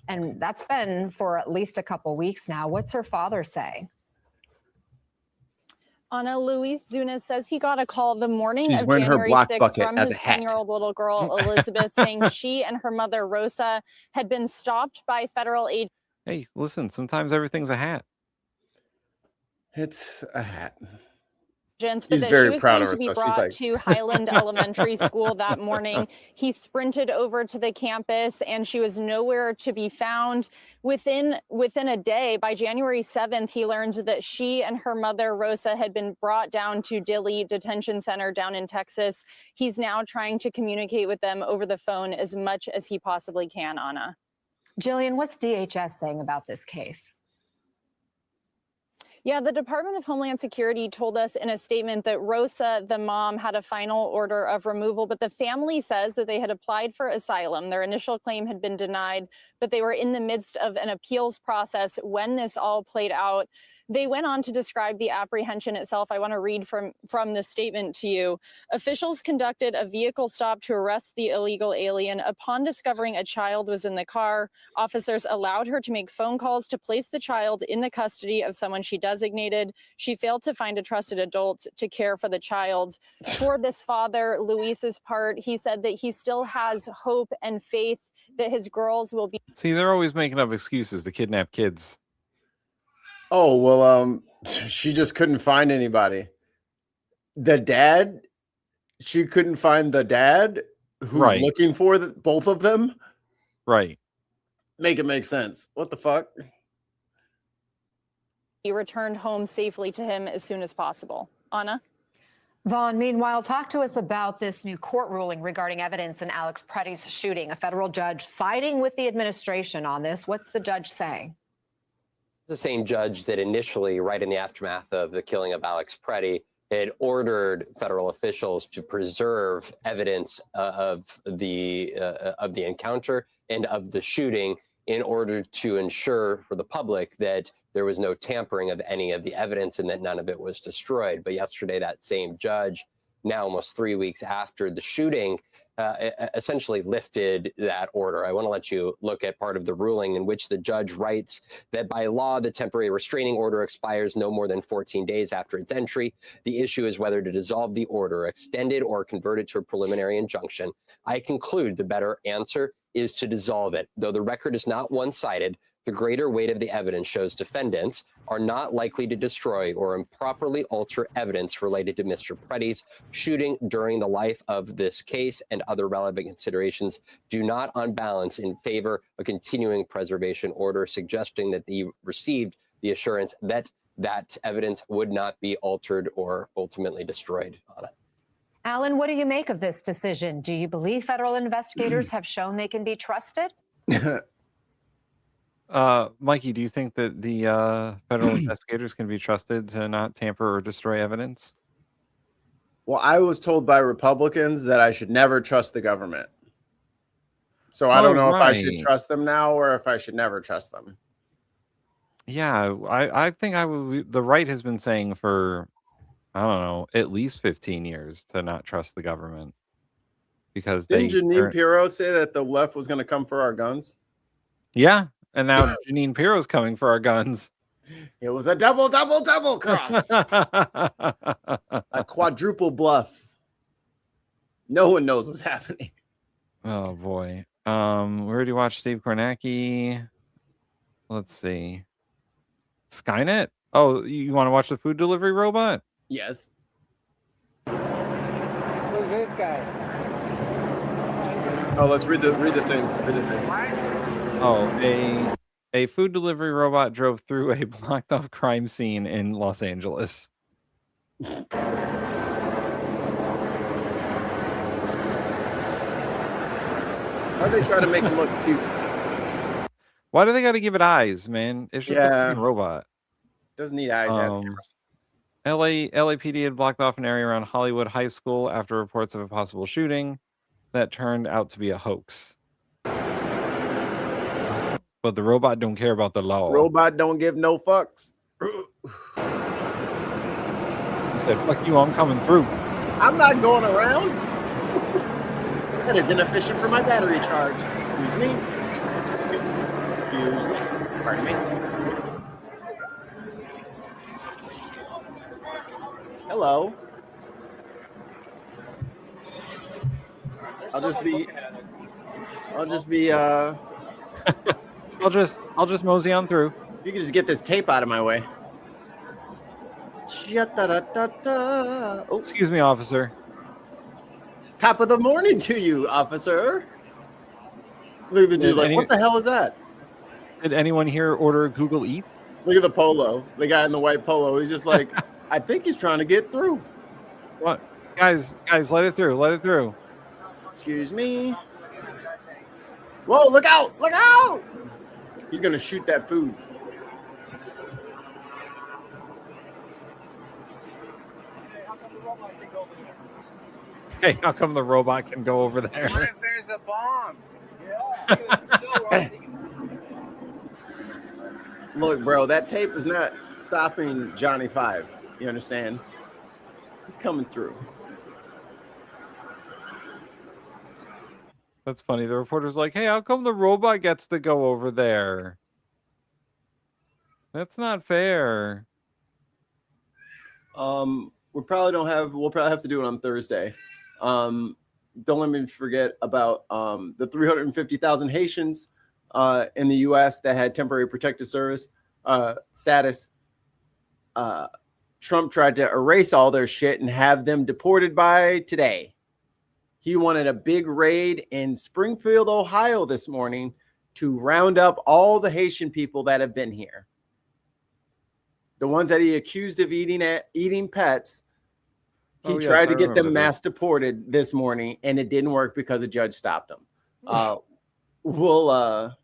and that's been for at least a couple weeks now. What's her father saying? Ana Luis Zuna says he got a call the morning She's of wearing her January block 6th bucket from as his a hat. 10-year-old little girl, Elizabeth, saying she and her mother, Rosa, had been stopped by federal agents. Hey, listen, sometimes everything's a hat. It's a hat. But She's that very she was proud going of to be herself. brought She's to Highland Elementary School that morning. He sprinted over to the campus and she was nowhere to be found. Within a day, by January 7th, he learned that she and her mother, Rosa, had been brought down to Dilley Detention Center down in Texas. He's now trying to communicate with them over the phone as much as he possibly can, Anna. Jillian, what's DHS saying about this case? Yeah, the Department of Homeland Security told us in a statement that Rosa, the mom, had a final order of removal, but the family says that they had applied for asylum. Their initial claim had been denied, but they were in the midst of an appeals process when this all played out. They went on to describe the apprehension itself. I want to read from this statement to you. Officials conducted a vehicle stop to arrest the illegal alien. Upon discovering a child was in the car, officers allowed her to make phone calls to place the child in the custody of someone she designated. She failed to find a trusted adult to care for the child. For this father, Luis's part, he said that he still has hope and faith that his girls will be. See, they're always making up excuses to kidnap kids. Oh, well, she just couldn't find anybody. The dad, she couldn't find the dad who's looking for both of them. Right. Make it make sense. What the fuck? He returned home safely to him as soon as possible. Anna? Vaughn, meanwhile, talk to us about this new court ruling regarding evidence in Alex Pretty's shooting. A federal judge siding with the administration on this. What's the judge saying? The same judge that initially, right in the aftermath of the killing of Alex Pretty, had ordered federal officials to preserve evidence of the encounter and of the shooting in order to ensure for the public that there was no tampering of any of the evidence and that none of it was destroyed. But yesterday, that same judge, now almost 3 weeks after the shooting, essentially lifted that order. I want to let you look at part of the ruling in which the judge writes that by law, the temporary restraining order expires no more than 14 days after its entry. The issue is whether to dissolve the order, extend it, or convert it to a preliminary injunction. I conclude the better answer is to dissolve it. Though the record is not one-sided, the greater weight of the evidence shows defendants are not likely to destroy or improperly alter evidence related to Mr. Pretty's shooting during the life of this case, and other relevant considerations do not, on balance, in favor a continuing preservation order, suggesting that he received the assurance that that evidence would not be altered or ultimately destroyed. Anna. Alan, what do you make of this decision? Do you believe federal investigators have shown they can be trusted? Mikey, do you think that the federal investigators can be trusted to not tamper or destroy evidence? Well, I was told by Republicans that I should never trust the government. So I don't know if I should trust them now or if I should never trust them. Yeah, I think I would. The right has been saying for, I don't know, at least 15 years to not trust the government because Didn't Janine Pirro say that the left was going to come for our guns? Yeah, and now Janine Pirro's coming for our guns. It was a double cross. A quadruple bluff. No one knows what's happening. Oh boy. We already watched Steve Kornacki. Let's see. Skynet? Oh, you want to watch the food delivery robot? Yes. Who's this guy? Oh, let's read the thing. Read the thing. Oh, a food delivery robot drove through a blocked off crime scene in Los Angeles. Why are they trying to make him look cute? Why do they got to give it eyes, man? It's just a fucking robot. Doesn't need eyes. Has cameras. LAPD had blocked off an area around Hollywood High School after reports of a possible shooting that turned out to be a hoax. But the robot don't care about the law. Robot don't give no fucks. He said, fuck you, I'm coming through. I'm not going around. That is inefficient for my battery charge. Excuse me. Excuse me. Pardon me. Hello. I'll just mosey on through. If you can just get this tape out of my way. Oh, excuse me, officer. Top of the morning to you, officer. Look at the dude like, what the hell is that? Did anyone here order Google Eats? Look at the polo. The guy in the white polo. He's just like, I think he's trying to get through. What? Guys, let it through. Let it through. Excuse me. Whoa, look out! Look out! He's going to shoot that food. Hey, how come the robot can go over there? What if there's a bomb? Look, bro, that tape is not stopping Johnny 5. You understand? He's coming through. That's funny. The reporter's like, hey, how come the robot gets to go over there? That's not fair. We'll probably have to do it on Thursday. Don't let me forget about the 350,000 Haitians in the U.S. that had temporary protective service status. Trump tried to erase all their shit and have them deported by today. He wanted a big raid in Springfield, Ohio this morning to round up all the Haitian people that have been here. The ones that he accused of eating pets. He tried to get them mass deported this morning, and it didn't work because a judge stopped them. We will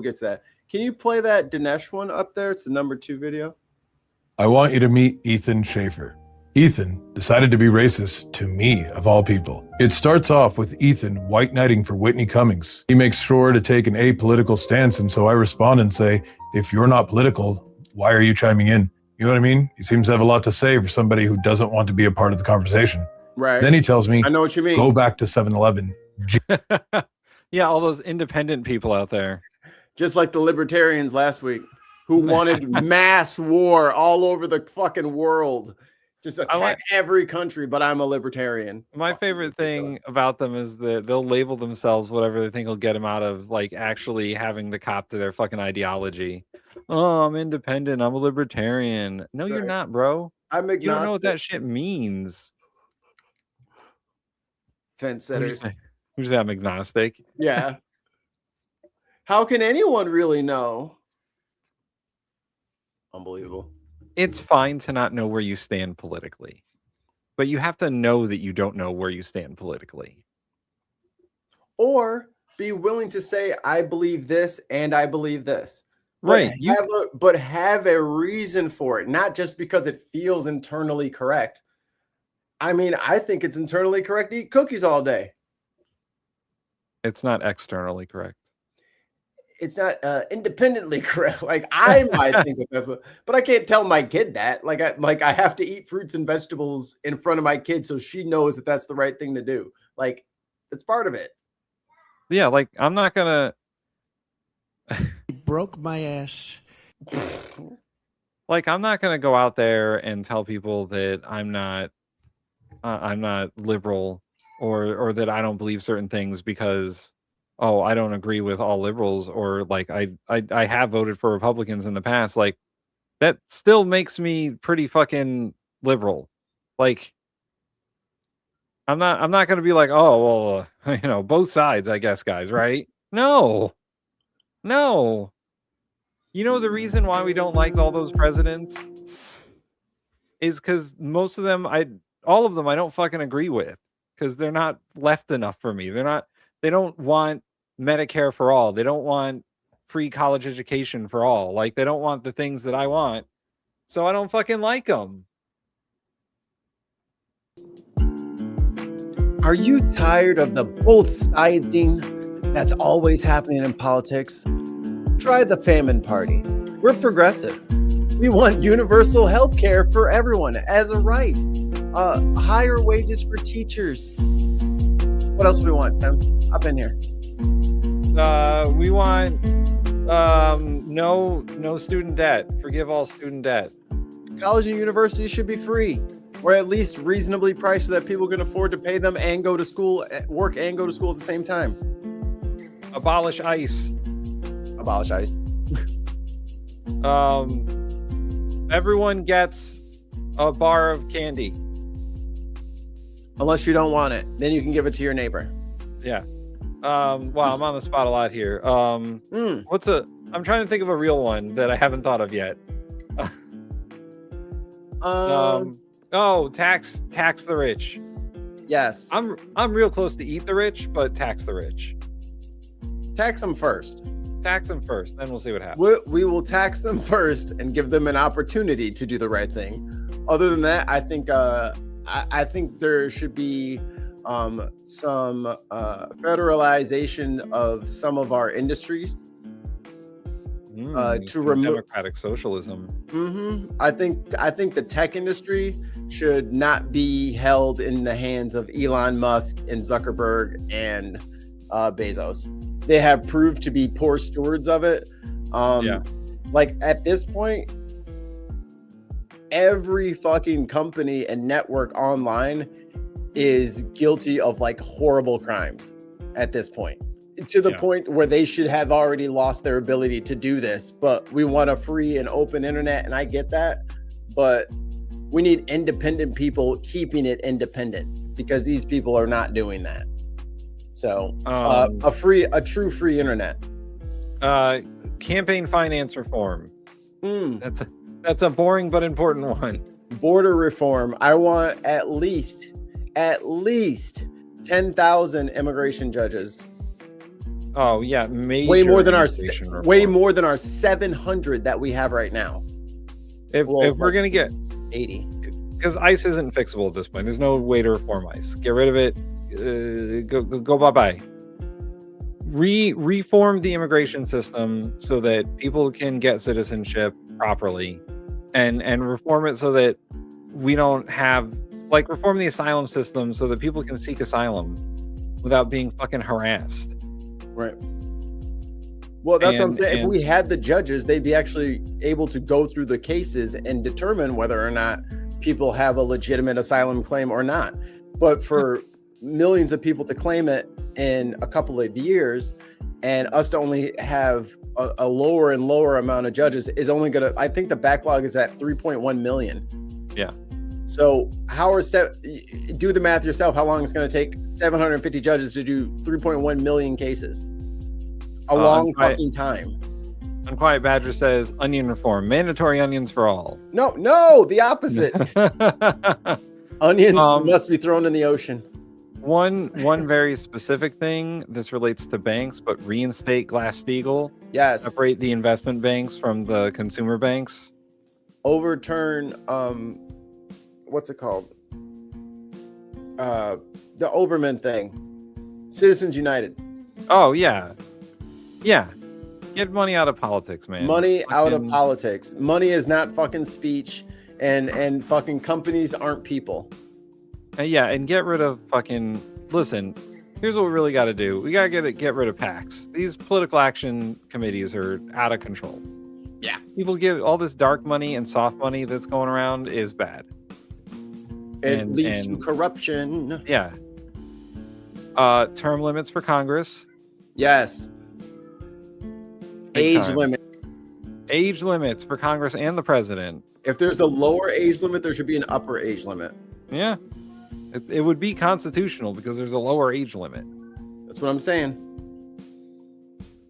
get to that. Can you play that Dinesh one up there? It's the number 2 video. I want you to meet Ethan Schaefer. Ethan decided to be racist to me, of all people. It starts off with Ethan white knighting for Whitney Cummings. He makes sure to take an apolitical stance, and so I respond and say, if you're not political, why are you chiming in? You know what I mean? He seems to have a lot to say for somebody who doesn't want to be a part of the conversation. Right. Then he tells me, I know what you mean. Go back to 7-Eleven. Yeah, all those independent people out there. Just like the libertarians last week who wanted mass war all over the fucking world. Just attack every country, but I'm a libertarian. My favorite thing about them is that they'll label themselves whatever they think will get them out of like actually having to cop to their fucking ideology. Oh, I'm independent. I'm a libertarian. No, you're not, bro. I'm agnostic. You don't know what that shit means. Fence setters. Who's that? I'm agnostic. Yeah. How can anyone really know? Unbelievable. It's fine to not know where you stand politically, but you have to know that you don't know where you stand politically. Or be willing to say, I believe this and I believe this. Right. But have a reason for it, not just because it feels internally correct. I mean, I think it's internally correct to eat cookies all day. It's not externally correct. It's not independently correct. Like I might think that that's but I can't tell my kid that. I have to eat fruits and vegetables in front of my kid so she knows that that's the right thing to do. Like it's part of it. Yeah, like I'm not gonna. Broke my ass. Like I'm not gonna go out there and tell people that I'm not liberal or that I don't believe certain things because I don't agree with all liberals, or like I have voted for Republicans in the past. Like that still makes me pretty fucking liberal. Like I'm not gonna be like, oh well, both sides, I guess, guys, right? No. You know the reason why we don't like all those presidents is because most of them, all of them, I don't fucking agree with because they're not left enough for me. They don't want Medicare for all. They don't want free college education for all. Like they don't want the things that I want. So I don't fucking like them. Are you tired of the both sidesing that's always happening in politics? Try the famine party. We're progressive. We want universal health care for everyone as a right. Higher wages for teachers. What else do we want, Tim? Hop in here. We want no student debt. Forgive all student debt. College and universities should be free, or at least reasonably priced so that people can afford to pay them and go to school, work and go to school at the same time. Abolish ICE. Abolish ICE. Everyone gets a bar of candy. Unless you don't want it. Then you can give it to your neighbor. Yeah. Wow, I'm on the spot a lot here. I'm trying to think of a real one that I haven't thought of yet. Tax the rich. Yes. I'm real close to eat the rich, but tax the rich. Tax them first. Tax them first, then we'll see what happens. We will tax them first and give them an opportunity to do the right thing. Other than that, I think I think there should be some federalization of some of our industries to remove democratic socialism. I think the tech industry should not be held in the hands of Elon Musk and Zuckerberg and Bezos. They have proved to be poor stewards of it. Like at this point, every fucking company and network online is guilty of like horrible crimes at this point, to the point where they should have already lost their ability to do this. But we want a free and open internet, and I get that, but we need independent people keeping it independent, because these people are not doing that. So a true free internet. Campaign finance reform. That's a boring but important one. Border reform. I want at least 10,000 immigration judges. Oh yeah, way more than our 700 that we have right now. If we're gonna get 80, because ICE isn't fixable at this point. There's no way to reform ICE. Get rid of it. Go bye bye. Reform the immigration system so that people can get citizenship properly, and reform it so that we don't have, like, reform the asylum system so that people can seek asylum without being fucking harassed. Right. Well, that's what I'm saying. If we had the judges, they'd be actually able to go through the cases and determine whether or not people have a legitimate asylum claim or not. But for millions of people to claim it in a couple of years, and us to only have a lower and lower amount of judges, is only gonna, I think the backlog is at 3.1 million. Yeah. So do the math yourself. How long it's going to take 750 judges to do 3.1 million cases? A long fucking time. Unquiet Badger says onion reform, mandatory onions for all. No, the opposite. Onions must be thrown in the ocean. One very specific thing. This relates to banks, but reinstate Glass-Steagall. Yes. Separate the investment banks from the consumer banks. Overturn what's it called? The Oberman thing. Citizens United. Oh yeah. Yeah. Get money out of politics, man. Money out of politics. Money is not fucking speech, and fucking companies aren't people. Yeah, and get rid of fucking, listen, here's what we really got to do. We got to get rid of PACs. These political action committees are out of control. Yeah. People give all this dark money and soft money that's going around is bad. It leads to corruption. Yeah. Term limits for Congress. Yes. Age limit. Age limits for Congress and the president. If there's a lower age limit, there should be an upper age limit. Yeah. It would be constitutional because there's a lower age limit. That's what I'm saying.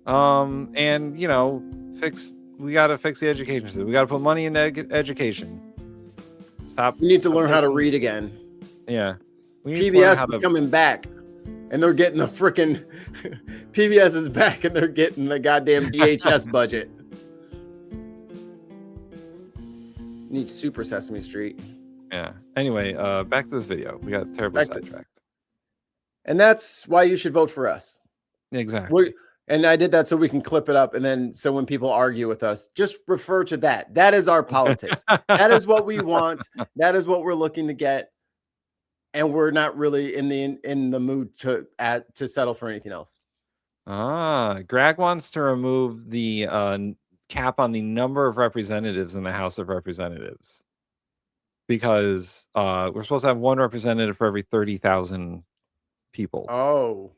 And we got to fix the education system. We got to put money into education. We need to learn how to read again. Yeah. PBS is coming back, and they're getting the freaking PBS is back, and they're getting the goddamn DHS budget. Need Super Sesame Street. Yeah. Anyway, back to this video. We got terribly sidetracked. And that's why you should vote for us. Exactly. And I did that so we can clip it up, and then so when people argue with us, just refer to that. That is our politics. That is what we want. That is what we're looking to get. And we're not really in the mood to settle for anything else. Greg wants to remove the cap on the number of representatives in the House of Representatives, because we're supposed to have one representative for every 30,000 people. Oh,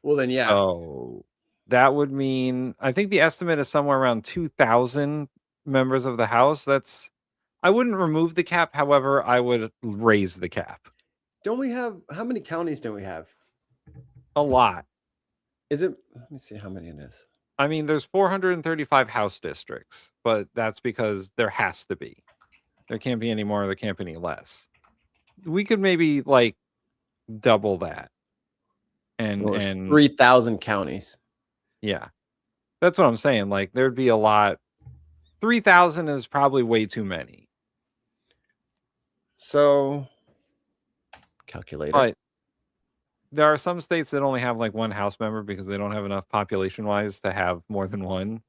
well then, yeah. So that would mean, I think the estimate is somewhere around 2,000 members of the House. I wouldn't remove the cap. However, I would raise the cap. Don't we have, how many counties do we have? A lot. Is it, let me see how many it is. I mean, there's 435 House districts, but that's because there has to be. There can't be any more, there can't be any less. We could maybe like double that. And 3,000 counties. Yeah. That's what I'm saying. Like, there'd be a lot. 3,000 is probably way too many. So Calculator. But there are some states that only have like one House member because they don't have enough population-wise to have more than one.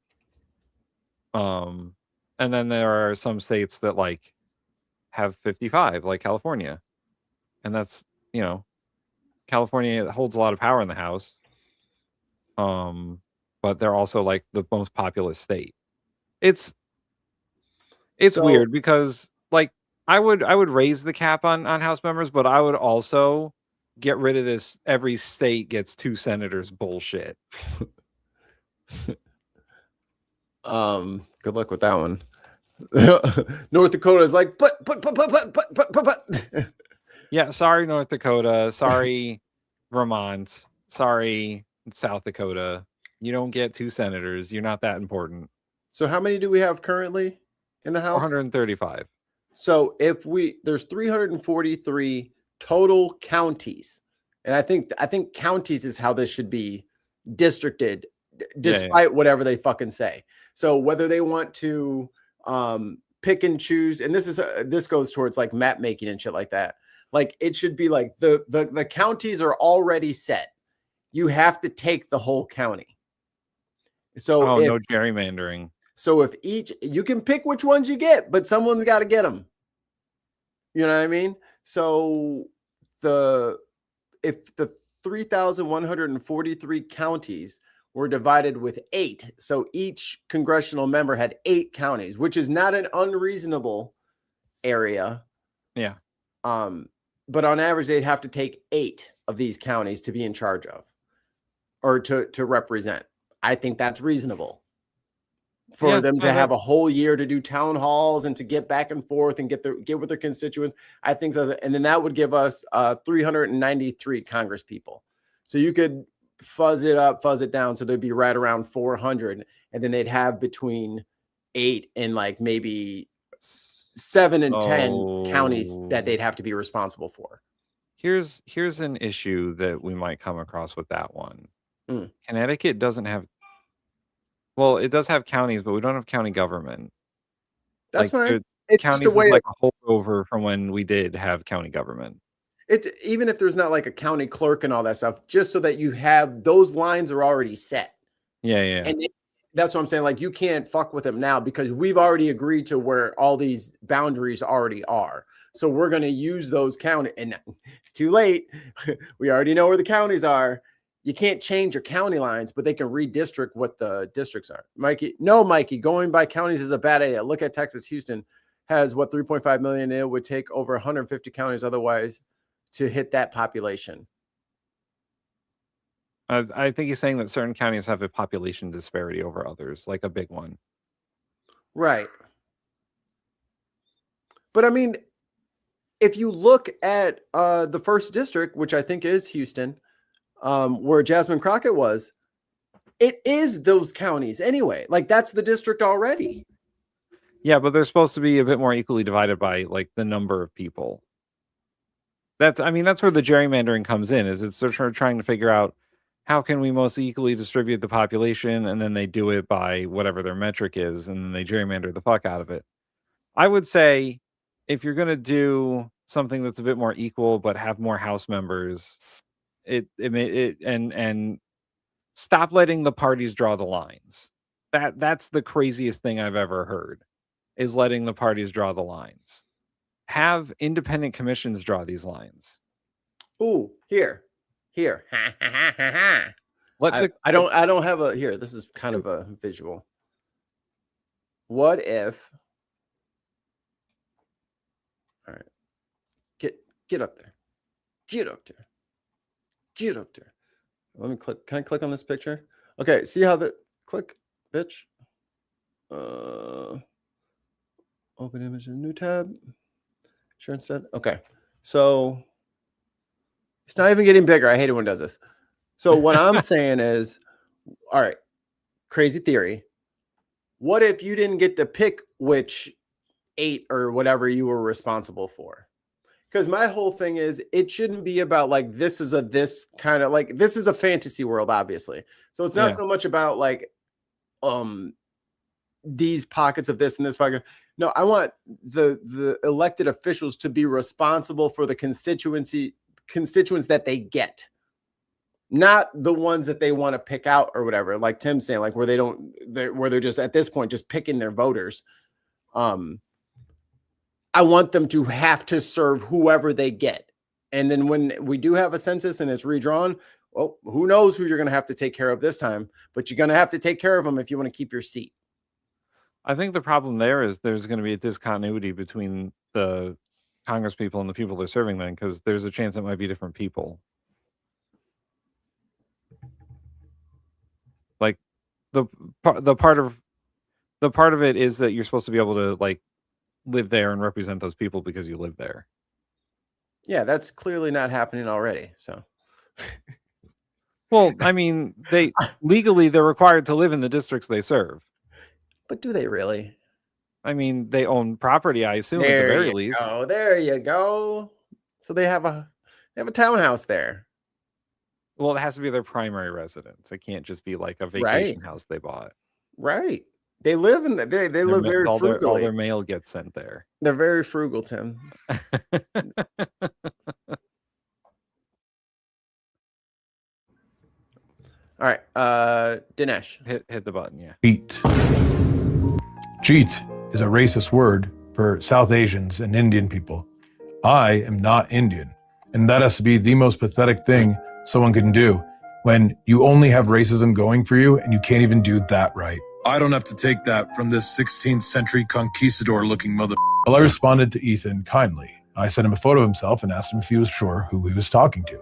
And then there are some states that like have 55, like California. And that's, California holds a lot of power in the House. But they're also like the most populous state. It's weird because like I would raise the cap on House members, but I would also get rid of this every state gets 2 senators bullshit. Good luck with that one. North Dakota is like, but. Yeah, sorry, North Dakota. Sorry, Vermont. Sorry, South Dakota. You don't get 2 senators. You're not that important. So how many do we have currently in the House? 435. So there's 343 total counties. And I think counties is how this should be districted, despite whatever they fucking say. So whether they want to pick and choose, and this goes towards like map making and shit like that. Like it should be like the counties are already set. You have to take the whole county. So no gerrymandering. So if you can pick which ones you get, but someone's got to get them. You know what I mean? So if the 3,143 counties were divided with 8, so each congressional member had 8 counties, which is not an unreasonable area. Yeah. But on average, they'd have to take 8 of these counties to be in charge of, or to represent. I think that's reasonable for them to have a whole year to do town halls and to get back and forth and get with their constituents. I think and then that would give us 393 Congress people. So you could fuzz it down. So they'd be right around 400. And then they'd have between 8 and like maybe 7 and 10 counties that they'd have to be responsible for. Here's an issue that we might come across with that one. Connecticut doesn't have, well, it does have counties, but we don't have county government. That's fine. Counties is like a holdover from when we did have county government. Even if there's not like a county clerk and all that stuff, just so that you have those lines are already set. Yeah. And that's what I'm saying. Like you can't fuck with them now because we've already agreed to where all these boundaries already are. So we're going to use those county, and it's too late. We already know where the counties are. You can't change your county lines, but they can redistrict what the districts are. Mikey, going by counties is a bad idea. Look at Texas. Houston has 3.5 million. It would take over 150 counties otherwise to hit that population. I think he's saying that certain counties have a population disparity over others, like a big one. Right. But I mean, if you look at the first district, which I think is Houston, where Jasmine Crockett was, it is those counties anyway. Like that's the district already. Yeah, but they're supposed to be a bit more equally divided by like the number of people. That's where the gerrymandering comes in, is it's they're trying to figure out how can we most equally distribute the population, and then they do it by whatever their metric is, and then they gerrymander the fuck out of it. I would say if you're gonna do something that's a bit more equal but have more House members, and stop letting the parties draw the lines. That's the craziest thing I've ever heard, is letting the parties draw the lines. Have independent commissions draw these lines. Ooh, here. I don't have a here. This is kind of a visual. What if? All right, get up there. Get up there. Let me click. Can I click on this picture? Okay. See how click, bitch. Open image in new tab. Sure instead. Okay. So it's not even getting bigger. I hate it when it does this. So what I'm saying is, all right, crazy theory. What if you didn't get to pick which 8 or whatever you were responsible for? Because my whole thing is, it shouldn't be about like this is a fantasy world, obviously. So it's not so much about like these pockets of this and this pocket. No, I want the elected officials to be responsible for the constituents that they get, not the ones that they want to pick out or whatever. Like Tim's saying, like where they're just at this point just picking their voters. I want them to have to serve whoever they get. And then when we do have a census and it's redrawn, well, who knows who you're going to have to take care of this time, but you're going to have to take care of them if you want to keep your seat. I think the problem there is there's going to be a discontinuity between the Congress people and the people they're serving then, because there's a chance it might be different people. Like the part of it is that you're supposed to be able to like live there and represent those people because you live there. Yeah, that's clearly not happening already. So, well, I mean, they're required to live in the districts they serve. But do they really? I mean, they own property, I assume, at the very least. Oh, there you go. So they have a townhouse there. Well, it has to be their primary residence. It can't just be like a vacation house they bought. Right. They live in they live very frugally. All their mail gets sent there. They're very frugal, Tim. All right. Dinesh. Hit the button, yeah. Cheat is a racist word for South Asians and Indian people. I am not Indian. And that has to be the most pathetic thing someone can do when you only have racism going for you and you can't even do that right. I don't have to take that from this 16th century conquistador looking mother. Well, I responded to Ethan kindly. I sent him a photo of himself and asked him if he was sure who he was talking to.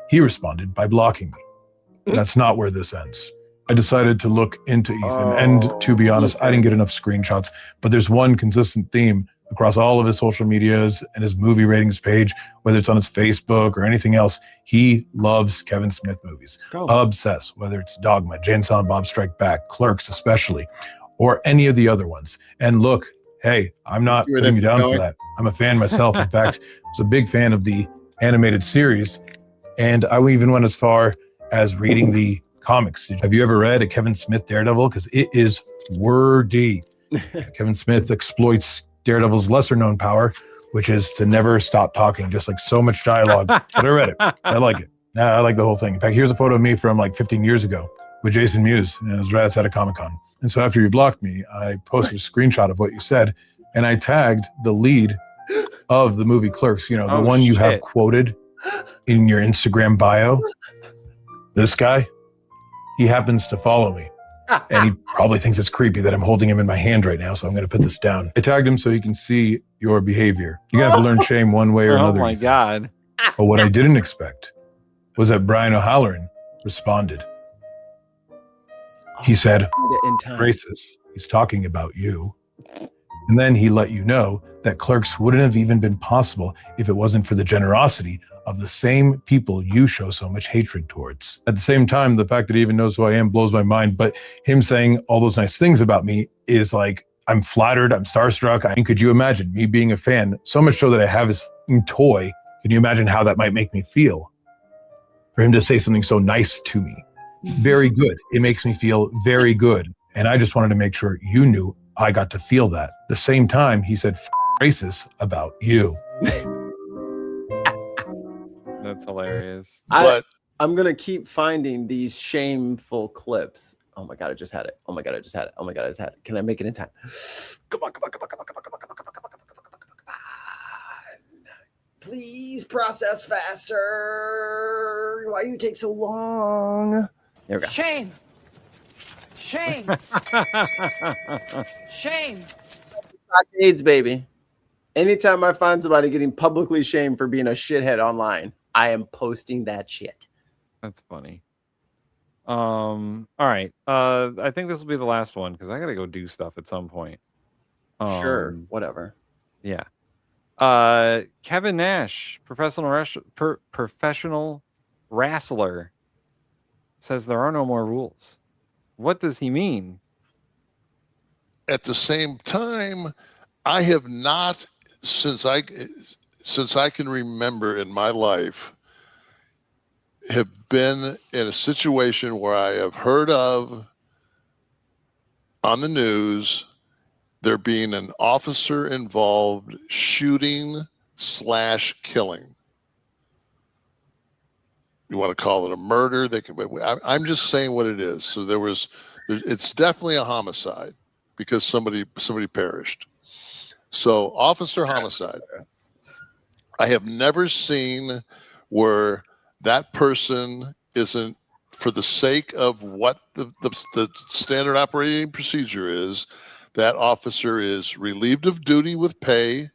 He responded by blocking me. That's not where this ends. I decided to look into Ethan, and to be honest, I didn't get enough screenshots, but there's one consistent theme across all of his social medias and his movie ratings page, whether it's on his Facebook or anything else. He loves Kevin Smith movies. Obsessed, whether it's Dogma, Jay and Silent Bob Strike Back, Clerks especially, or any of the other ones. And look, hey, I'm not putting you down for that. I'm a fan myself. In fact, I was a big fan of the animated series, and I even went as far as reading the comics. Have you ever read a Kevin Smith Daredevil? Because it is wordy. Kevin Smith exploits Daredevil's lesser known power, which is to never stop talking, just like so much dialogue. But I read it. I like it. I like the whole thing. In fact, here's a photo of me from like 15 years ago with Jason Mewes, and it was right outside of Comic-Con. And so after you blocked me, I posted a screenshot of what you said, and I tagged the lead of the movie Clerks, you know, the one you have quoted in your Instagram bio. This guy, he happens to follow me. And he probably thinks it's creepy that I'm holding him in my hand right now, so I'm going to put this down. I tagged him so he can see your behavior. You're going to have to learn shame one way or another. Oh my God. But what I didn't expect was that Brian O'Halloran responded. He said, racist. He's talking about you. And then he let you know that Clerks wouldn't have even been possible if it wasn't for the generosity of the same people you show so much hatred towards. At the same time, the fact that he even knows who I am blows my mind, but him saying all those nice things about me is like, I'm flattered, I'm starstruck. I mean, could you imagine me being a fan, so much so that I have his toy? Can you imagine how that might make me feel? For him to say something so nice to me. Very good. It makes me feel very good. And I just wanted to make sure you knew I got to feel that. At the same time, he said racist about you. That's hilarious. I'm going to keep finding these shameful clips. Oh my God, I just had it. Oh my God, I just had it. Oh my God, I just had it. Can I make it in time? Come on. Please process faster. Why do you take so long? There we go. Shame. Shame. Shame. AIDS, baby. Anytime I find somebody getting publicly shamed for being a shithead online, I am posting that shit. That's funny. All right. I think this will be the last one because I gotta go do stuff at some point. Sure, whatever. Yeah. Kevin Nash, professional wrestler, says there are no more rules. What does he mean? At the same time, I have not, since I can remember in my life, have been in a situation where I have heard of on the news there being an officer involved shooting / killing. You want to call it a murder? They can. I'm just saying what it is. So it's definitely a homicide because somebody perished. So officer homicide. I have never seen where that person isn't, for the sake of what the standard operating procedure is, that officer is relieved of duty with pay,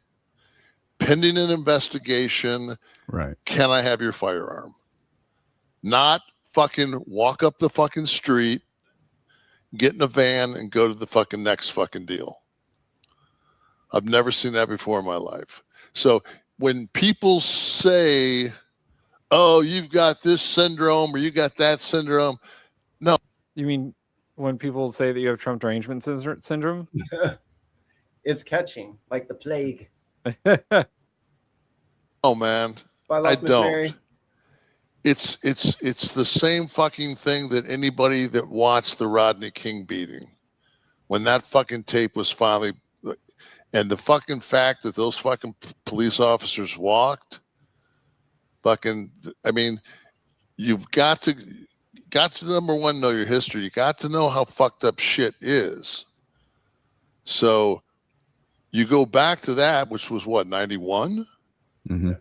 pending an investigation. Right. Can I have your firearm? Not fucking walk up the fucking street, get in a van, and go to the fucking next fucking deal. I've never seen that before in my life. So when people say, oh, you've got this syndrome or you got that syndrome, no. You mean when people say that you have Trump derangement syndrome? It's catching like the plague. Oh man, I don't. Missionary. It's the same fucking thing that anybody that watched the Rodney King beating, when that fucking tape was finally, and the fucking fact that those fucking police officers walked, fucking, I mean, you've got to number one, know your history. You got to know how fucked up shit is. So you go back to that, which was what, 91? Mm-hmm.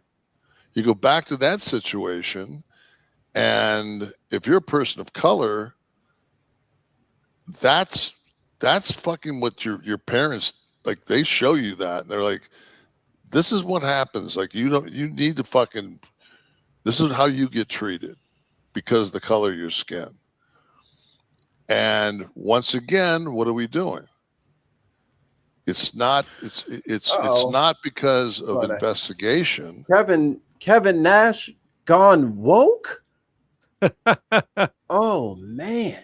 You go back to that situation, and if you're a person of color, that's fucking what your parents, like, they show you that, and they're like, this is what happens. Like, you need to fucking, this is how you get treated because of the color of your skin. And once again, what are we doing? It's not not because of investigation. Kevin Nash gone woke? Oh man.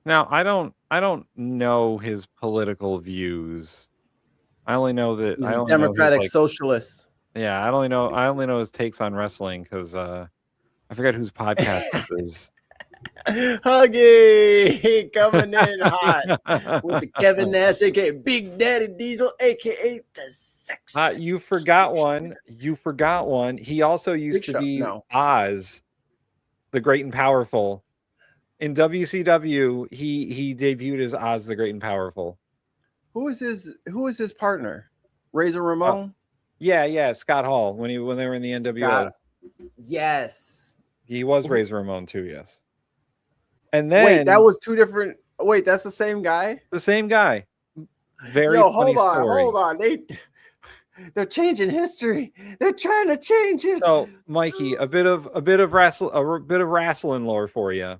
Now I don't know his political views. I only know that He's I a only know democratic his, socialist. Yeah, I only know his takes on wrestling because I forget whose podcast this is. Huggy coming in hot with the Kevin Nash, aka Big Daddy Diesel, aka the sex. You forgot one. He also used to be Oz, the Great and Powerful. In WCW, he debuted as Oz, the Great and Powerful. Who is his partner? Razor Ramon? Yeah, Scott Hall when they were in the NWO. Yes. He was Razor Ramon too, yes. And then wait, that was two different. Wait, that's the same guy. The same guy. Very funny story. Hold on. They're changing history. They're trying to change it. So, Mikey, a bit of wrestling lore for you.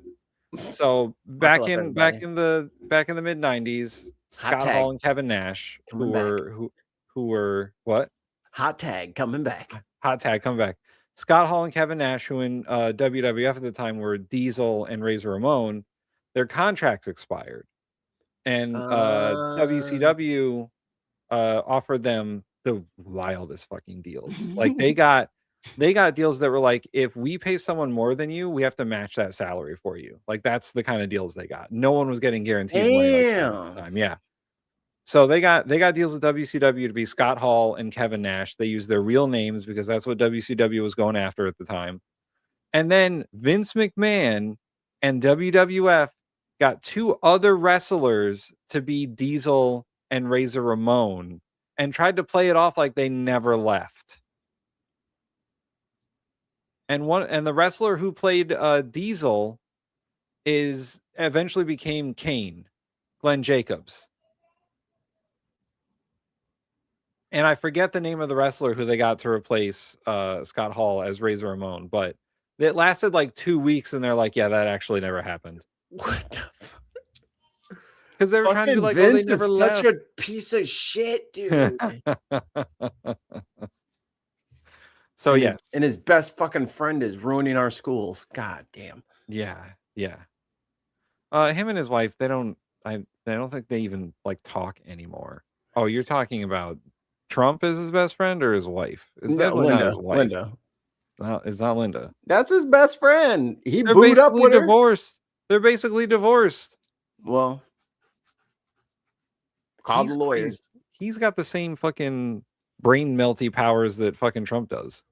So back in the mid '90s, Scott Hall and Kevin Nash, who were what? Hot tag coming back. Scott Hall and Kevin Nash, who in WWF at the time were Diesel and Razor Ramon, their contracts expired, and WCW offered them the wildest fucking deals. Like they got deals that were like, if we pay someone more than you, we have to match that salary for you. Like that's the kind of deals they got. No one was getting guaranteed money like that at the time. Yeah. So they got deals with WCW to be Scott Hall and Kevin Nash. They used their real names because that's what WCW was going after at the time. And then Vince McMahon and WWF got two other wrestlers to be Diesel and Razor Ramon and tried to play it off like they never left. And the wrestler who played Diesel eventually became Kane, Glenn Jacobs. And I forget the name of the wrestler who they got to replace Scott Hall as Razor Ramon, but it lasted like 2 weeks, and they're like, "Yeah, that actually never happened." What the fuck? Because they were trying to be like, Vince "Oh, they never is left." such a piece of shit, dude. So yes, and his best fucking friend is ruining our schools. God damn. Yeah. Him and his wife, I don't think they even like talk anymore. Oh, you're talking about Trump is his best friend or his wife? It's definitely not his wife. Linda. No, it's not Linda. That's his best friend. He They're booed up with her. divorced. They're basically divorced. Well, call the lawyers. He's got the same fucking brain melty powers that fucking Trump does.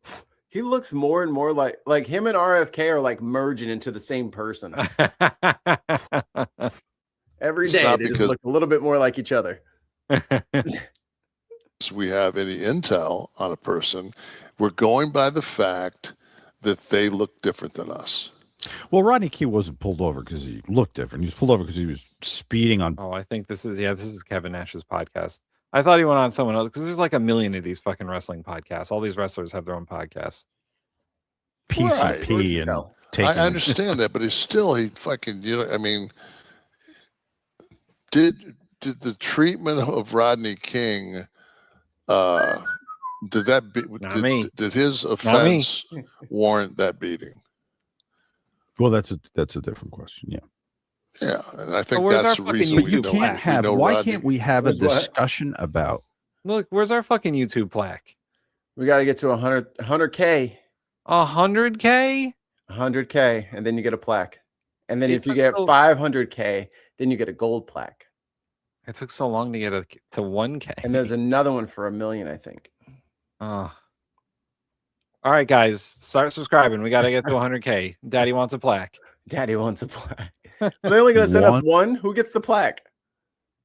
He looks more and more like him and RFK are like merging into the same person. Every day they just look a little bit more like each other. We have any intel on a person. We're going by the fact that they look different than us. Well, Rodney King wasn't pulled over because he looked different. He was pulled over because he was speeding on. Oh, I think this is Kevin Nash's podcast. I thought he went on someone else because there's like a million of these fucking wrestling podcasts. All these wrestlers have their own podcasts. PCP and I understand that, but he fucking, I mean, did the treatment of Rodney King, did his offense warrant that beating? Well, that's a different question. Yeah. Yeah, and I think that's the reason we can't have. Why can't we have a discussion about? Look, where's our fucking YouTube plaque? We got to get to 100K. 100K? 100K, and then you get a plaque. And then if you get 500K, then you get a gold plaque. It took so long to get to 1K. And there's another one for 1 million, I think. All right, guys, start subscribing. We got to get to 100K. Daddy wants a plaque. Daddy wants a plaque. They're only going to send us one. Who gets the plaque?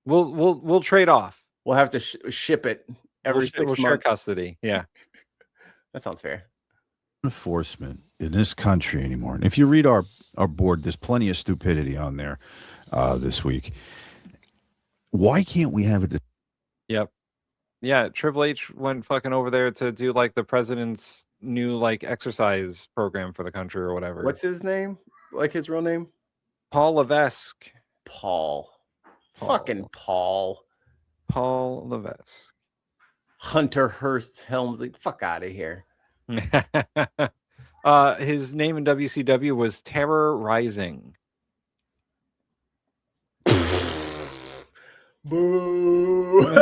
We'll trade off. We'll have to ship it every 6 months. We'll share custody. Yeah, that sounds fair. Enforcement in this country anymore. And if you read our board, there's plenty of stupidity on there this week. Why can't we have it? Yep. Yeah, Triple H went fucking over there to do like the president's new like exercise program for the country or whatever. What's his name? Like his real name? Paul Levesque. Paul. Fucking Paul. Paul Levesque. Hunter Hearst Helmsley. Fuck out of here. His name in WCW was Terror Rising. Boo.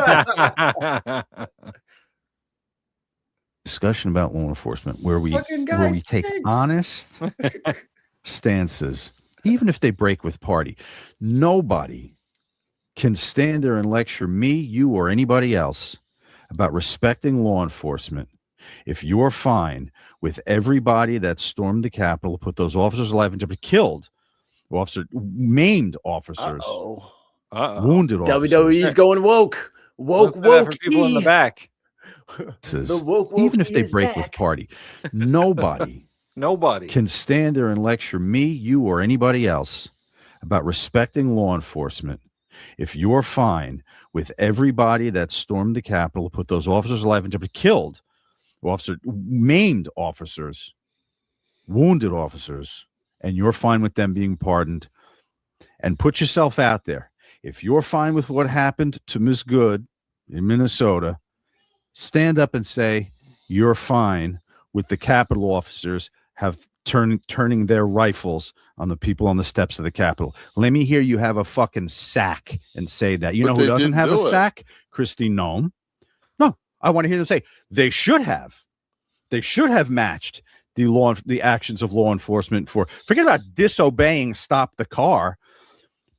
Discussion about law enforcement where we take honest stances, even if they break with party. Nobody can stand there and lecture me, you, or anybody else about respecting law enforcement if you're fine with everybody that stormed the Capitol, put those officers alive and killed maimed officers, wounded officers. WWE's going woke. Woke for people in the back. Even if they break with party, nobody can stand there and lecture me, you, or anybody else about respecting law enforcement if you're fine with everybody that stormed the Capitol, put those officers alive and killed maimed officers, wounded officers, and you're fine with them being pardoned. And put yourself out there. If you're fine with what happened to Ms. Good in Minnesota, stand up and say you're fine with the Capitol officers turning their rifles on the people on the steps of the Capitol. Let me hear you have a fucking sack and say that. You know who doesn't have a sack? Christy Nome. No, I want to hear them say they should have. They should have matched the actions of law enforcement forget about disobeying, stop the car,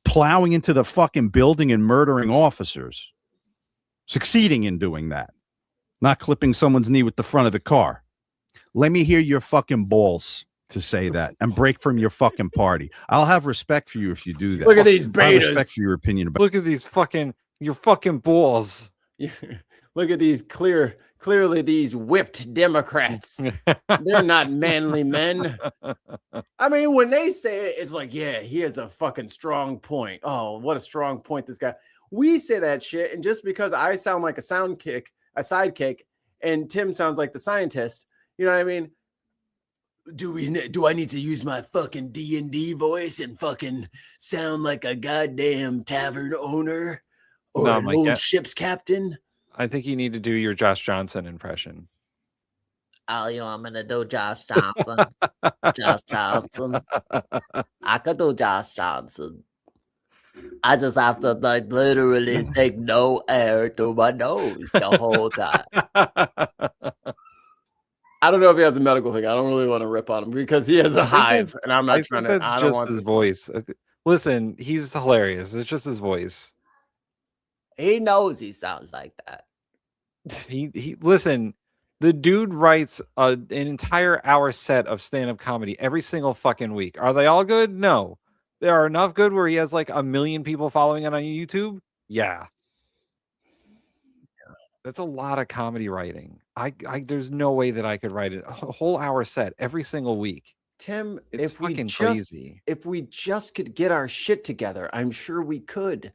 plowing into the fucking building and murdering officers, succeeding in doing that, not clipping someone's knee with the front of the car. Let me hear your fucking balls to say that and break from your fucking party. I'll have respect for you if you do that. Look at these betas. I have respect for your opinion about. Look at these your fucking balls. Look at these clearly these whipped Democrats. They're not manly men. I mean, when they say it, it's like, yeah, he has a fucking strong point. Oh, what a strong point this guy. We say that shit, and just because I sound like a sidekick, and Tim sounds like the scientist, you know what I mean? Do I need to use my fucking D&D voice and fucking sound like a goddamn tavern owner or an old ship's captain? I think you need to do your Josh Johnson impression. Oh, you want me to do Josh Johnson? Josh Johnson. I could do Josh Johnson. I just have to like literally take no air through my nose the whole time. I don't know if he has a medical thing. I don't really want to rip on him because he has a hive, and I'm not trying to. I don't want his voice. Listen, he's hilarious. It's just his voice. He knows he sounds like that. He listen. The dude writes an entire hour set of stand-up comedy every single fucking week. Are they all good? No. There are enough good where he has like 1 million people following it on YouTube. Yeah. That's a lot of comedy writing. I there's no way that I could write a whole hour set every single week. Tim, It's if we fucking just crazy. if we just could get our shit together, I'm sure we could.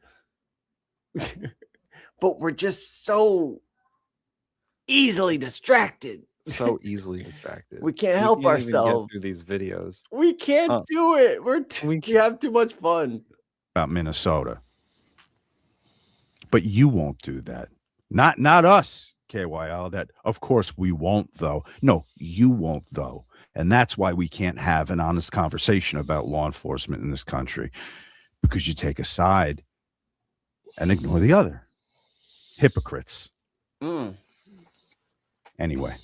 But we're just so easily distracted. So easily distracted. We can't We help can't even get ourselves. through these videos. We can't do it. We have too much fun. About Minnesota. But you won't do that. Not us, KYL. That of course we won't though. No, you won't though. And that's why we can't have an honest conversation about law enforcement in this country. Because you take a side and ignore the other. Hypocrites. Anyway.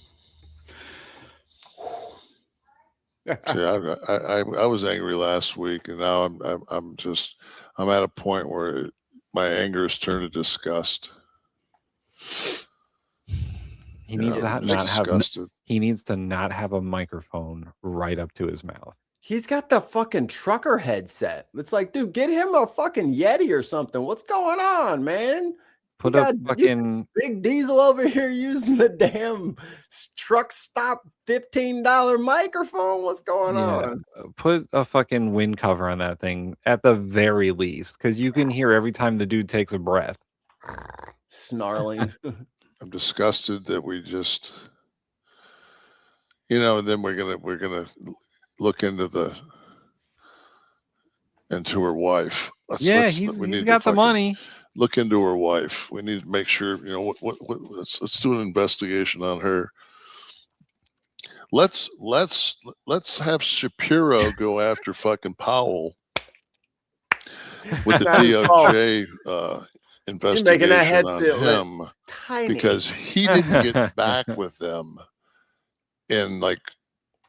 See, I was angry last week, and now I'm at a point where my anger has turned to disgust. He needs to not have a microphone right up to his mouth. He's got the fucking trucker headset. It's like, dude, get him a fucking Yeti or something. What's going on, man? Put a fucking Big Diesel over here using the damn truck stop $15 microphone. What's going on? Put a fucking wind cover on that thing at the very least, because you can hear every time the dude takes a breath. Snarling. I'm disgusted that we just, and then we're gonna look into her wife. He's got the money. Look into her wife. We need to make sure, let's do an investigation on her. Let's have Shapiro go after fucking Powell with the DOJ investigation making that headset on him tiny. Because he didn't get back with them in like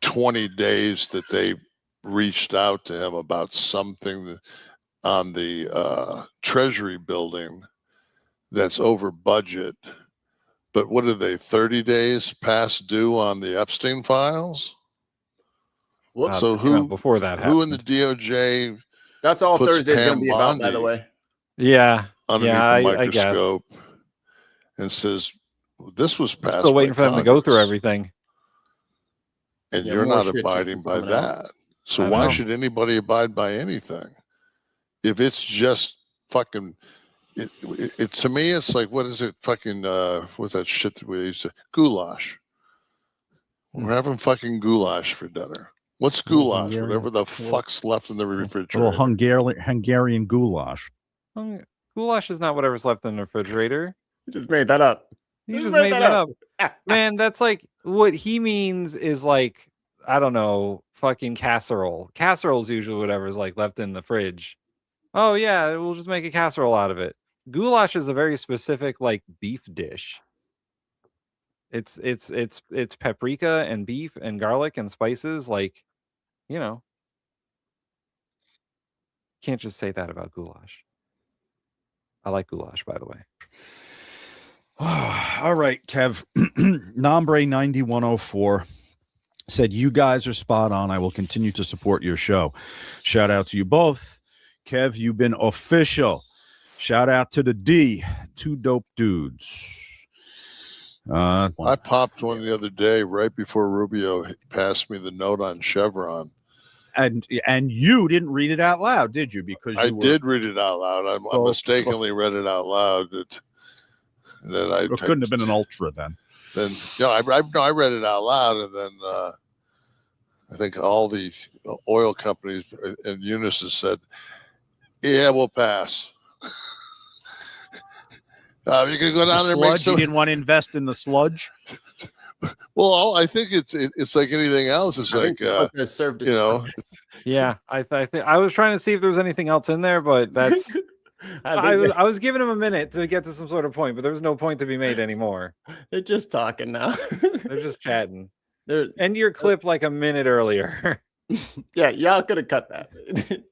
20 days that they reached out to him about something on the Treasury building that's over budget. But what are they, 30 days past due on the Epstein files? So before that who in the DOJ? That's all Thursday's going to be about, by the way. Yeah. Underneath yeah, the I guess. microscope and says, this was passed. Still waiting by for them to go through Congress, everything. and Yeah, you're more not shit just abiding keeps by coming out. that. So I why know. should anybody abide by anything? If it's just fucking, it to me, it's like, what is it? Fucking, what's that shit that we used to, goulash. We're having fucking goulash for dinner. What's goulash? Hungarian. Whatever the fuck's left in the A refrigerator. little Hungarian goulash. Goulash is not whatever's left in the refrigerator. You just made that up. You just made that up. Man, that's like, what he means is like, I don't know, fucking casserole. Casserole's usually whatever's like left in the fridge. Oh yeah, we'll just make a casserole out of it. Goulash is a very specific like beef dish. It's paprika and beef and garlic and spices, like, can't just say that about goulash. I like goulash, by the way. All right, Kev. Nombre 9104 said, you guys are spot on. I will continue to support your show. Shout out to you both. Kev, you've been official. Shout out to the D, two dope dudes. I popped one the other day right before Rubio passed me the note on Chevron. And you didn't read it out loud, did you? Because I did read it out loud. I mistakenly read it out loud. It couldn't have been an ultra then. Then I read it out loud, and then I think all the oil companies in unison said, "Yeah, we'll pass." You can go down there and make some. You didn't want to invest in the sludge. Well, I think it's like anything else. It's like Yeah, I think I was trying to see if there was anything else in there, but that's. I was giving him a minute to get to some sort of point, but there was no point to be made anymore. They're just talking now. They're just chatting. End your clip like a minute earlier. Yeah, y'all could have cut that.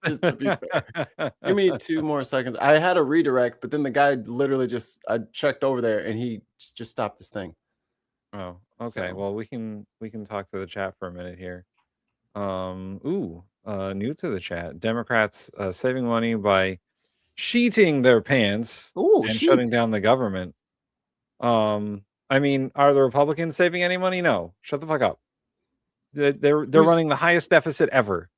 Just to be fair. Give me 2 more seconds. I had a redirect, but then the guy literally I checked over there and he just stopped this thing. Oh, Okay, So. well we can talk to the chat for a minute here. New to the chat. Democrats saving money by sheeting their pants and shutting down the government. I mean, are the Republicans saving any money? No. Shut the fuck up. They're running the highest deficit ever.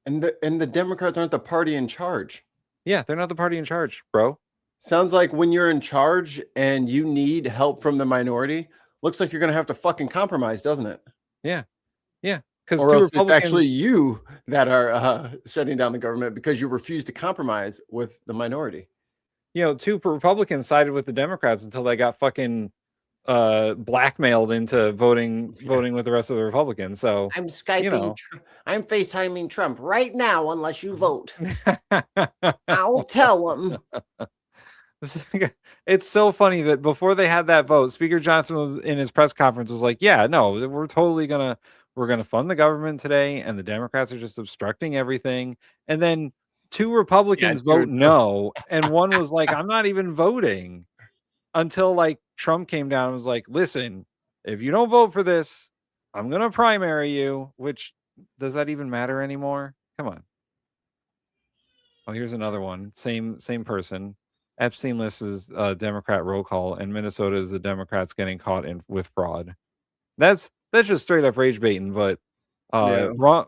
And the Democrats aren't the party in charge. Yeah, they're not the party in charge, bro. Sounds like when you're in charge and you need help from the minority, looks like you're going to have to fucking compromise, doesn't it? Yeah. Yeah. Because or else it's actually you that are shutting down the government because you refuse to compromise with the minority. You know, 2 Republicans sided with the Democrats until they got fucking blackmailed into voting with the rest of the Republicans. So I'm Skyping, you know. I'm FaceTiming Trump right now unless you vote. I'll tell him. It's so funny that before they had that vote, Speaker Johnson was in his press conference was like, yeah, no, we're gonna fund the government today, and the Democrats are just obstructing everything. And then 2 Republicans vote no, and one was like, I'm not even voting, until like Trump came down and was like, listen, if you don't vote for this, I'm gonna primary you. Which, does that even matter anymore? Come on. Oh, here's another one. Same person. Epstein list is Democrat roll call, and Minnesota is the Democrats getting caught with fraud. That's just straight up rage baiting, but erroneous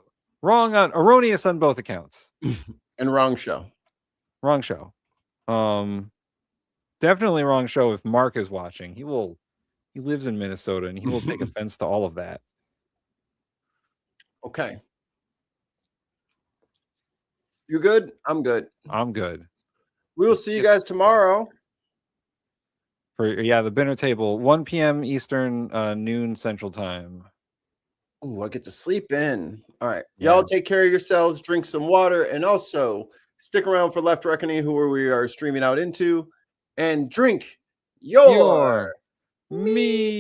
on both accounts. And wrong show. Wrong show. Definitely wrong show if Mark is watching. He lives in Minnesota and he will take offense to all of that. Okay. You good? I'm good. I'm good. We will see you guys tomorrow. For the dinner table, 1 p.m. Eastern, noon Central Time. Oh, I get to sleep in. All right. Y'all take care of yourselves, drink some water, and also stick around for Left Reckoning, who we are streaming out into, and drink your me.